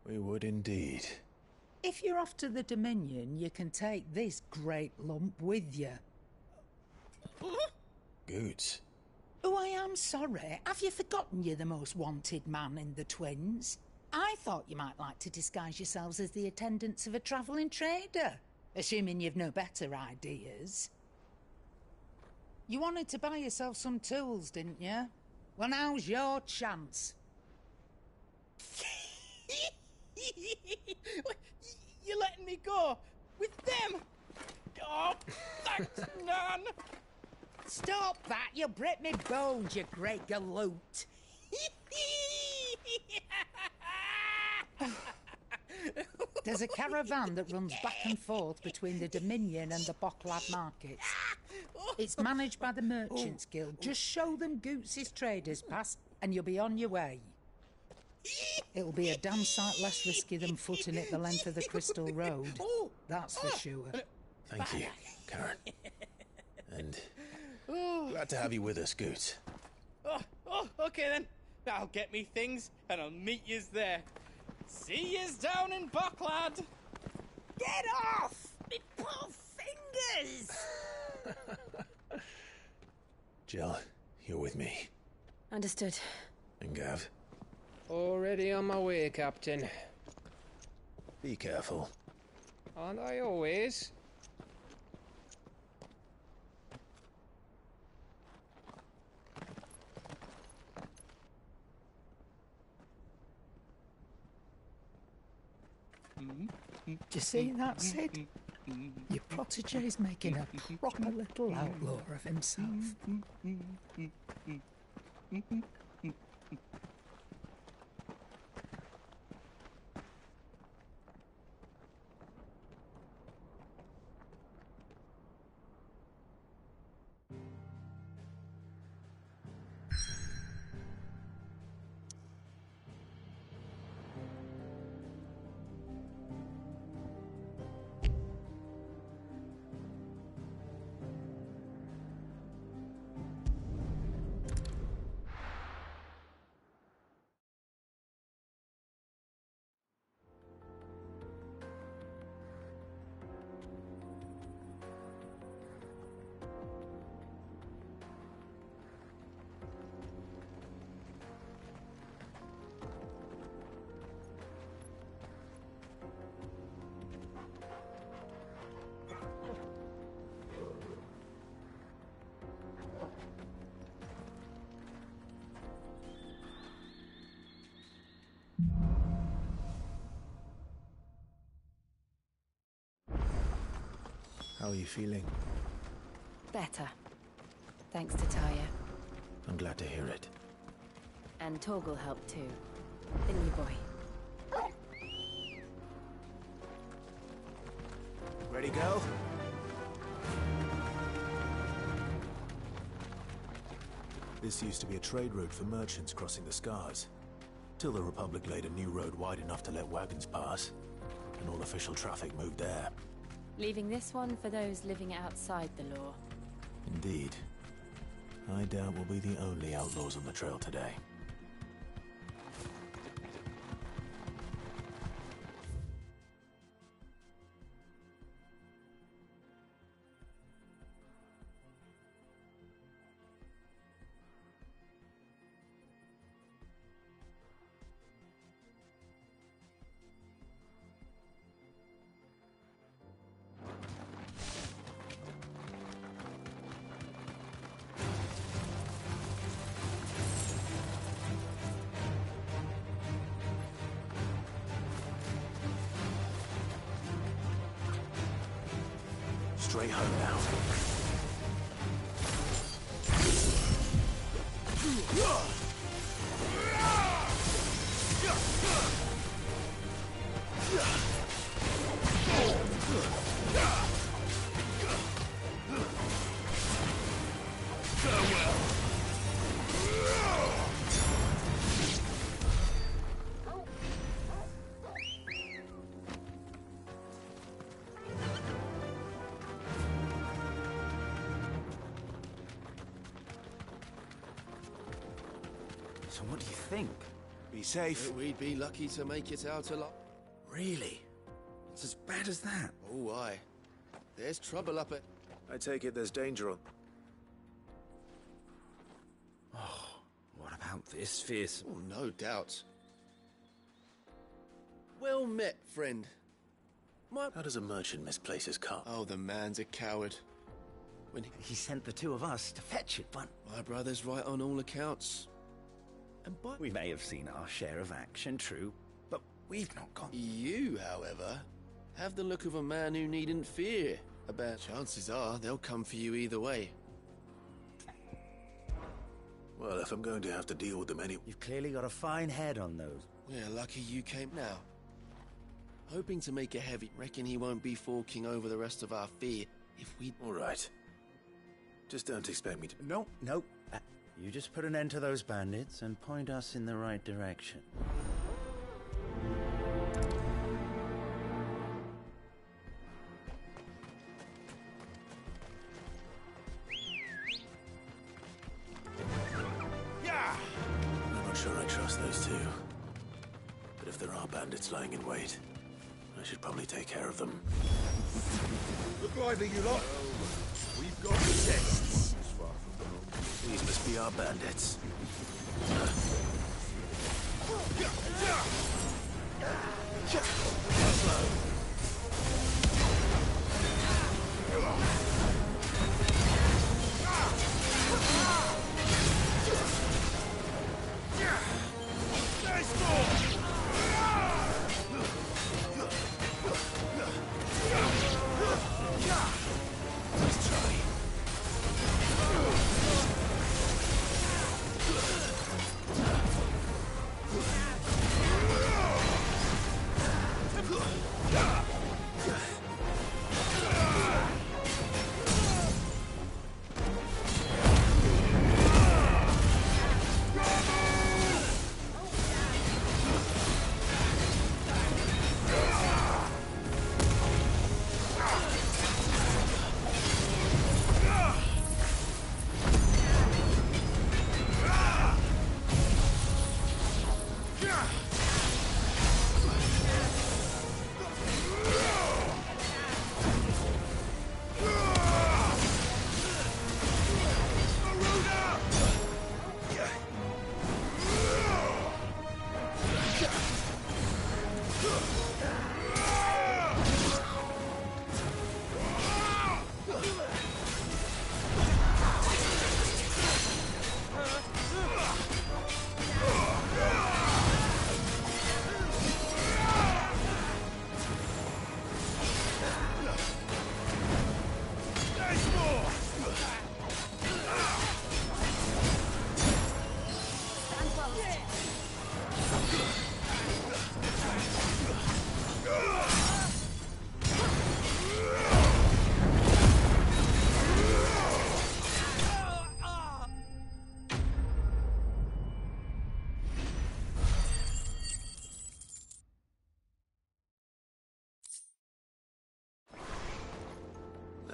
[SPEAKER 4] We would indeed.
[SPEAKER 7] If you're off to the Dominion, you can take this great lump with you.
[SPEAKER 4] Goods.
[SPEAKER 7] Oh, I am sorry. Have you forgotten you're the most wanted man in the Twins? I thought you might like to disguise yourselves as the attendants of a travelling trader, assuming you've no better ideas. You wanted to buy yourself some tools, didn't you? Well, now's your chance.
[SPEAKER 9] You're letting me go? With them? Oh, thanks, Nan!
[SPEAKER 7] Stop that! You'll break me bones, you great galoot! There's a caravan that runs back and forth between the Dominion and the Bocklad markets. It's managed by the Merchants Guild. Just show them Goots' traders pass and you'll be on your way. It'll be a damn sight less risky than footing it the length of the Crystal Road. That's for sure.
[SPEAKER 4] Thank you, Karen. And glad to have you with us, Goots.
[SPEAKER 9] Okay then. I'll get me things and I'll meet yous there. See yous down in Bocklad.
[SPEAKER 7] Get off! Me poor fingers!
[SPEAKER 4] Jill, you're with me.
[SPEAKER 20] Understood.
[SPEAKER 4] And Gav?
[SPEAKER 5] Already on my way, Captain.
[SPEAKER 4] Be careful.
[SPEAKER 5] Aren't I always?
[SPEAKER 7] Do you see that, Sid? Your protege's making a proper little outlaw of himself.
[SPEAKER 4] How are you feeling?
[SPEAKER 6] Better. Thanks to Taya.
[SPEAKER 4] I'm glad to hear it.
[SPEAKER 6] And Torgal helped too. The new boy.
[SPEAKER 18] Ready, go?
[SPEAKER 4] This used to be a trade route for merchants crossing the Scars. Till the Republic laid a new road wide enough to let wagons pass, and all official traffic moved there.
[SPEAKER 6] Leaving this one for those living outside the law.
[SPEAKER 4] Indeed. I doubt we'll be the only outlaws on the trail today. straight home now.
[SPEAKER 8] So what do you think? Be safe.
[SPEAKER 2] We'd be lucky to make it out alive.
[SPEAKER 8] Really? It's as bad as that?
[SPEAKER 2] Oh, aye. There's trouble up at...
[SPEAKER 4] I take it there's danger on...
[SPEAKER 8] Oh, what about this fearsome?
[SPEAKER 2] Oh, no doubt. Well met, friend.
[SPEAKER 4] How does a merchant misplace his cart?
[SPEAKER 2] Oh, the man's a coward. When
[SPEAKER 8] he sent the two of us to fetch it, but...
[SPEAKER 2] My brother's right on all accounts.
[SPEAKER 8] We may have seen our share of action, true, but we've not gone...
[SPEAKER 2] You, however, have the look of a man who needn't fear about... Chances are they'll come for you either way.
[SPEAKER 4] Well, if I'm going to have to deal with them anyway...
[SPEAKER 8] You've clearly got a fine head on those.
[SPEAKER 2] We're lucky you came now. Hoping to make a heavy... Reckon he won't be forking over the rest of our fee if we...
[SPEAKER 4] All right. Just don't expect me to...
[SPEAKER 8] No. You just put an end to those bandits and point us in the right direction.
[SPEAKER 4] I'm not sure I trust those two. But if there are bandits lying in wait, I should probably take care of them.
[SPEAKER 2] Look lively, you lot. We've got tests.
[SPEAKER 4] These must be our bandits.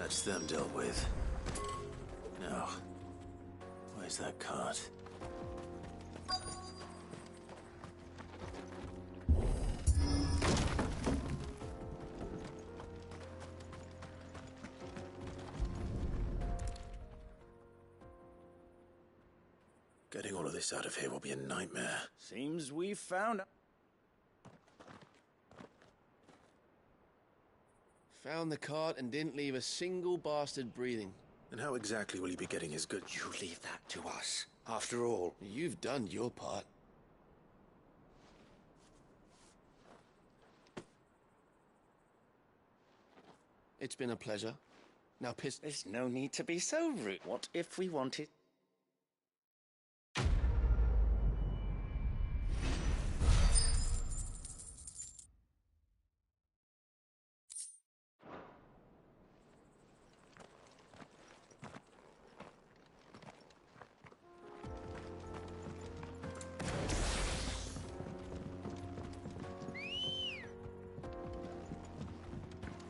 [SPEAKER 4] That's them dealt with. Now, where's that cart? Getting all of this out of here will be a nightmare.
[SPEAKER 8] Seems we've found...
[SPEAKER 2] Found the cart and didn't leave a single bastard breathing.
[SPEAKER 4] And how exactly will he be getting his goods?
[SPEAKER 8] You leave that to us. After all,
[SPEAKER 2] you've done your part. It's been a pleasure. Now piss...
[SPEAKER 14] There's no need to be so rude. What if we wanted...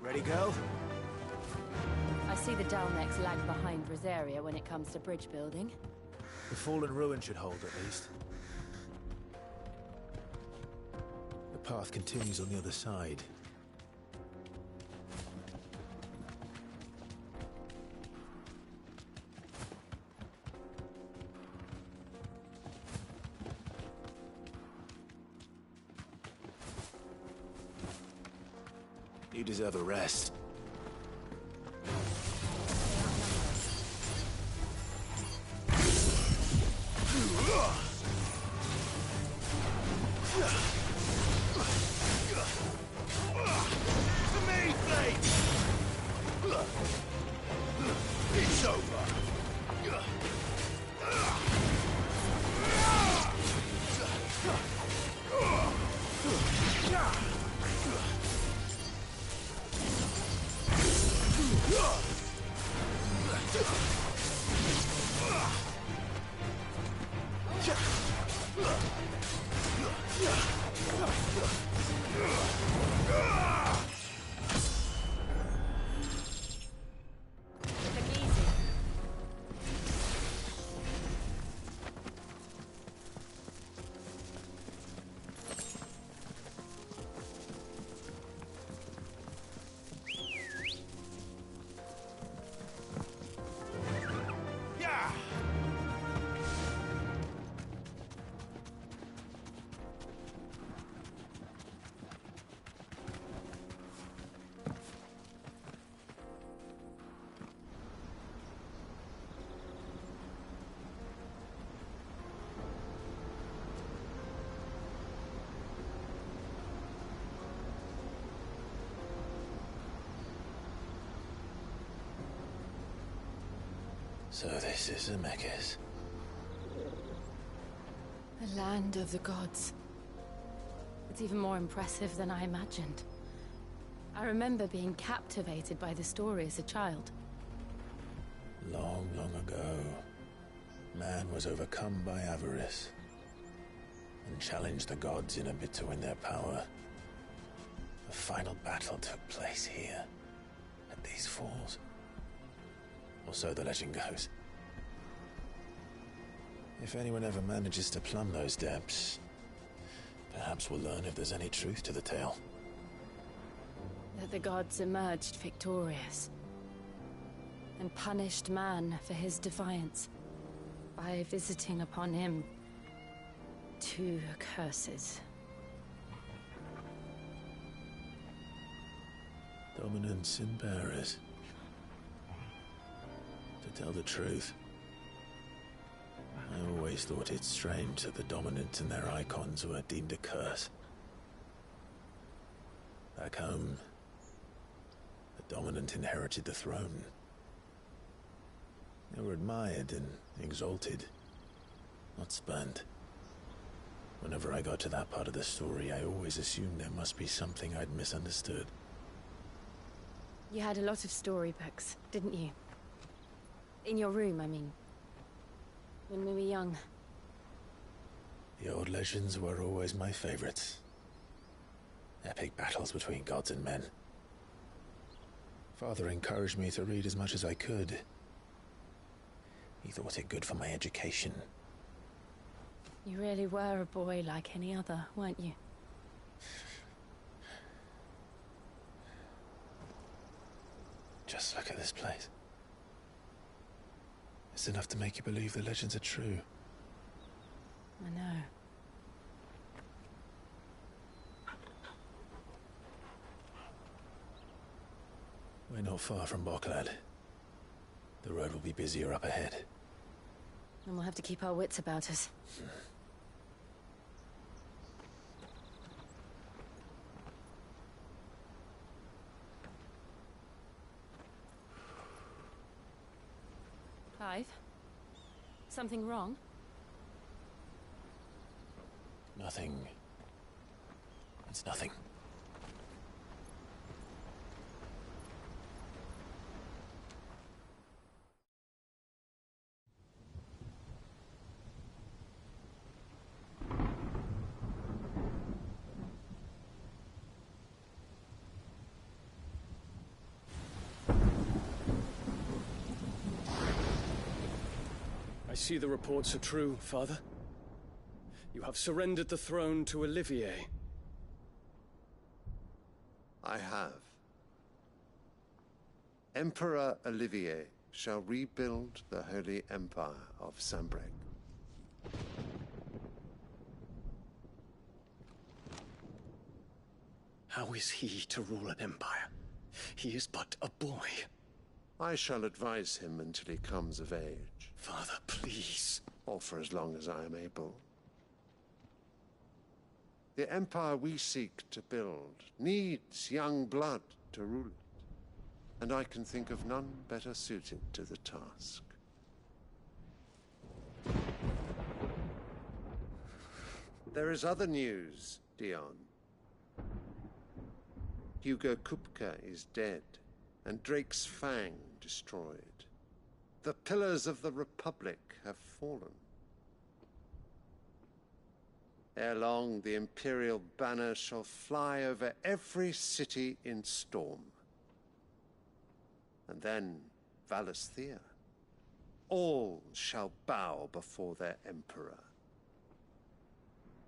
[SPEAKER 8] Ready, go?
[SPEAKER 6] I see the Dalnecs lag behind Rosaria when it comes to bridge building.
[SPEAKER 8] The fallen ruin should hold, at least.
[SPEAKER 4] The path continues on the other side. You deserve a rest.
[SPEAKER 10] It's over.
[SPEAKER 4] So this is Zemeckis.
[SPEAKER 6] The land of the gods. It's even more impressive than I imagined. I remember being captivated by the story as a child.
[SPEAKER 4] Long, long ago, man was overcome by avarice and challenged the gods in a bid to win their power. The final battle took place here, at these falls. Or so the legend goes. If anyone ever manages to plumb those depths, perhaps we'll learn if there's any truth to the tale.
[SPEAKER 6] That the gods emerged victorious and punished man for his defiance by visiting upon him 2 curses.
[SPEAKER 4] Dominance and bearers. To tell the truth, I always thought it strange that the dominant and their icons were deemed a curse. Back home, the dominant inherited the throne. They were admired and exalted, not spurned. Whenever I got to that part of the story, I always assumed there must be something I'd misunderstood.
[SPEAKER 6] You had a lot of storybooks, didn't you? In your room, I mean. When we were young.
[SPEAKER 4] The old legends were always my favorites. Epic battles between gods and men. Father encouraged me to read as much as I could. He thought it good for my education.
[SPEAKER 6] You really were a boy like any other, weren't you?
[SPEAKER 4] Just look at this place. It's enough to make you believe the legends are true.
[SPEAKER 6] I know.
[SPEAKER 4] We're not far from Boklad. The road will be busier up ahead.
[SPEAKER 6] And we'll have to keep our wits about us.
[SPEAKER 16] alive? Something wrong?
[SPEAKER 4] Nothing. It's nothing.
[SPEAKER 21] I see the reports are true, Father. You have surrendered the throne to Olivier.
[SPEAKER 23] I have. Emperor Olivier shall rebuild the Holy Empire of Sanbreque.
[SPEAKER 21] How is he to rule an empire? He is but a boy.
[SPEAKER 23] I shall advise him until he comes of age.
[SPEAKER 21] Father, please.
[SPEAKER 23] Or for as long as I am able. The empire we seek to build needs young blood to rule it. And I can think of none better suited to the task. There is other news, Dion. Hugo Kupka is dead, and Drake's Fang destroyed. The pillars of the Republic have fallen. Ere long, the Imperial banner shall fly over every city in Storm. And then, Valisthea. All shall bow before their Emperor.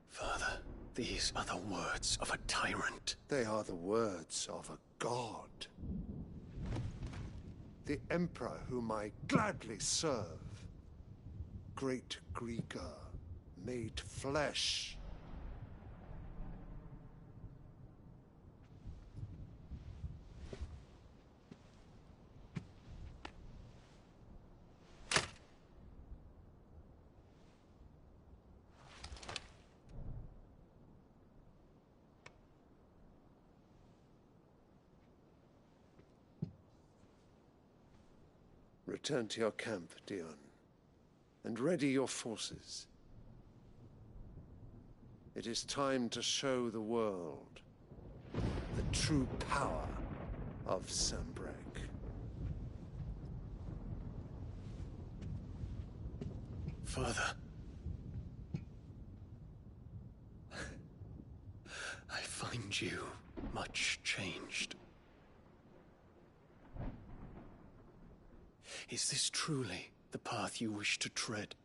[SPEAKER 21] Father, these are the words of a tyrant.
[SPEAKER 23] They are the words of a god. The Emperor whom I gladly serve. Great Grieger, made flesh. Return to your camp, Dion, and ready your forces. It is time to show the world the true power of Sanbreque.
[SPEAKER 21] Father. I find you much changed. Is this truly the path you wish to tread?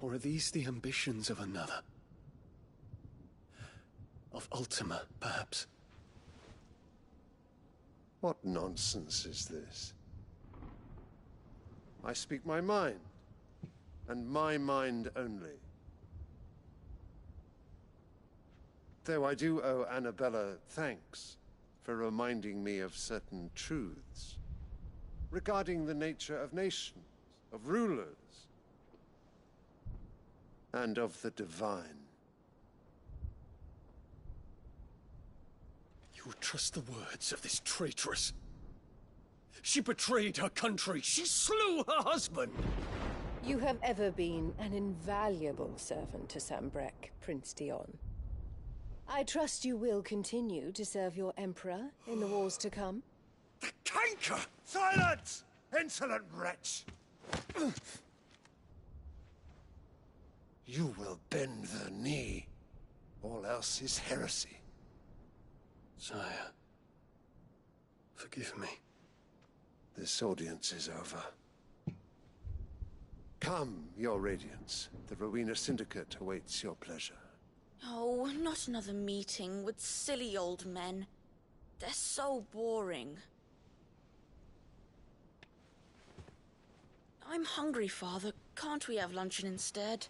[SPEAKER 21] Or are these the ambitions of another? Of Ultima, perhaps?
[SPEAKER 23] What nonsense is this? I speak my mind, and my mind only. Though I do owe Annabella thanks for reminding me of certain truths regarding the nature of nations, of rulers, and of the divine.
[SPEAKER 21] You would trust the words of this traitress? She betrayed her country. She slew her husband.
[SPEAKER 24] You have ever been an invaluable servant to Sanbreque, Prince Dion. I trust you will continue to serve your Emperor in the wars to come.
[SPEAKER 23] The canker! Silence! Insolent wretch! You will bend the knee. All else is heresy.
[SPEAKER 21] Sire, forgive me.
[SPEAKER 23] This audience is over. Come, your Radiance. The Rowena Syndicate awaits your pleasure.
[SPEAKER 25] Oh, not another meeting with silly old men. They're so boring. I'm hungry, Father. Can't we have luncheon instead?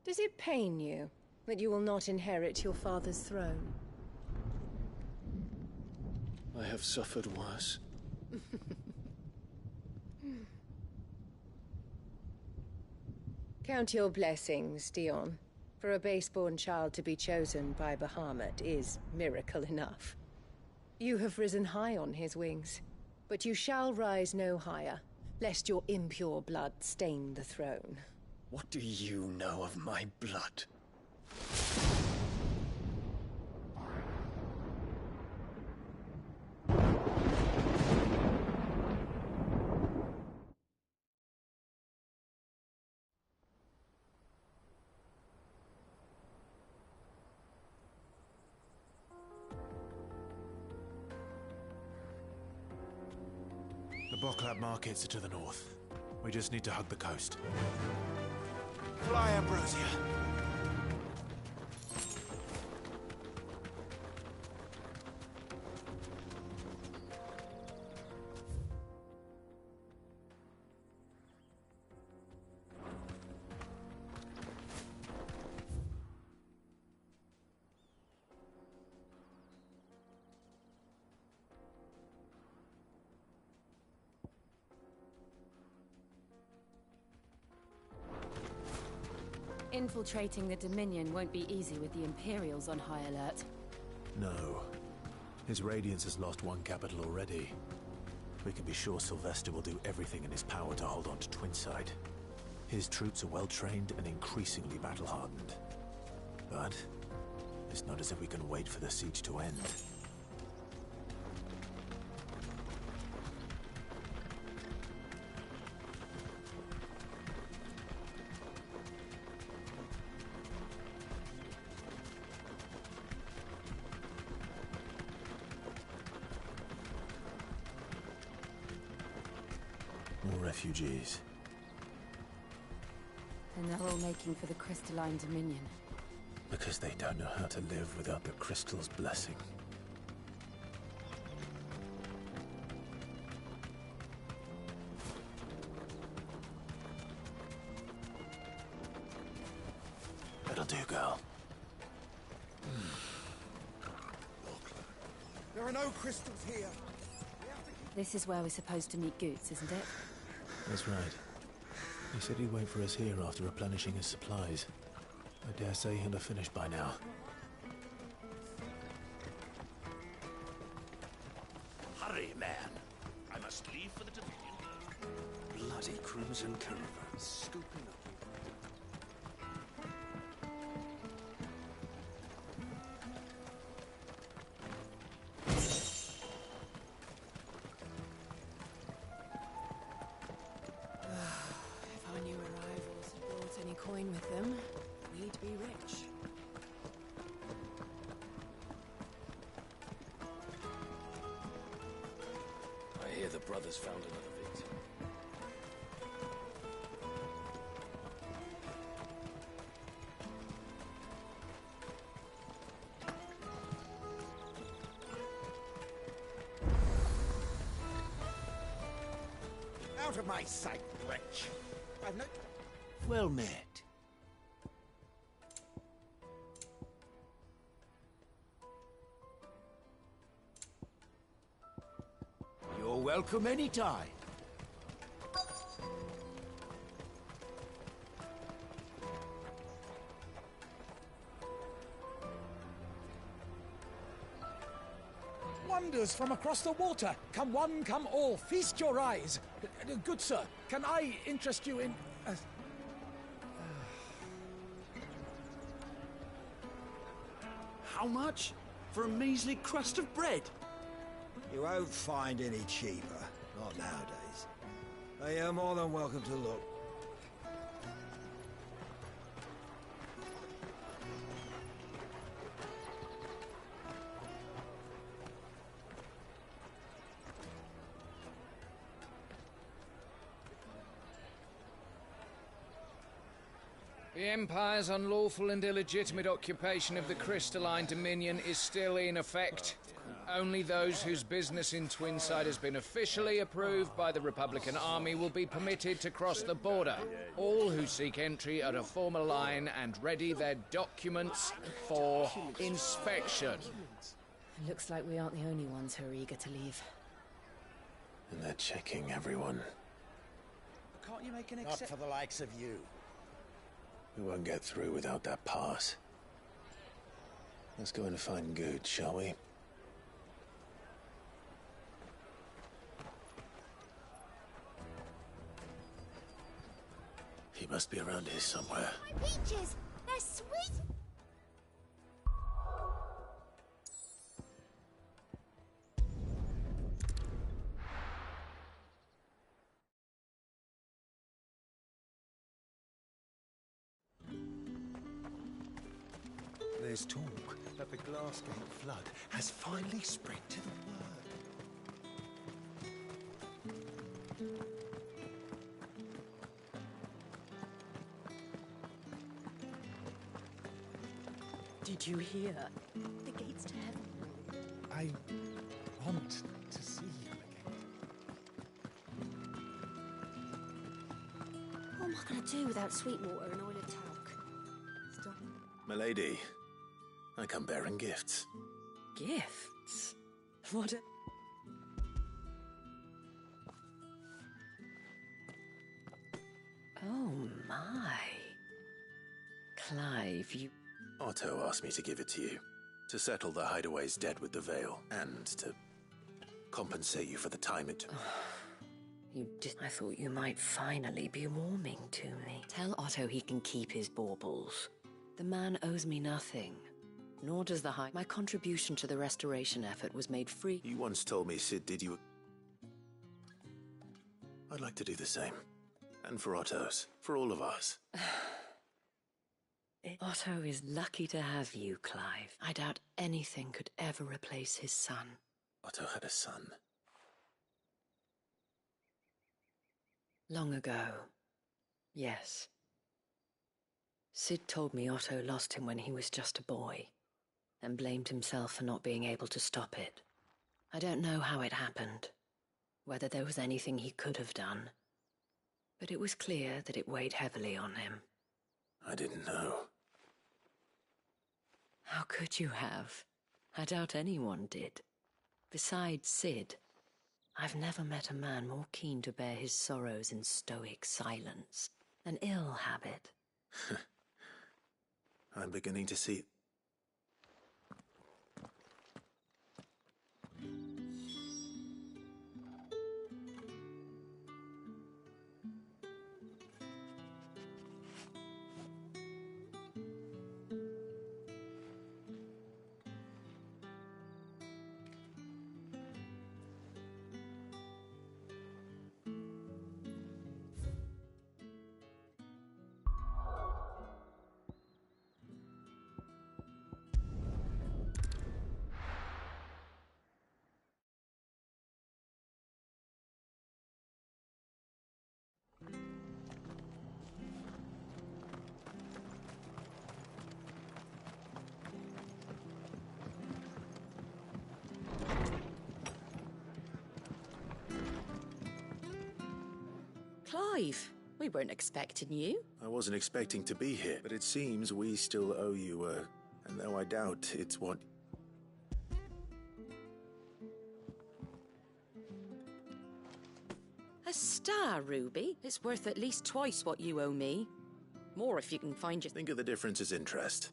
[SPEAKER 24] Does it pain you that you will not inherit your father's throne?
[SPEAKER 21] I have suffered worse.
[SPEAKER 24] Count your blessings, Dion. For a base-born child to be chosen by Bahamut is miracle enough. You have risen high on his wings, but you shall rise no higher, lest your impure blood stain the throne.
[SPEAKER 21] What do you know of my blood?
[SPEAKER 11] The Bocklab markets are to the north. We just need to hug the coast. Fly, Ambrosia!
[SPEAKER 6] Infiltrating the Dominion won't be easy with the Imperials on high alert.
[SPEAKER 11] No. His Radiance has lost one capital already. We can be sure Sylvester will do everything in his power to hold on to Twinside. His troops are well-trained and increasingly battle-hardened. But it's not as if we can wait for the siege to end. More refugees.
[SPEAKER 6] And they're all making for the Crystalline Dominion.
[SPEAKER 11] Because they don't know how to live without the Crystal's blessing. That'll do, girl.
[SPEAKER 12] There are no crystals here.
[SPEAKER 6] This is where we're supposed to meet Goots, isn't it?
[SPEAKER 11] That's right. He said he'd wait for us here after replenishing his supplies. I dare say he'll have finished by now.
[SPEAKER 17] Hurry, man. I must leave for the Dominion. Bloody crimson caravan scooping up.
[SPEAKER 18] If our new arrivals had brought any coin with them, we'd be rich.
[SPEAKER 21] I hear the brothers found another victim.
[SPEAKER 12] Out of my sight, wretch. I've no...
[SPEAKER 17] Well met. You're welcome anytime.
[SPEAKER 12] Wonders from across the water. Come one, come all. Feast your eyes. Good sir, can I interest you in...
[SPEAKER 17] How much? For a measly crust of bread?
[SPEAKER 13] You won't find any cheaper. Not nowadays. You're more than welcome to look.
[SPEAKER 15] The Empire's unlawful and illegitimate occupation of the Crystalline Dominion is still in effect. Only those whose business in Twinside has been officially approved by the Republican Army will be permitted to cross the border. All who seek entry are to form a line and ready their documents for inspection.
[SPEAKER 6] Looks like we aren't the only ones who are eager to leave.
[SPEAKER 11] And they're checking everyone.
[SPEAKER 13] Can't you make an exception? Not for the likes of you.
[SPEAKER 4] We won't get through without that pass. Let's go and find Good, shall we? He must be around here somewhere.
[SPEAKER 1] My peaches! They're sweet!
[SPEAKER 11] There's talk that the Glassgate flood has finally spread to the world.
[SPEAKER 18] Did you hear? The gates to heaven.
[SPEAKER 12] I want to see you again.
[SPEAKER 1] What am I going to do without sweet water and oil of talc? Stop.
[SPEAKER 4] Milady, I come bearing gifts.
[SPEAKER 18] Gifts? What a... Oh my. Clive, you...
[SPEAKER 4] Otto asked me to give it to you. To settle the Hideaway's debt with the Veil, and to compensate you for the time it took.
[SPEAKER 18] You did... I thought you might finally be warming to me. Tell Otto he can keep his baubles. The man owes me nothing. Nor does the High... My contribution to the restoration effort was made free.
[SPEAKER 4] You once told me Sid did you... I'd like to do the same. And for Otto's. For all of us.
[SPEAKER 18] Otto is lucky to have you, Clive. I doubt anything could ever replace his son.
[SPEAKER 4] Otto had a son.
[SPEAKER 18] Long ago. Yes. Sid told me Otto lost him when he was just a boy, and blamed himself for not being able to stop it. I don't know how it happened, whether there was anything he could have done, but it was clear that it weighed heavily on him.
[SPEAKER 4] I didn't know.
[SPEAKER 18] How could you have? I doubt anyone did. Besides Sid, I've never met a man more keen to bear his sorrows in stoic silence. An ill habit.
[SPEAKER 4] I'm beginning to see...
[SPEAKER 18] Clive, we weren't expecting you.
[SPEAKER 4] I wasn't expecting to be here, but it seems we still owe you, and though I doubt it's what...
[SPEAKER 18] A star, Ruby. It's worth at least twice what you owe me. More if you can find your...
[SPEAKER 4] Think of the difference as interest.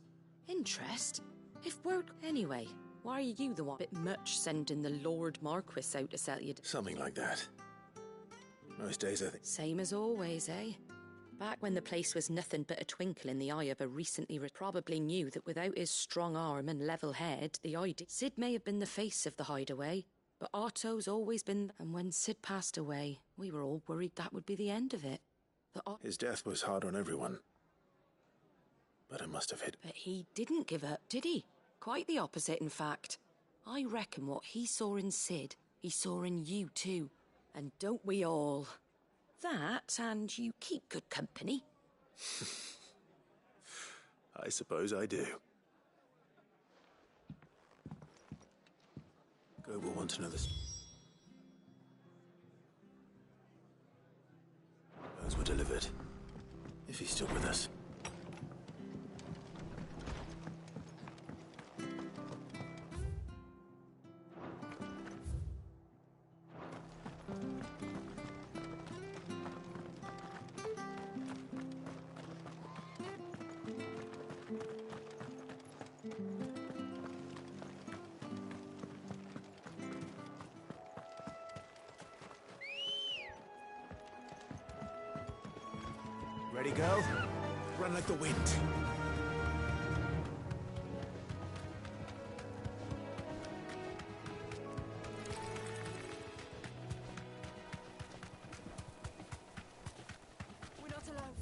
[SPEAKER 18] Interest? If we're... Anyway, why are you the one bit much sending the Lord Marquis out to sell you...
[SPEAKER 4] Something like that. Most days, I think.
[SPEAKER 18] Same as always, eh? Back when the place was nothing but a twinkle in the eye of a recently... Probably knew that without his strong arm and level head, the idea... Sid may have been the face of the Hideaway, but Otto's always been... And when Sid passed away, we were all worried that would be the end of it.
[SPEAKER 4] His death was hard on everyone. But it must have hit...
[SPEAKER 18] But he didn't give up, did he? Quite the opposite, in fact. I reckon what he saw in Sid, he saw in you too. And don't we all? That, and you keep good company.
[SPEAKER 4] I suppose I do. Go will want to know this. Those were delivered. If he's still with us.
[SPEAKER 11] Ready, girl? Run like the wind.
[SPEAKER 1] We're not alone.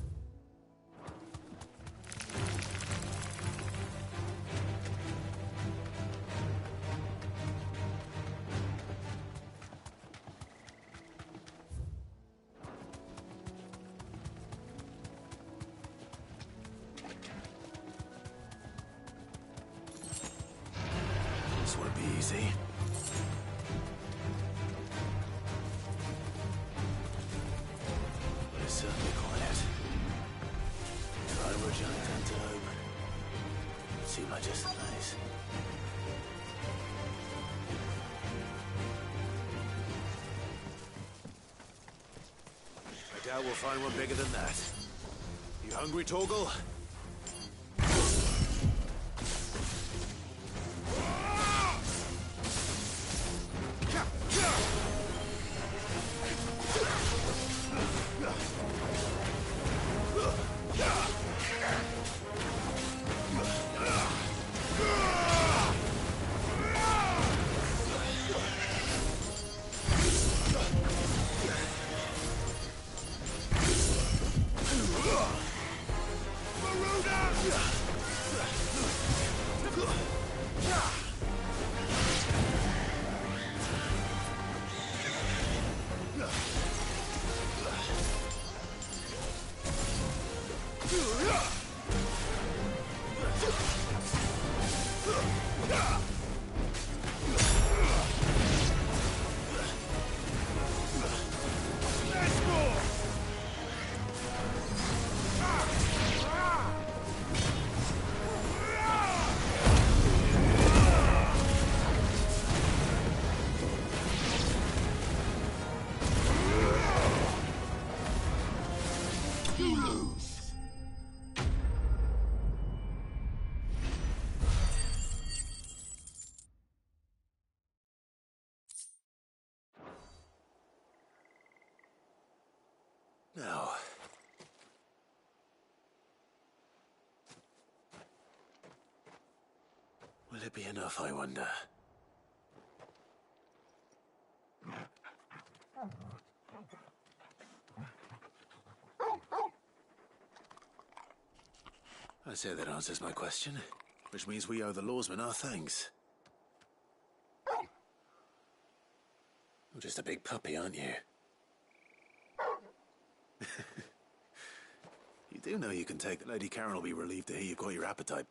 [SPEAKER 11] This won't be easy. But it's certainly quiet. If I were a giant antelope, it'd seem like just the place. I doubt we'll find one bigger than that. You hungry, Torgal? Now. Will it be enough, I wonder? I say that answers my question, which means we owe the lawsman our thanks. You're just a big puppy, aren't you? You do know you can take... Lady Karen will be relieved to hear you've got your appetite.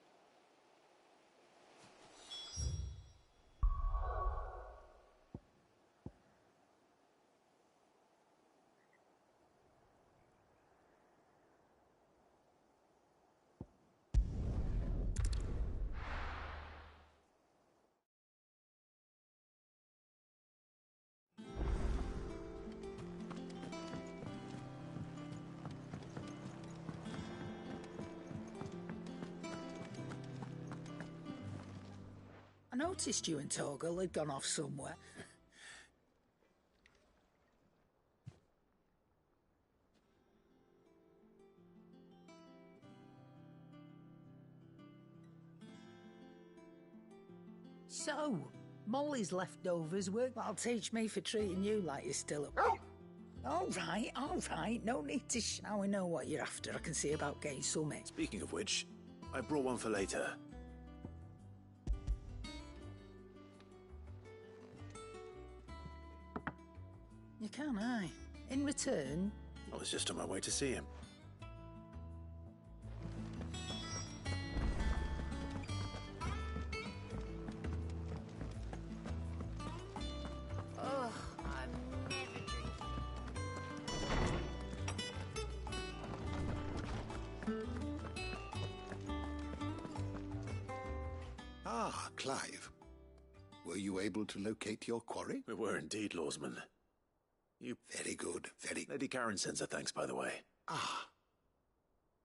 [SPEAKER 7] I noticed you and Torgal had gone off somewhere. So, Molly's leftovers work. That'll teach me for treating you like you're still at... All right. No need to shout. I know what you're after. I can see about getting something.
[SPEAKER 11] Speaking of which, I brought one for later.
[SPEAKER 7] You can, aye. In return...
[SPEAKER 11] I was just on my way to see him.
[SPEAKER 1] Oh, I'm never drinking.
[SPEAKER 3] Ah, Clive. Were you able to locate your quarry?
[SPEAKER 11] We were indeed, lawsman. You...
[SPEAKER 3] Very good, very...
[SPEAKER 11] Lady Karen sends her thanks, by the way.
[SPEAKER 3] Ah.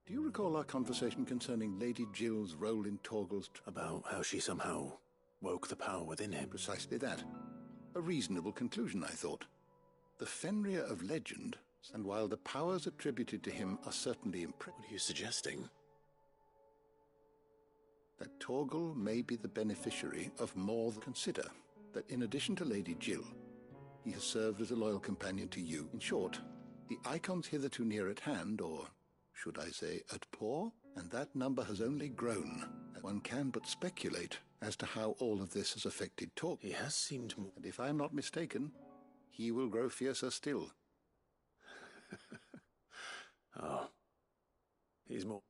[SPEAKER 3] Do you recall our conversation concerning Lady Jill's role in Torgal's...
[SPEAKER 11] About how she somehow woke the power within him?
[SPEAKER 3] Precisely that. A reasonable conclusion, I thought. The Fenrir of legend And while the powers attributed to him are certainly impressive...
[SPEAKER 4] What are you suggesting?
[SPEAKER 3] That Torgal may be the beneficiary of more than consider. That in addition to Lady Jill, he has served as a loyal companion to you. In short, the icons hitherto near at hand, or should I say at paw, and that number has only grown. One can but speculate as to how all of this has affected Torgal.
[SPEAKER 4] He has seemed more...
[SPEAKER 3] And if I am not mistaken, he will grow fiercer still.
[SPEAKER 4] Oh. He's more...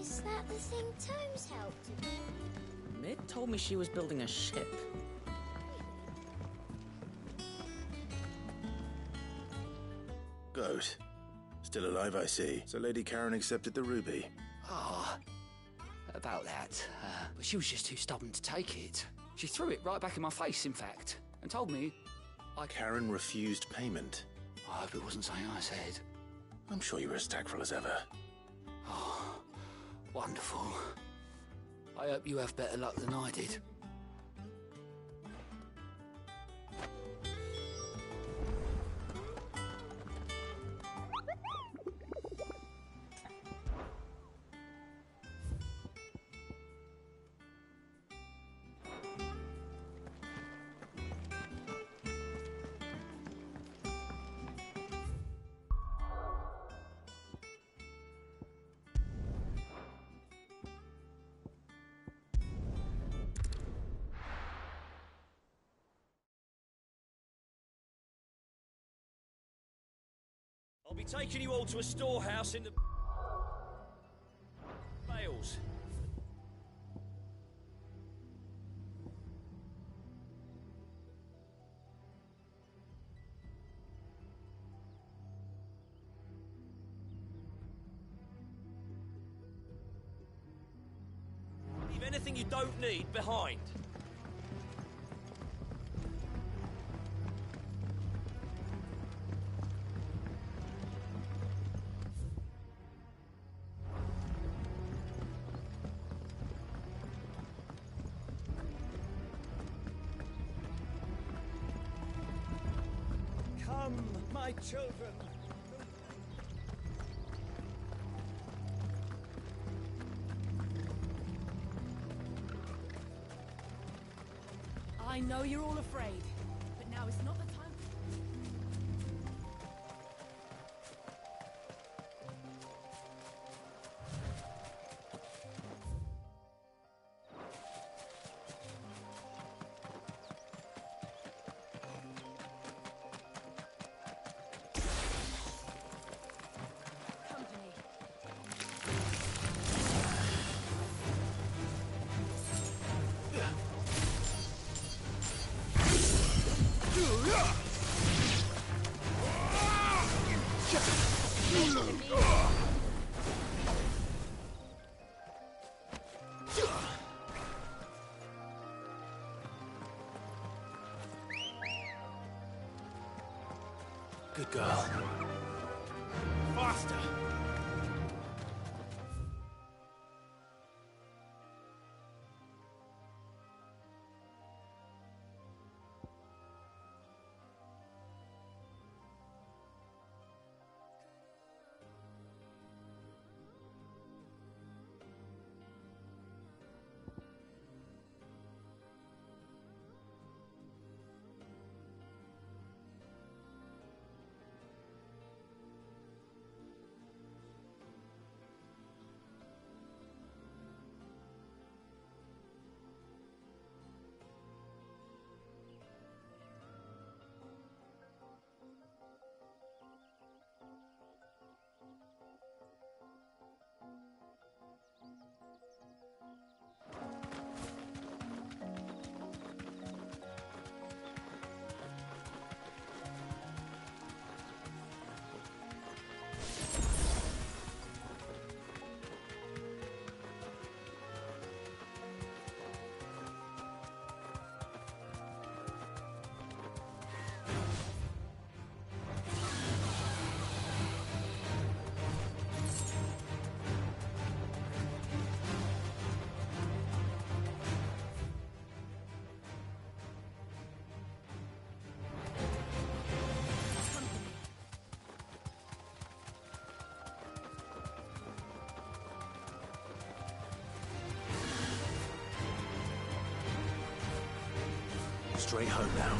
[SPEAKER 1] Is that the thing Tomes helped to do?
[SPEAKER 14] Mid told me she was building a ship.
[SPEAKER 4] Goat. Still alive, I see. So Lady Karen accepted the ruby.
[SPEAKER 5] Ah, about that. But she was just too stubborn to take it. She threw it right back in my face, in fact, and told me
[SPEAKER 4] Karen refused payment.
[SPEAKER 5] I hope it wasn't something I said.
[SPEAKER 4] I'm sure you were as tactful as ever.
[SPEAKER 5] Oh, wonderful. I hope you have better luck than I did.
[SPEAKER 9] I'll be taking you all to a storehouse in the... Wales. Leave anything you don't need behind. Come, my children.
[SPEAKER 16] I know you're all afraid, but now is not the time.
[SPEAKER 4] Good girl.
[SPEAKER 9] Faster!
[SPEAKER 11] straight home now.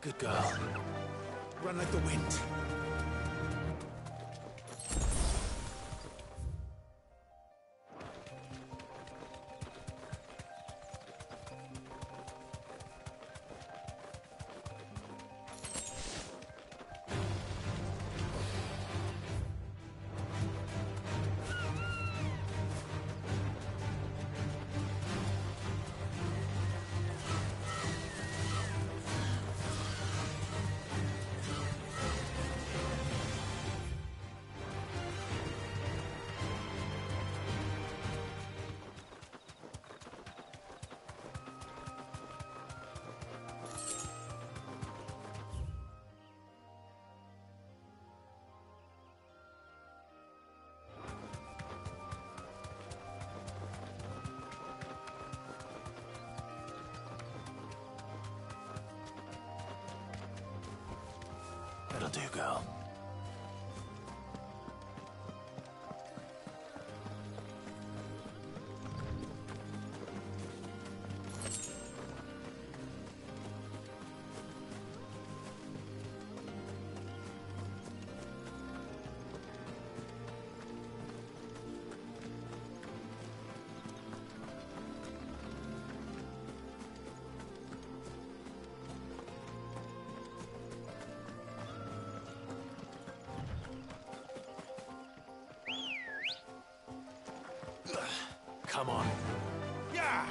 [SPEAKER 11] Good girl. Run like the wind. That'll do, girl. Come on. Yeah!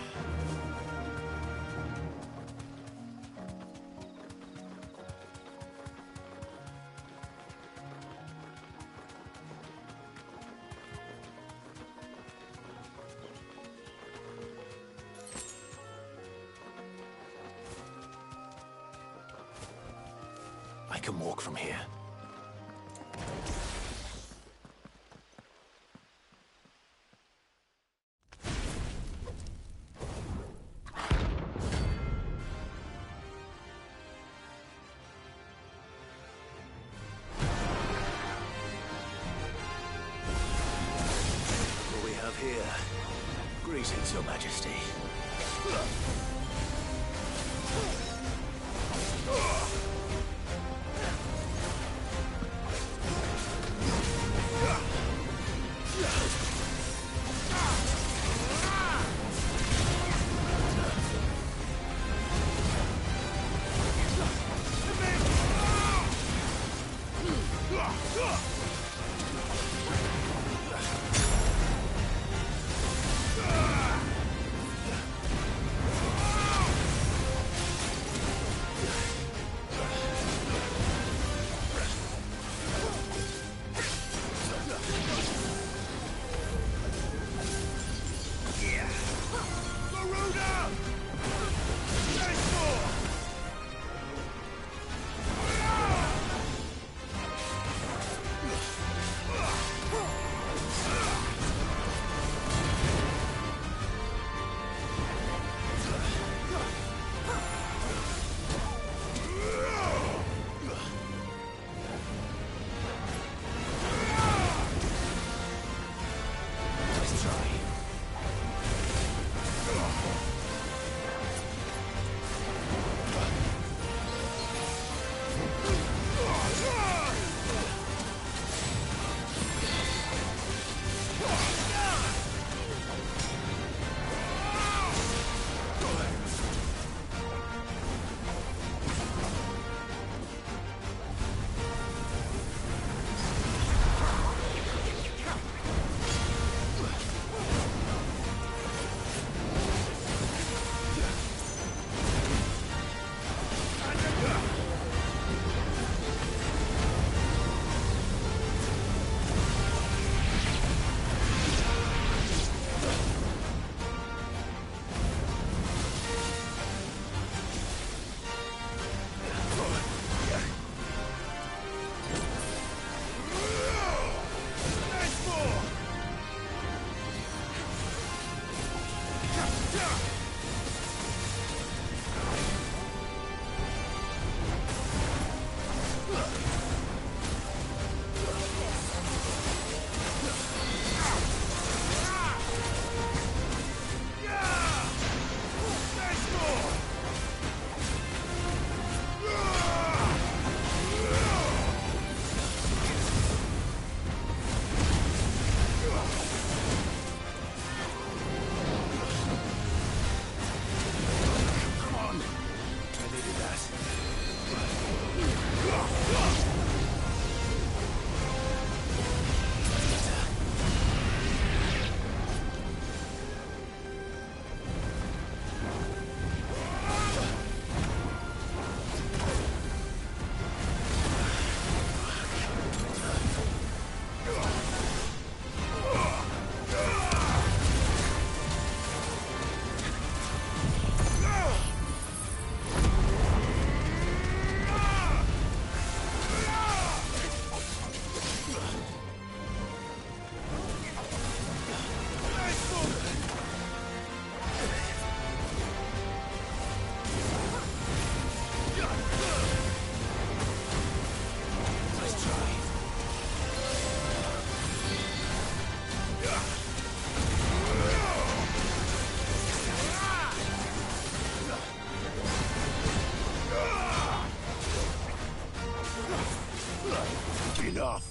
[SPEAKER 11] I can walk from here. Here. Greetings, Your Majesty.
[SPEAKER 10] Enough.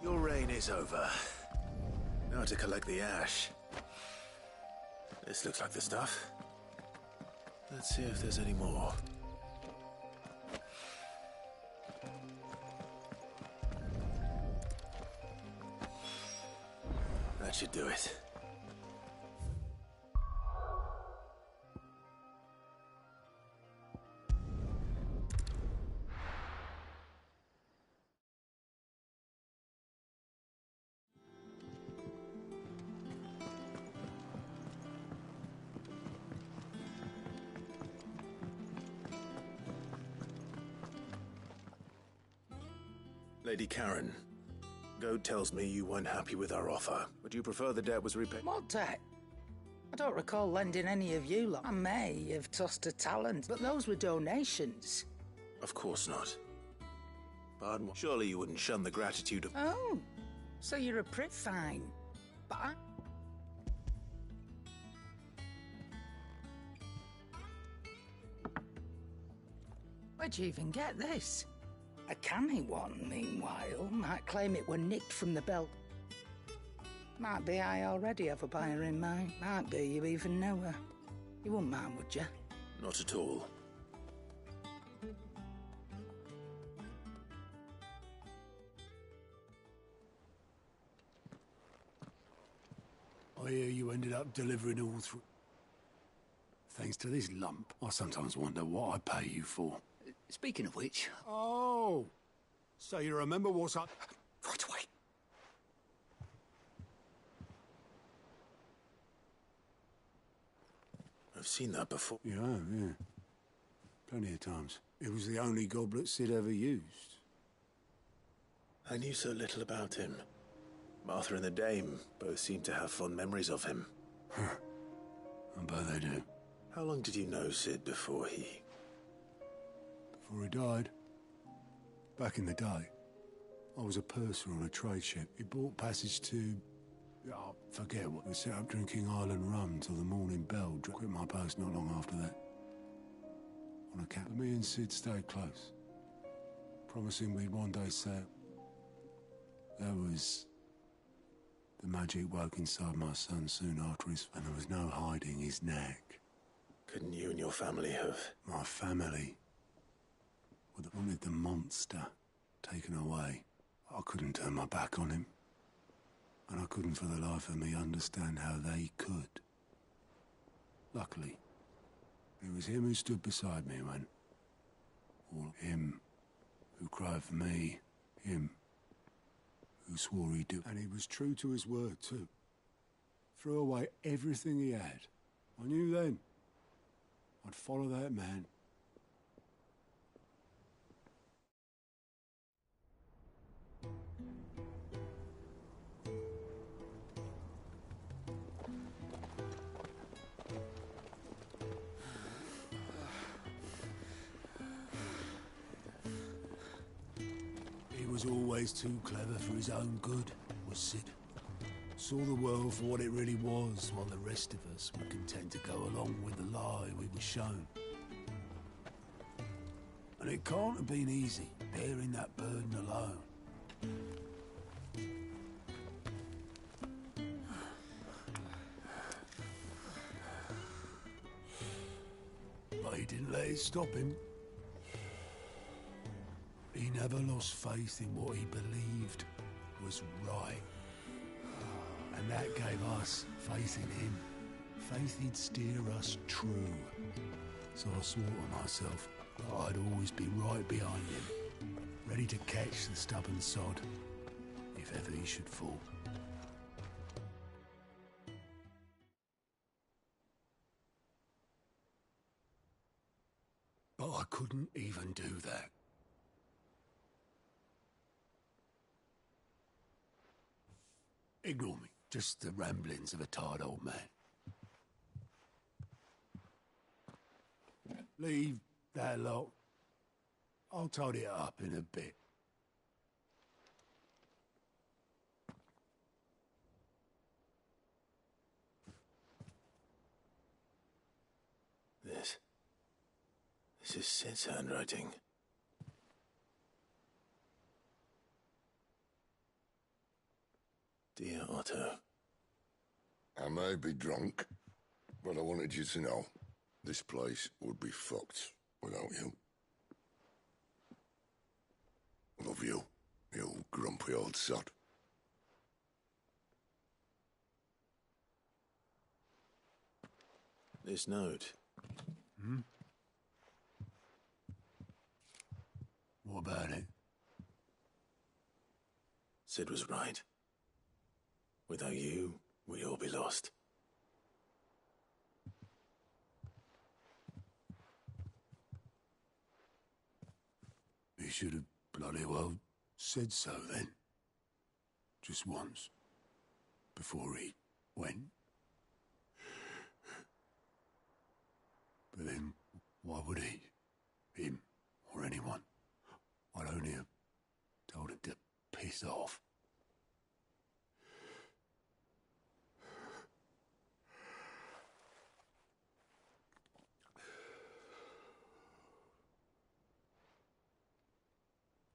[SPEAKER 11] Your reign is over. Now to collect the ash. This looks like the stuff. Let's see if there's any more. That should do it. Lady Karen, Goad tells me you weren't happy with our offer. Would you prefer the debt was repaid?
[SPEAKER 7] What debt? I don't recall lending any of you lot. I may have tossed a talent, but those were donations.
[SPEAKER 11] Of course not. Pardon? Surely you wouldn't shun the gratitude of...
[SPEAKER 7] Oh, so you're a prick. Fine. But where'd you even get this? A canny one, meanwhile, might claim it were nicked from the belt. Might be I already have a buyer in mind. Might be you even know her. You wouldn't mind, would you?
[SPEAKER 11] Not at all.
[SPEAKER 10] I hear you ended up delivering all through. Thanks to this lump, I sometimes wonder what I pay you for.
[SPEAKER 5] Speaking of which...
[SPEAKER 10] Oh! So you remember what's up...
[SPEAKER 5] Right away.
[SPEAKER 11] I've seen that before.
[SPEAKER 10] You have, yeah. Plenty of times. It was the only goblet Sid ever used.
[SPEAKER 11] I knew so little about him. Martha and the Dame both seem to have fond memories of him.
[SPEAKER 10] I bet they do.
[SPEAKER 11] How long did you know Sid before he...
[SPEAKER 10] Before he died? Back in the day, I was a purser on a trade ship. It bought passage to... I forget what. We set up drinking Island rum till the morning bell. Quit my post not long after that. On a cap, me and Sid stayed close, promising we'd one day sail. That was... The magic woke inside my son soon after his... And there was no hiding his knack.
[SPEAKER 11] Couldn't you and your family have...
[SPEAKER 10] My family... Would have wanted the monster taken away. I couldn't turn my back on him. And I couldn't for the life of me understand how they could. Luckily, it was him who stood beside me when... Or him who cried for me. Him who swore he'd do. And he was true to his word, too. Threw away everything he had. I knew then I'd follow that man. He was always too clever for his own good, was Sid. Saw the world for what it really was, while the rest of us were content to go along with the lie we were shown. And it can't have been easy, bearing that burden alone. But he didn't let it stop him. He never lost faith in what he believed was right. And that gave us faith in him. Faith he'd steer us true. So I swore to myself that I'd always be right behind him, ready to catch the stubborn sod, if ever he should fall. But I couldn't even do that. Ignore me. Just the ramblings of a tired old man. Leave that lot. I'll tidy it up in a bit.
[SPEAKER 4] This is Sid's handwriting. Dear Otto.
[SPEAKER 2] I may be drunk, but I wanted you to know this place would be fucked without you. Love you, you grumpy old sod.
[SPEAKER 4] This note.
[SPEAKER 10] Hmm? What about it?
[SPEAKER 4] Sid was right. Without you, we'd all be lost.
[SPEAKER 10] He should have bloody well said so then. Just once. Before he went. But then, why would he? Him, or anyone? I'd only have told him to piss off.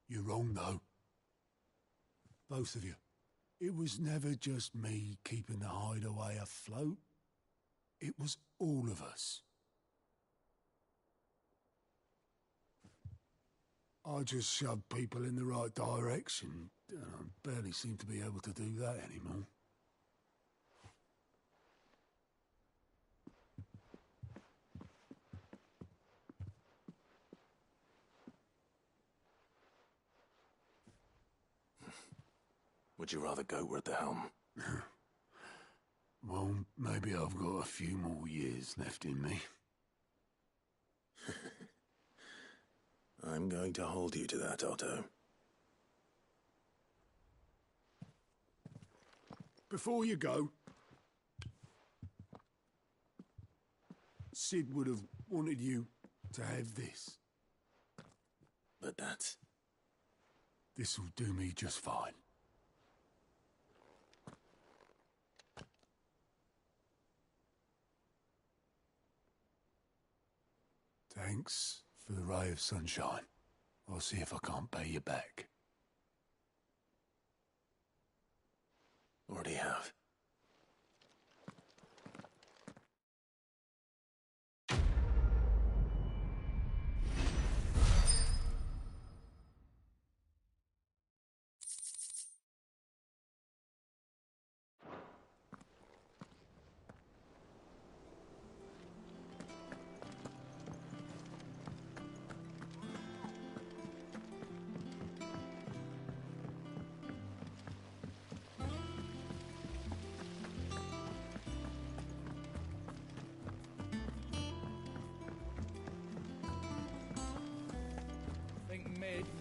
[SPEAKER 10] You're wrong, though. Both of you. It was never just me keeping the hideaway afloat. It was all of us. I just shoved people in the right direction, and I barely seem to be able to do that anymore.
[SPEAKER 4] Would you rather go at the helm?
[SPEAKER 10] Well, maybe I've got a few more years left in me.
[SPEAKER 4] I'm going to hold you to that, Otto.
[SPEAKER 10] Before you go, Sid would have wanted you to have this.
[SPEAKER 4] But that's...
[SPEAKER 10] This'll do me just fine. Thanks for the ray of sunshine. I'll see if I can't pay you back.
[SPEAKER 4] Already have.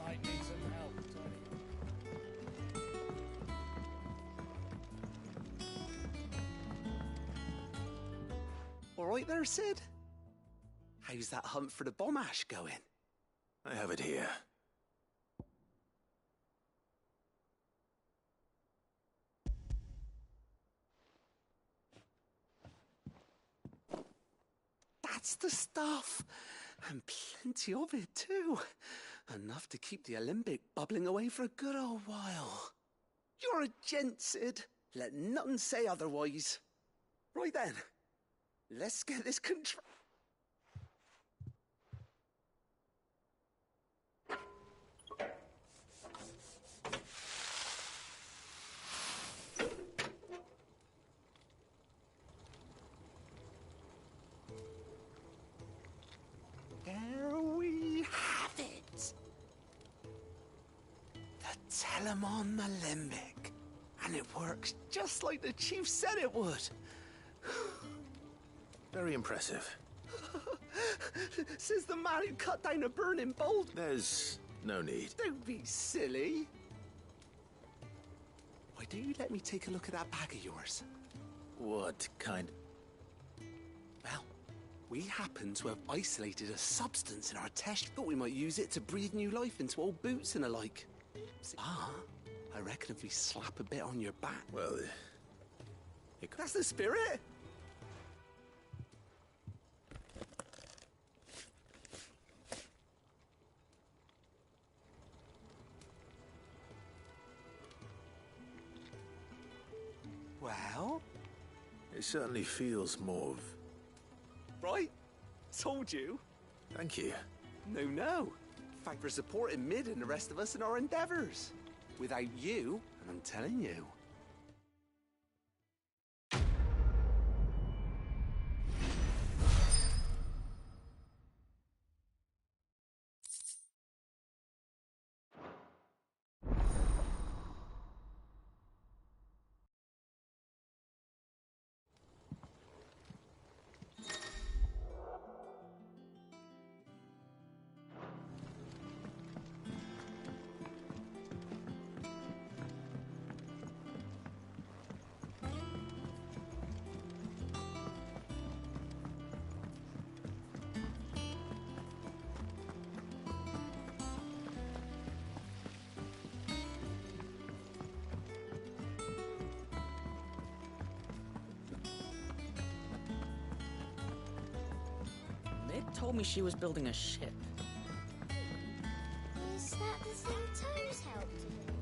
[SPEAKER 12] Might need some help, Tony.
[SPEAKER 17] All right there, Sid? How's that hunt for the bomb ash going?
[SPEAKER 4] I have it here.
[SPEAKER 17] That's the stuff. And plenty of it, too. Enough to keep the Olympic bubbling away for a good old while. You're a gent, Sid. Let nothing say otherwise. Right then, let's get this control. There we have it. The Telemon Alembic. And it works just like the chief said it would.
[SPEAKER 4] Very impressive.
[SPEAKER 17] Says the man who cut down a burning boulder.
[SPEAKER 4] There's no need.
[SPEAKER 17] Don't be silly. Why don't you let me take a look at that bag of yours?
[SPEAKER 4] What kind?
[SPEAKER 17] Well, we happen to have isolated a substance in our test. Thought we might use it to breathe new life into old boots and the like. I reckon if we slap a bit on your back...
[SPEAKER 4] Well,
[SPEAKER 17] that's the spirit! Well?
[SPEAKER 11] It certainly feels more of...
[SPEAKER 17] Right? Told you.
[SPEAKER 11] Thank you.
[SPEAKER 17] No. Thanks for supporting Mid and the rest of us in our endeavors. Without you, and I'm telling you...
[SPEAKER 14] Mid told me she was building a ship.
[SPEAKER 1] Is that the thing Toes helped with?